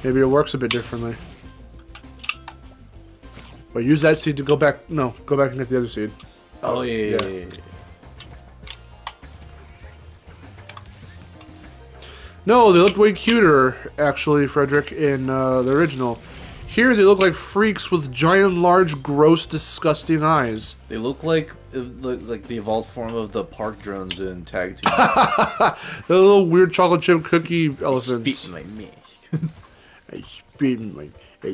Maybe it works a bit differently. But use that seed to go back. No, go back and get the other seed. Oh, yeah. No, they look way cuter, actually, Frederick, in the original. Here they look like freaks with giant, large, gross, disgusting eyes. They look like the evolved form of the park drones in Tag Team. The little weird chocolate chip cookie elephants. Spit in my mouth. I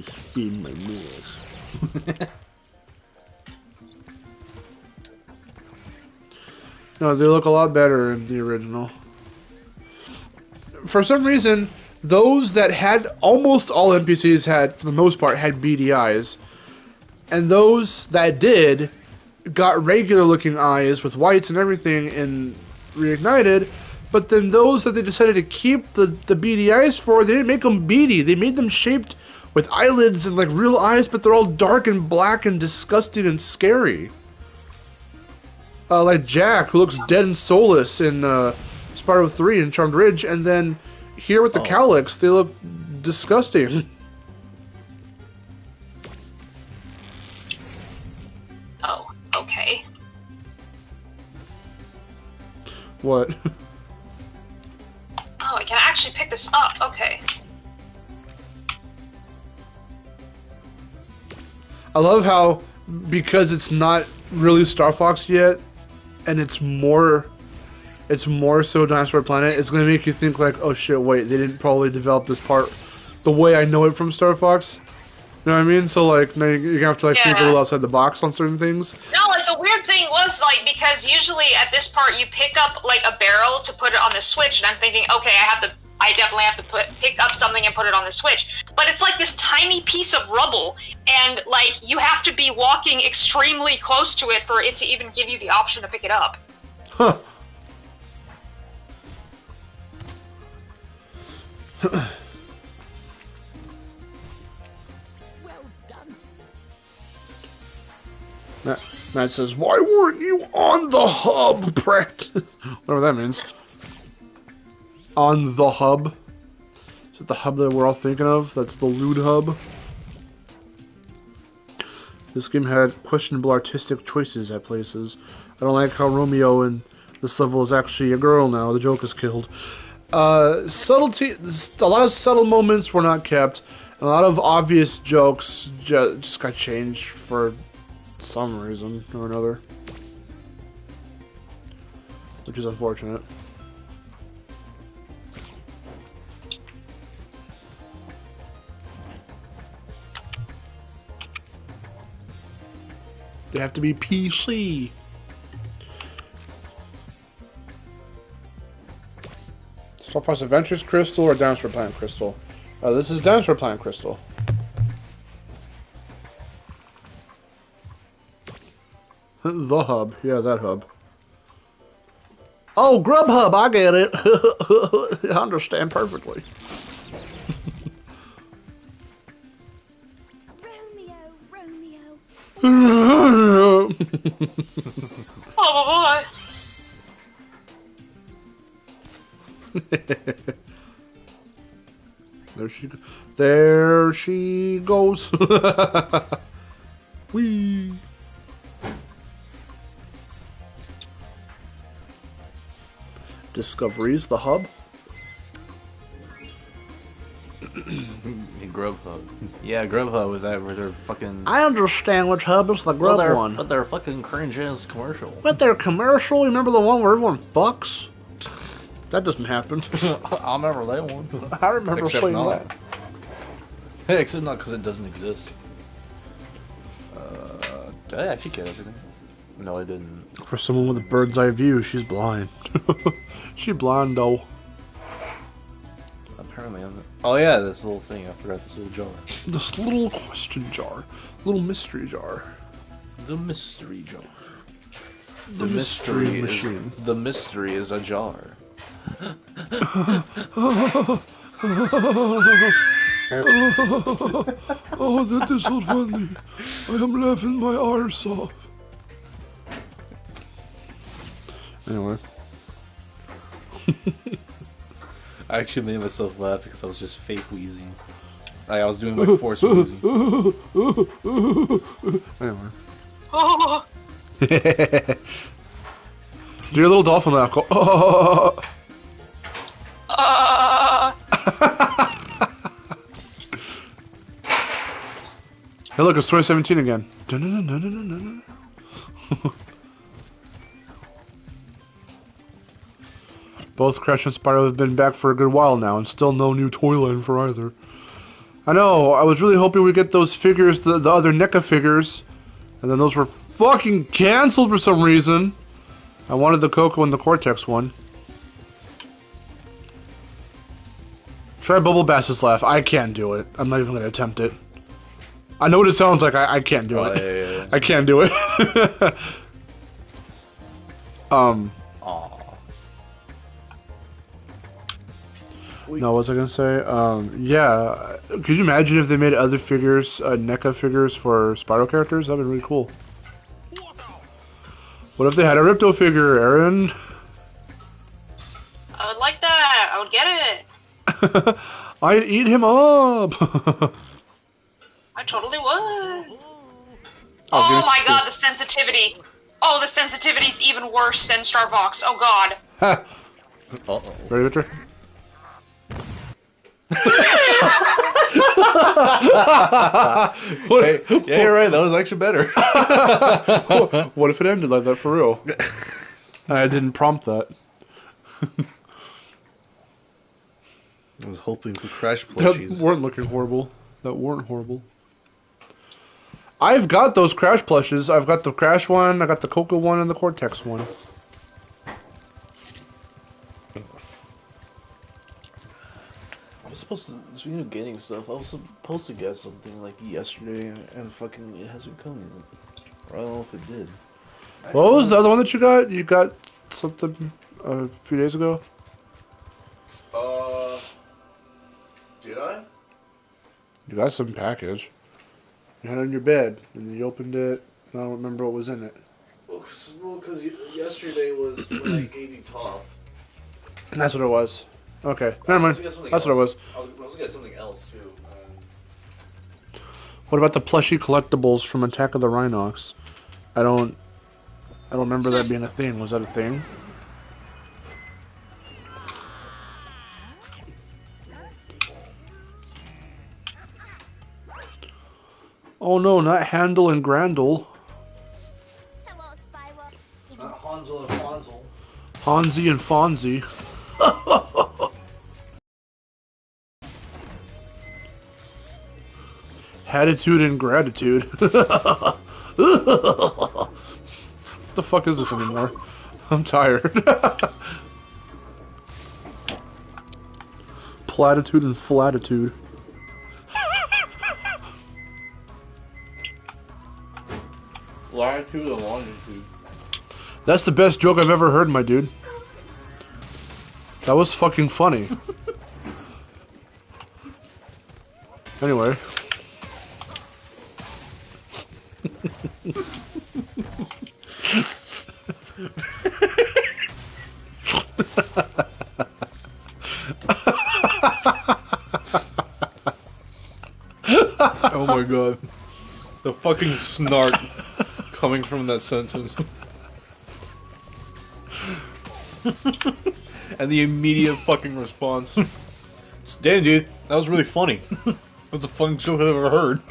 spit in my nose. No, they look a lot better in the original. For some reason, those that had, almost all NPCs had, for the most part, had beady eyes. And those that did got regular looking eyes with whites and everything in Reignited. But then those that they decided to keep the beady eyes for, they didn't make them beady. They made them shaped with eyelids and like real eyes, but they're all dark and black and disgusting and scary. Like Jack, who looks dead and soulless in Spyro 3 and Charmed Ridge, and then here with the cowlicks, they look disgusting. Oh, okay. What? Oh, I can actually pick this up. Okay. I love how, because it's not really Star Fox yet, and it's more so Dinosaur Planet, it's gonna make you think like, oh shit, wait, they didn't probably develop this part the way I know it from Star Fox. You know what I mean? So like, now you're gonna have to like think a little outside the box on certain things. No, like the weird thing was like, because usually at this part you pick up like a barrel to put it on the Switch, and I'm thinking, okay, I definitely have to pick up something and put it on the Switch. But it's like this tiny piece of rubble, and like you have to be walking extremely close to it for it to even give you the option to pick it up. Huh. Matt says, why weren't you on the hub, Brett? Whatever that means. On the hub? Is it the hub that we're all thinking of? That's the lewd hub? This game had questionable artistic choices at places. I don't like how Romeo in this level is actually a girl now. The joke is killed. Subtlety, a lot of subtle moments were not kept. And a lot of obvious jokes just got changed for some reason or another, which is unfortunate. They have to be PC. Star Fox Adventures Crystal or Dinosaur Planet Crystal? This is Dinosaur Planet Crystal. The hub. Yeah, that hub. Oh, Grubhub, I get it. I understand perfectly. Oh boy. There she goes. Whee. Discoveries, the hub. Grubhub. Yeah, Grubhub with that, where they're fucking. I understand which hub is the grub one. But they're fucking cringe ass commercial. But they're commercial. Remember the one where everyone fucks? That doesn't happen. I remember that one. I remember seeing that. Hey, except not because it doesn't exist. Did I actually get everything? No, I didn't. For someone with a bird's eye view, she's blind. She blind though. Apparently, I'm. Oh yeah, this little thing. I forgot this little jar. This little question jar, little mystery jar. The mystery jar. The mystery machine. The mystery is a jar. Oh, that is so funny. I am laughing my arse off. Anyway. I actually made myself laugh because I was just fake wheezing. I was doing like forced wheezing. Anyway. Oh. Do your little dolphin laugh. Go, oh. Hey, look, it's 2017 again. Both Crash and Spyro have been back for a good while now, and still no new toy line for either. I know, I was really hoping we'd get those figures, the other NECA figures, and then those were fucking cancelled for some reason. I wanted the Coco and the Cortex one. Try Bubble Bass's laugh. I can't do it. I'm not even going to attempt it. I know what it sounds like. I can't do it. Yeah. I can't do it. Aww. No, what was I gonna say? Yeah. Could you imagine if they made other figures, NECA figures for Spyro characters? That'd be really cool. What if they had a Ripto figure, Aaron? I would like that. I would get it. I'd eat him up. I totally would. Oh my god, the sensitivity. Oh, the sensitivity's even worse than Star Fox. Oh god. Uh-oh. Ready, Victor? Hey, yeah, you're right. That was actually better. What if it ended like that for real? I didn't prompt that. I was hoping for crash That plushies. weren't looking horrible. That weren't horrible. I've got those Crash plushes. I've got the Crash one, I got the Coco one, and the Cortex one. I was supposed to, speaking of getting stuff, I was supposed to get something like yesterday, and fucking it hasn't come yet. Or I don't know if it did. What was the other one that you got? You got something a few days ago? Did I? You got some package. You had it in your bed, and then you opened it, and I don't remember what was in it. Well, because yesterday was when I gave you top. That's what it was. Okay, never mind. That's what it was. I was going to get something else, too. What about the plushie collectibles from Attack of the Rhinox? I don't remember that being a thing. Was that a thing? Oh no, not Handel and Grandel. Hello, Spyro. Not Hansel and Hansel. Hansi and Fonzie. Hatitude and Gratitude. What the fuck is this anymore? I'm tired. Platitude and Flatitude. Latitude and longitude. That's the best joke I've ever heard, my dude. That was fucking funny. Anyway. Oh my god. The fucking snark coming from that sentence. And the immediate fucking response. Damn, dude, that was really funny. That was the funniest joke I've ever heard.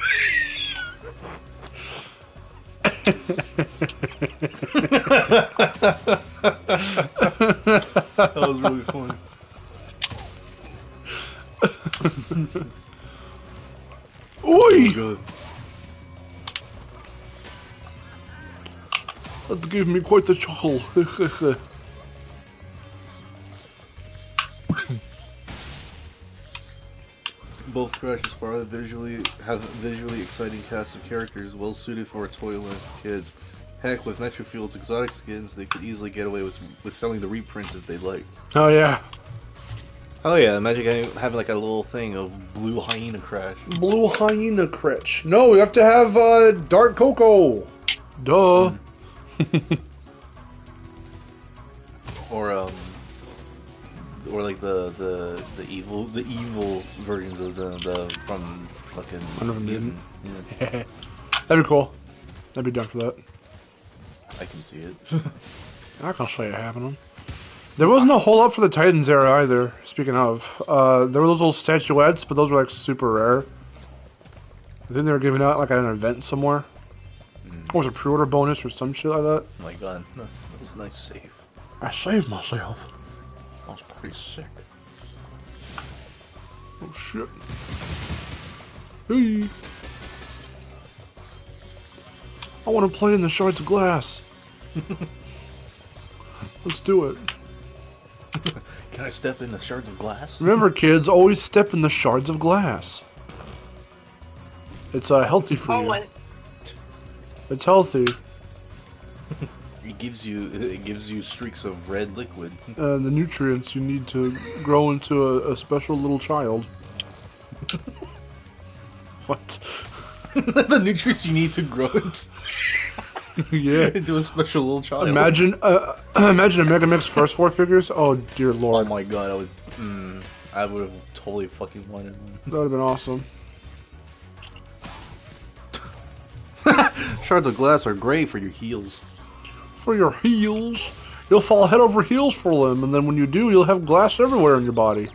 That was really funny. Oi! Good. That gave me quite the chuckle. Both Crash and Spyro have visually exciting cast of characters, well suited for toy-like kids. Heck, with Netrofield's exotic skins, they could easily get away with selling the reprints if they'd like. Oh yeah. Oh yeah, imagine having like a little thing of blue hyena Crash. Blue hyena Critch. No, we have to have Dark Coco. Duh. Or like the evil versions of the from fucking. I never did. Yeah, That'd be cool. I'd be down for that. I can see it. I can see it happening. There wasn't a whole lot for the Titans era either. Speaking of, there were those little statuettes, but those were like super rare. I think they were giving out like at an event somewhere. Or was it a pre-order bonus or some shit like that? Oh my god, that was a nice save. I saved myself. That was pretty sick. Oh shit. Hey. I want to play in the shards of glass. Let's do it. Can I step in the shards of glass? Remember, kids, always step in the shards of glass. It's healthy for you. Always. It's healthy. It gives you streaks of red liquid. The nutrients you need to grow into a special little child. What? The nutrients you need to grow Yeah. into a special little child. Imagine a Mega Mix first four figures. Oh dear Oh lord. my god, I would have totally fucking wanted one. That would have been awesome. Shards of glass are great for your heels. For your heels. You'll fall head over heels for them, and then when you do, you'll have glass everywhere in your body.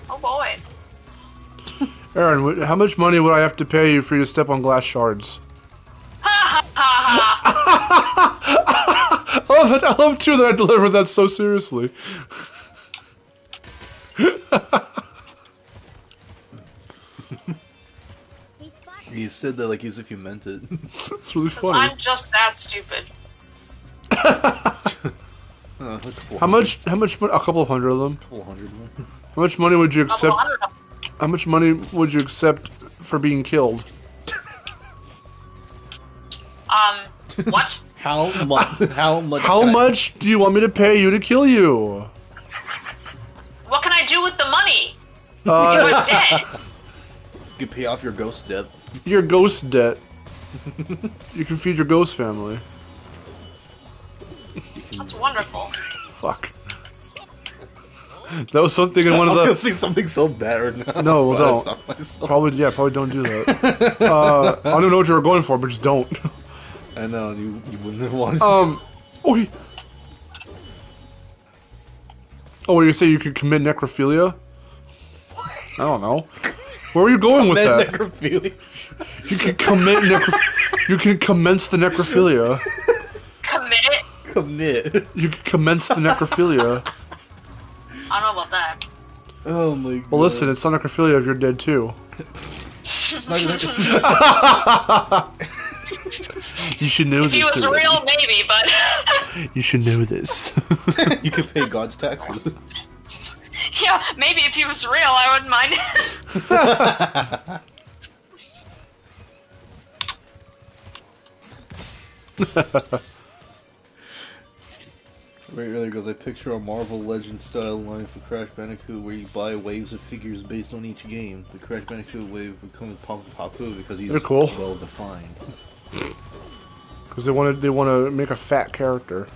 Oh boy. Aaron, how much money would I have to pay you for you to step on glass shards? Ha ha ha ha! I love too that I delivered that so seriously. You said that like as if you meant it. It's really 'Cause funny. I'm just that stupid. How much money? A couple of hundred of them. Couple hundred. How much money would you Couple accept? hundred of- How much money would you accept for being killed? What? How much? How much? How much do you want me to pay you to kill you? What can I do with the money? If Uh, I'm dead. You can pay off your ghost debt. your ghost debt. You can feed your ghost family. That's wonderful. Fuck. That was something in one I of was gonna the. say something so bad right now. No, but I don't. stopped myself. Probably don't do that. I don't know what you were going for, but just don't. I know you wouldn't have wanted. Oh, you say you could commit necrophilia? I don't know. Where are you going with that? Necrophilia. You can commit You can commence the necrophilia. Commit it? Commit. You can commence the necrophilia. I don't know about that. Oh my god. Well, listen, it's not necrophilia if you're dead too. It's not gonna. You should know If he this. was already. real, maybe, but You should know this. You can pay God's taxes. yeah, maybe if he was real, I wouldn't mind. Right earlier goes, I picture a Marvel Legends style line for Crash Bandicoot where you buy waves of figures based on each game. The Crash Bandicoot wave would come with Papu because he's They're cool. well defined. Because they want to make a fat character.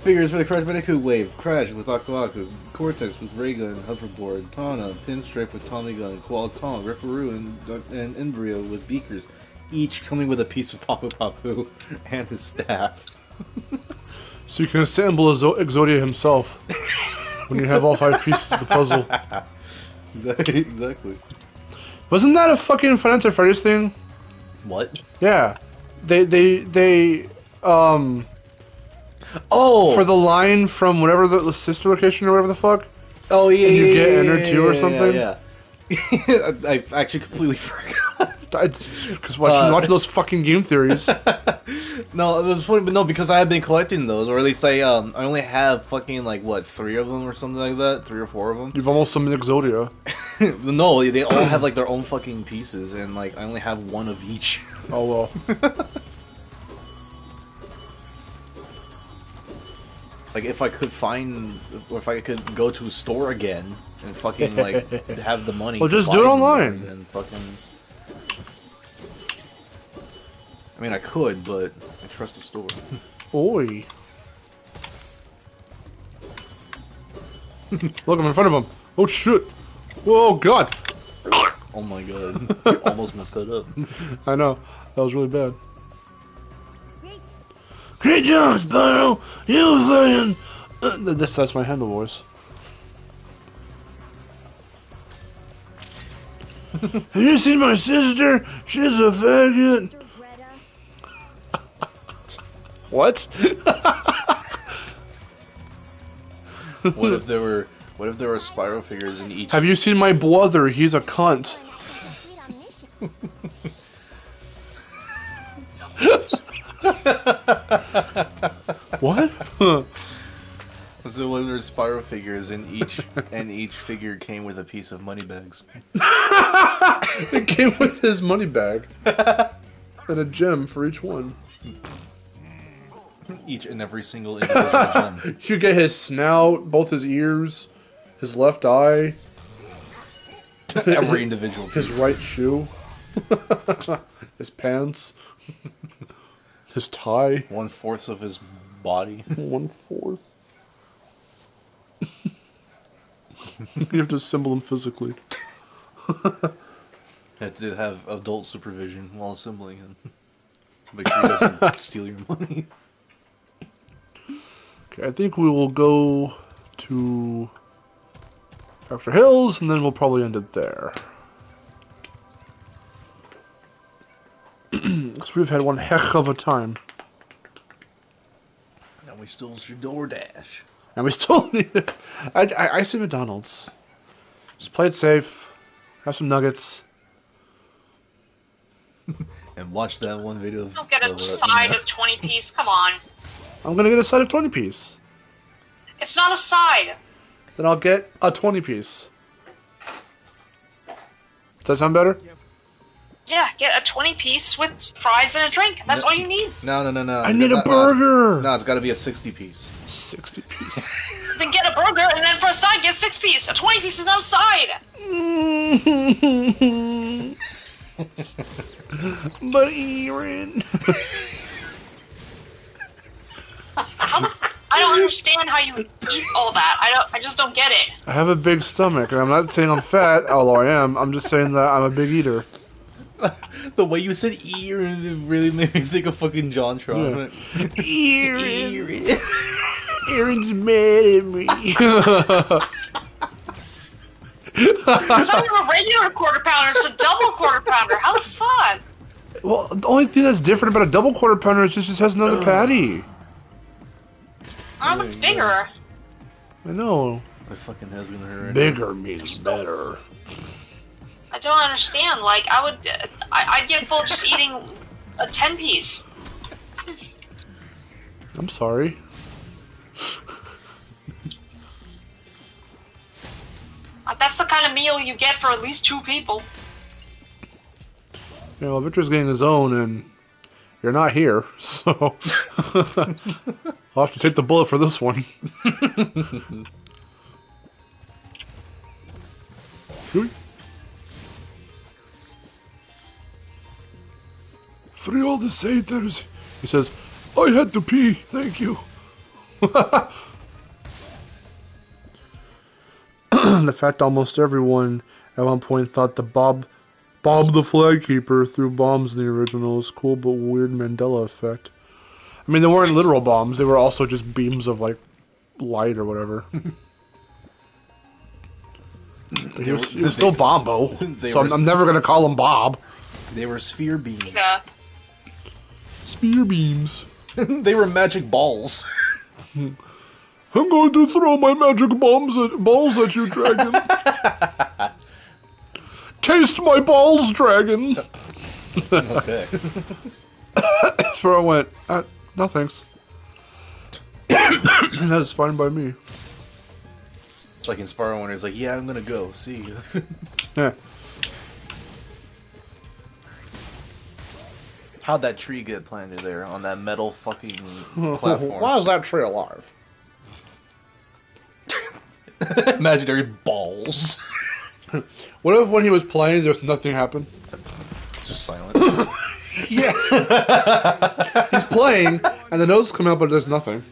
Figures for the Crash Bandicoot wave: Crash with Aku Aku, Cortex with Ray Gun and Hoverboard, Tana, Pinstripe with Tommy Gun, Qualcomm, Ripperoo, and Embryo with beakers, each coming with a piece of Papu Papu and his staff. So you can assemble Exodia himself when you have all 5 pieces of the puzzle. Exactly. Wasn't that a fucking Final Fantasy Freddy's thing? What? Yeah. They Oh! for the line from whatever the sister location or whatever the fuck. Oh yeah, and you yeah, get yeah, entered too or something? Yeah. I actually completely forgot. Because watching those fucking game theories. No, it was funny, but no, because I have been collecting those, or at least I only have fucking like what 3 of them or something like that, 3 or 4 of them. You've almost summoned Exodia. No, they all have like their own fucking pieces, and like I only have 1 of each. Oh well. Like if I could find, or if I could go to a store again and fucking like have the money. Well, to just buy do it them online. And fucking. I mean, I could, but I trust the store. Oi. Look, I'm in front of him. Oh shit. Whoa, God. Oh my god, you almost messed that up. I know. That was really bad. Great job, Spyro! You fucking... That's my handle voice. Have you seen my sister? She's a faggot. What? What if there were Spyro figures in each? Have you seen my brother? He's a cunt. What? So what if there's Spyro figures in each, and each figure came with a piece of money bags? It came with his money bag. And a gem for each one. Each and every single individual gem. You get his snout, both his ears, his left eye, Every individual his piece. right shoe, his pants, his tie. 1/4 of his body. 1/4. You have to assemble him physically. Had to have adult supervision while assembling him. To make sure he doesn't steal your money. Okay, I think we will go to Extra Hills, and then we'll probably end it there. Because we've had one heck of a time. And we still should DoorDash. And we still need it. I say McDonald's. Just play it safe. Have some nuggets. And watch that one video. Don't get a side of 20-piece. Come on. I'm gonna get a side of 20-piece. It's not a side. Then I'll get a 20-piece. Does that sound better? Yeah, get a 20-piece with fries and a drink. That's all you need. No. I need a burger. No, it's got to be a 60-piece. 60-piece. Then get a burger, and then for a side, get 6-piece. A 20-piece is not a side. But Aaron. I don't understand how you eat all that. I just don't get it. I have a big stomach, and I'm not saying I'm fat, although I am. I'm just saying that I'm a big eater. The way you said Aaron, it really made me think of fucking John Tron. Yeah. Aaron. Aaron's mad at me. It's not even a regular quarter pounder, it's a double quarter pounder. How the fuck? Well, the only thing that's different about a double quarter pounder is it just has another patty. Oh, it's bigger. I know. My fucking head's gonna hurt. Bigger means better. I don't understand. Like, I'd get full just eating a 10-piece. I'm sorry. That's the kind of meal you get for at least 2 people. Yeah, well, Victor's getting his own, and you're not here, so I'll have to take the bullet for this one. Free all the satyrs. He says, I had to pee, thank you. The fact almost everyone at one point thought the Bob the Flag Keeper threw bombs in the original is cool but weird Mandela effect. I mean, they weren't literal bombs, they were also just beams of, like, light or whatever. But he was still Bombo, so I'm never going to call him Bob. They were sphere beams. Yeah. Spear beams. They were magic balls. I'm going to throw my magic balls at you, dragon. Taste my balls, dragon. Okay. That's where I went. No thanks. That's fine by me. It's like in Spyro when he's like, yeah, I'm gonna go. See you. Yeah. How'd that tree get planted there on that metal fucking platform? Why is that tree alive? Imaginary balls. What if when he was playing, there's nothing happened? It's just silent. Yeah. He's playing, and the notes come out, but there's nothing.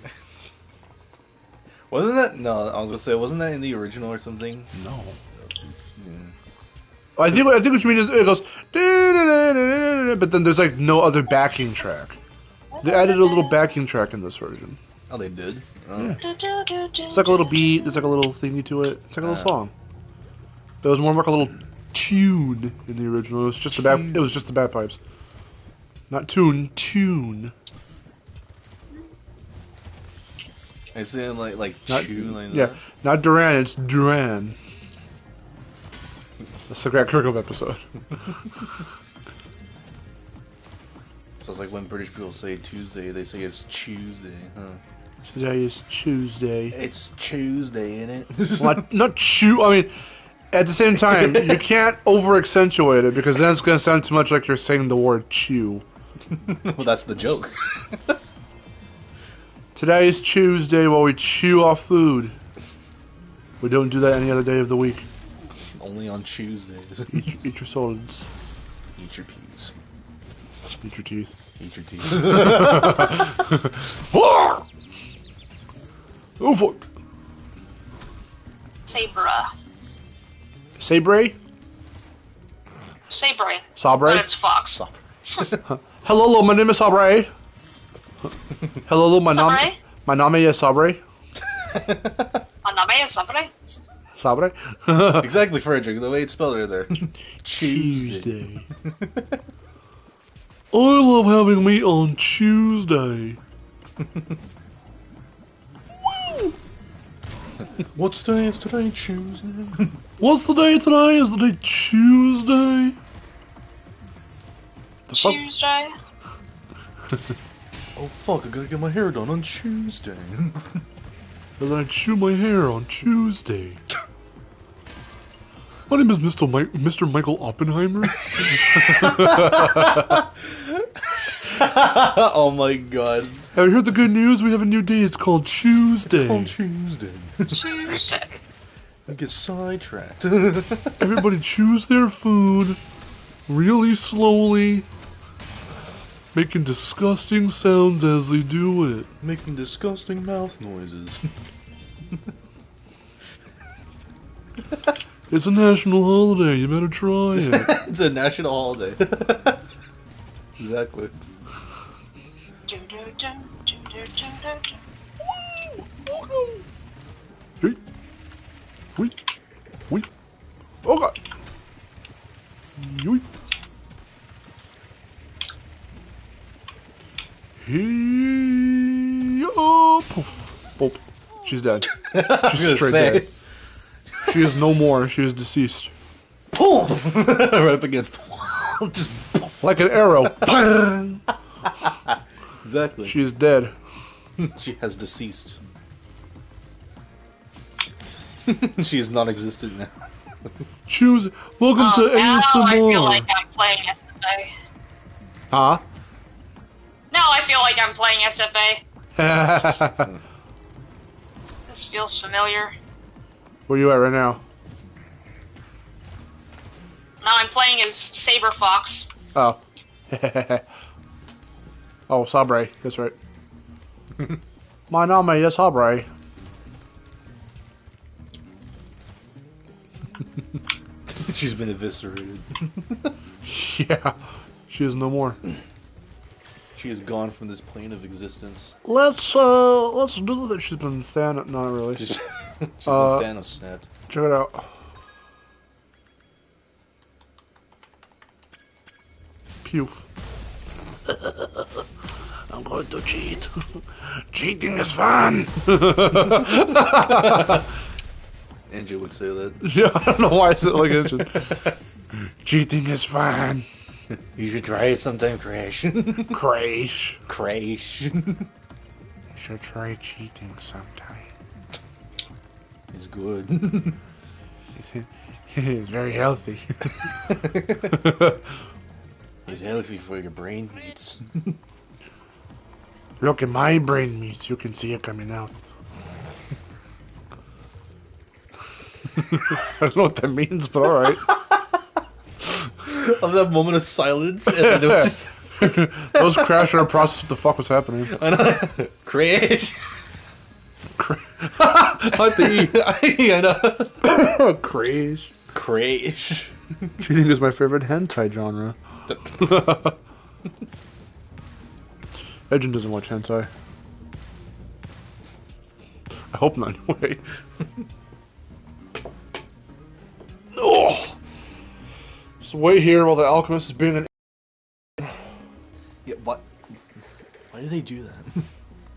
Wasn't that? No, I was gonna say, wasn't that in the original or something? No. I think what you mean is it goes, but then there's like no other backing track. They added a little backing track in this version. Oh, they did. Oh. Yeah. It's like a little beat. There's like a little thingy to it. It's like a little song. But it was more like a little tune in the original. It was just the It was just the bagpipes, not tune. I saying like Not, tune like yeah, that? not Duran. It's Duran. That's the Grant Kirkhope episode. So it's like when British people say Tuesday, they say it's Tuesday, huh? Today is Tuesday. It's Tuesday, innit? Well, not chew. I mean, at the same time, you can't over accentuate it because then it's going to sound too much like you're saying the word chew. Well, that's the joke. Today is Tuesday while we chew our food. We don't do that any other day of the week. Only on Tuesdays. Eat your solids. Eat your peas. Eat your teeth. Eat your teeth. Oh fuck. Say bruh. Sabre? Sabre. Sabre? But it's Fox. Hello, my name is Sabre. Hello, my name. Sabre? My name is Sabre. Aname somebody? Sabre? Exactly, Frederick, the way it's spelled right there. Tuesday. I love having meat on Tuesday. What's today? It's today Tuesday. What's the day today? Is the day Tuesday? The fuck? Tuesday? Oh fuck, I gotta get my hair done on Tuesday. Because I chew my hair on Tuesday. My name is Mr. Michael Oppenheimer. Oh my god. Have you heard the good news? We have a new day. It's called Tuesday. On Tuesday. Tuesday. I get sidetracked. Everybody choose their food really slowly, making disgusting sounds as they do it. Making disgusting mouth noises. It's a national holiday. You better try it. It's a national holiday. Exactly. Wait. Wait. Wait. Oh god. Wait. Oh, poof. Oh, she's dead. She's straight dead. She is no more. She is deceased. Boom! Right up against the wall. Just Like an arrow. Bang! exactly. She is dead. She has deceased. She is non-existent now. Choose. Welcome to Now ASMR. I feel like I'm playing SFA. Huh? Now I feel like I'm playing SFA. This feels familiar. Where you at right now? Now I'm playing as Saber Fox. Oh. Oh, Sabre. That's right. My name is Sabre. She's been eviscerated. Yeah. She is no more. She is gone from this plane of existence. Let's do that. She's been Thanos. Not really. She's been Thanos snapped. Check it out. Poof. I'm going to cheat. Cheating is fun. Angel would say that. Yeah, I don't know why I said it like engine. Cheating is fun. You should try it sometime, Crash. Crash. Crash. You should try cheating sometime. It's good. It's very healthy. It's healthy for your brain meats. Look at my brain meats. You can see it coming out. I don't know what that means, but alright. Of that moment of silence, and then it was just... Those Crash are process what the fuck was happening. I know. Crash. I like the I know. Crash. Crash. Cheating is my favorite hentai genre. Legend doesn't watch hentai. I hope not, anyway. Oh! Just wait here while the alchemist is being an. Yeah, what? Why do they do that?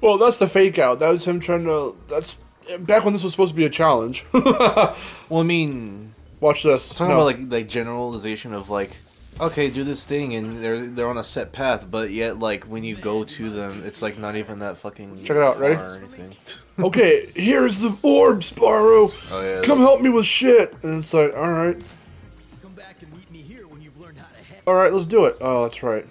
Well, that's the fake out. That was him trying to. That's back when this was supposed to be a challenge. Well, I mean, Watch this. talking No. about like generalization of like, okay, do this thing, and they're on a set path, but yet like when you go to them, it's like not even that fucking. Check it out, ready? far or anything. Okay, here's the orb, Spyro. Oh yeah. Come help me with shit. And it's like, all right, Come back and meet me here when you've learned how to head. all right, let's do it. Oh, that's right.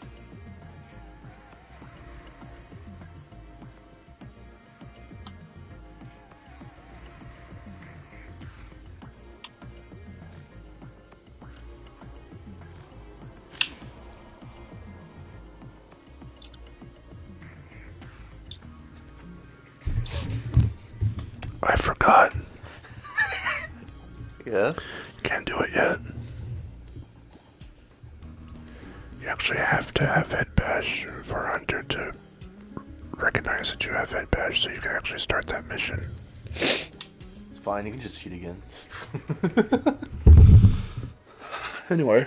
I forgot. Yeah. Can't do it yet. You actually have to have head bash for Hunter to recognize that you have Ed badge so you can actually start that mission. It's fine, you can just cheat again. Anyway.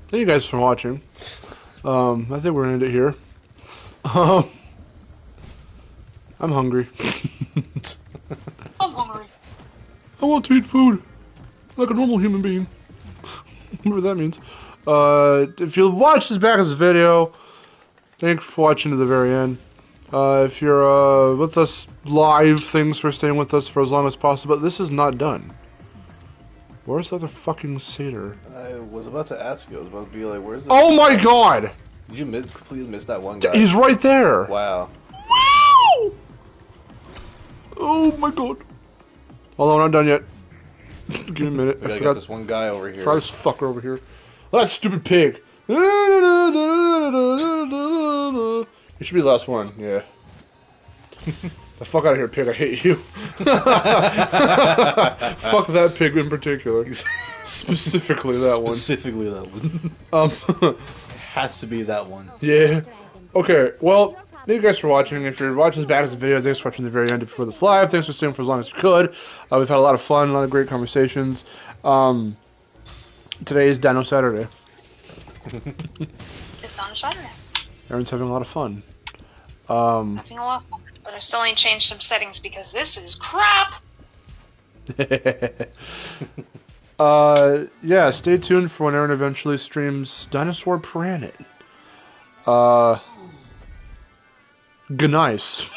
Thank you guys for watching. I think we're gonna end it here. I'm hungry. I'm hungry. I want to eat food like a normal human being. Whatever that means. If you watch this back as a video, thanks for watching to the very end. If you're with us live, thanks for staying with us for as long as possible. This is not done. Where's the other fucking satyr? I was about to ask you. I was about to be like, where's the... Oh my god! Did you completely miss that one guy? He's right there! Wow. Wow! Oh my god. Hold on, I'm not done yet. Give me a minute. I got this one guy over here. Try this fucker over here. Oh, that stupid pig. It should be the last one, yeah. The fuck out of here, pig. I hate you. Fuck that pig in particular. Specifically that one. Specifically that one. It has to be that one. Yeah. Okay, well, thank you guys for watching. If you're watching this back as a video, thanks for watching the very end for this live. Thanks for staying for as long as you could. We've had a lot of fun, a lot of great conversations. Today is Dino Saturday. It's on Saturday. Aaron's having a lot of fun. Having a lot of fun. But I still need to change some settings because this is crap! Yeah, stay tuned for when Aaron eventually streams Dinosaur Planet. Good nice.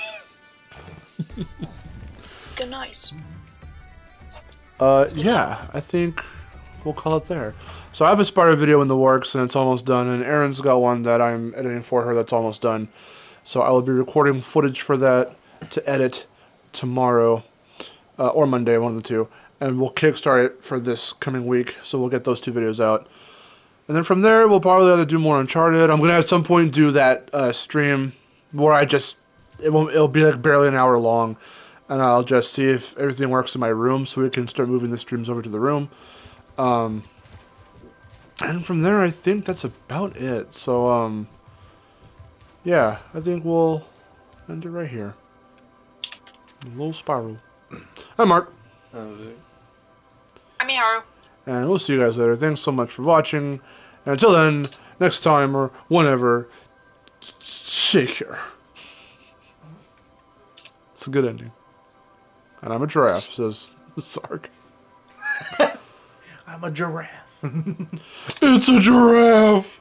Good nice. Yeah, I think we'll call it there. So I have a Spyro video in the works and it's almost done, and Aaron's got one that I'm editing for her that's almost done. So I will be recording footage for that to edit tomorrow, or Monday, one of the two. And we'll kickstart it for this coming week, so we'll get those two videos out. And then from there, we'll probably either do more Uncharted. I'm going to at some point do that stream where I just, it'll be like barely an hour long. And I'll just see if everything works in my room so we can start moving the streams over to the room. And from there, I think that's about it. So, yeah, I think we'll end it right here. Little Spyro. Hi, Mark. I'm Miharu. And we'll see you guys later. Thanks so much for watching. And until then, next time or whenever, take care. It's a good ending. And I'm a giraffe, says Sark. I'm a giraffe. It's a giraffe!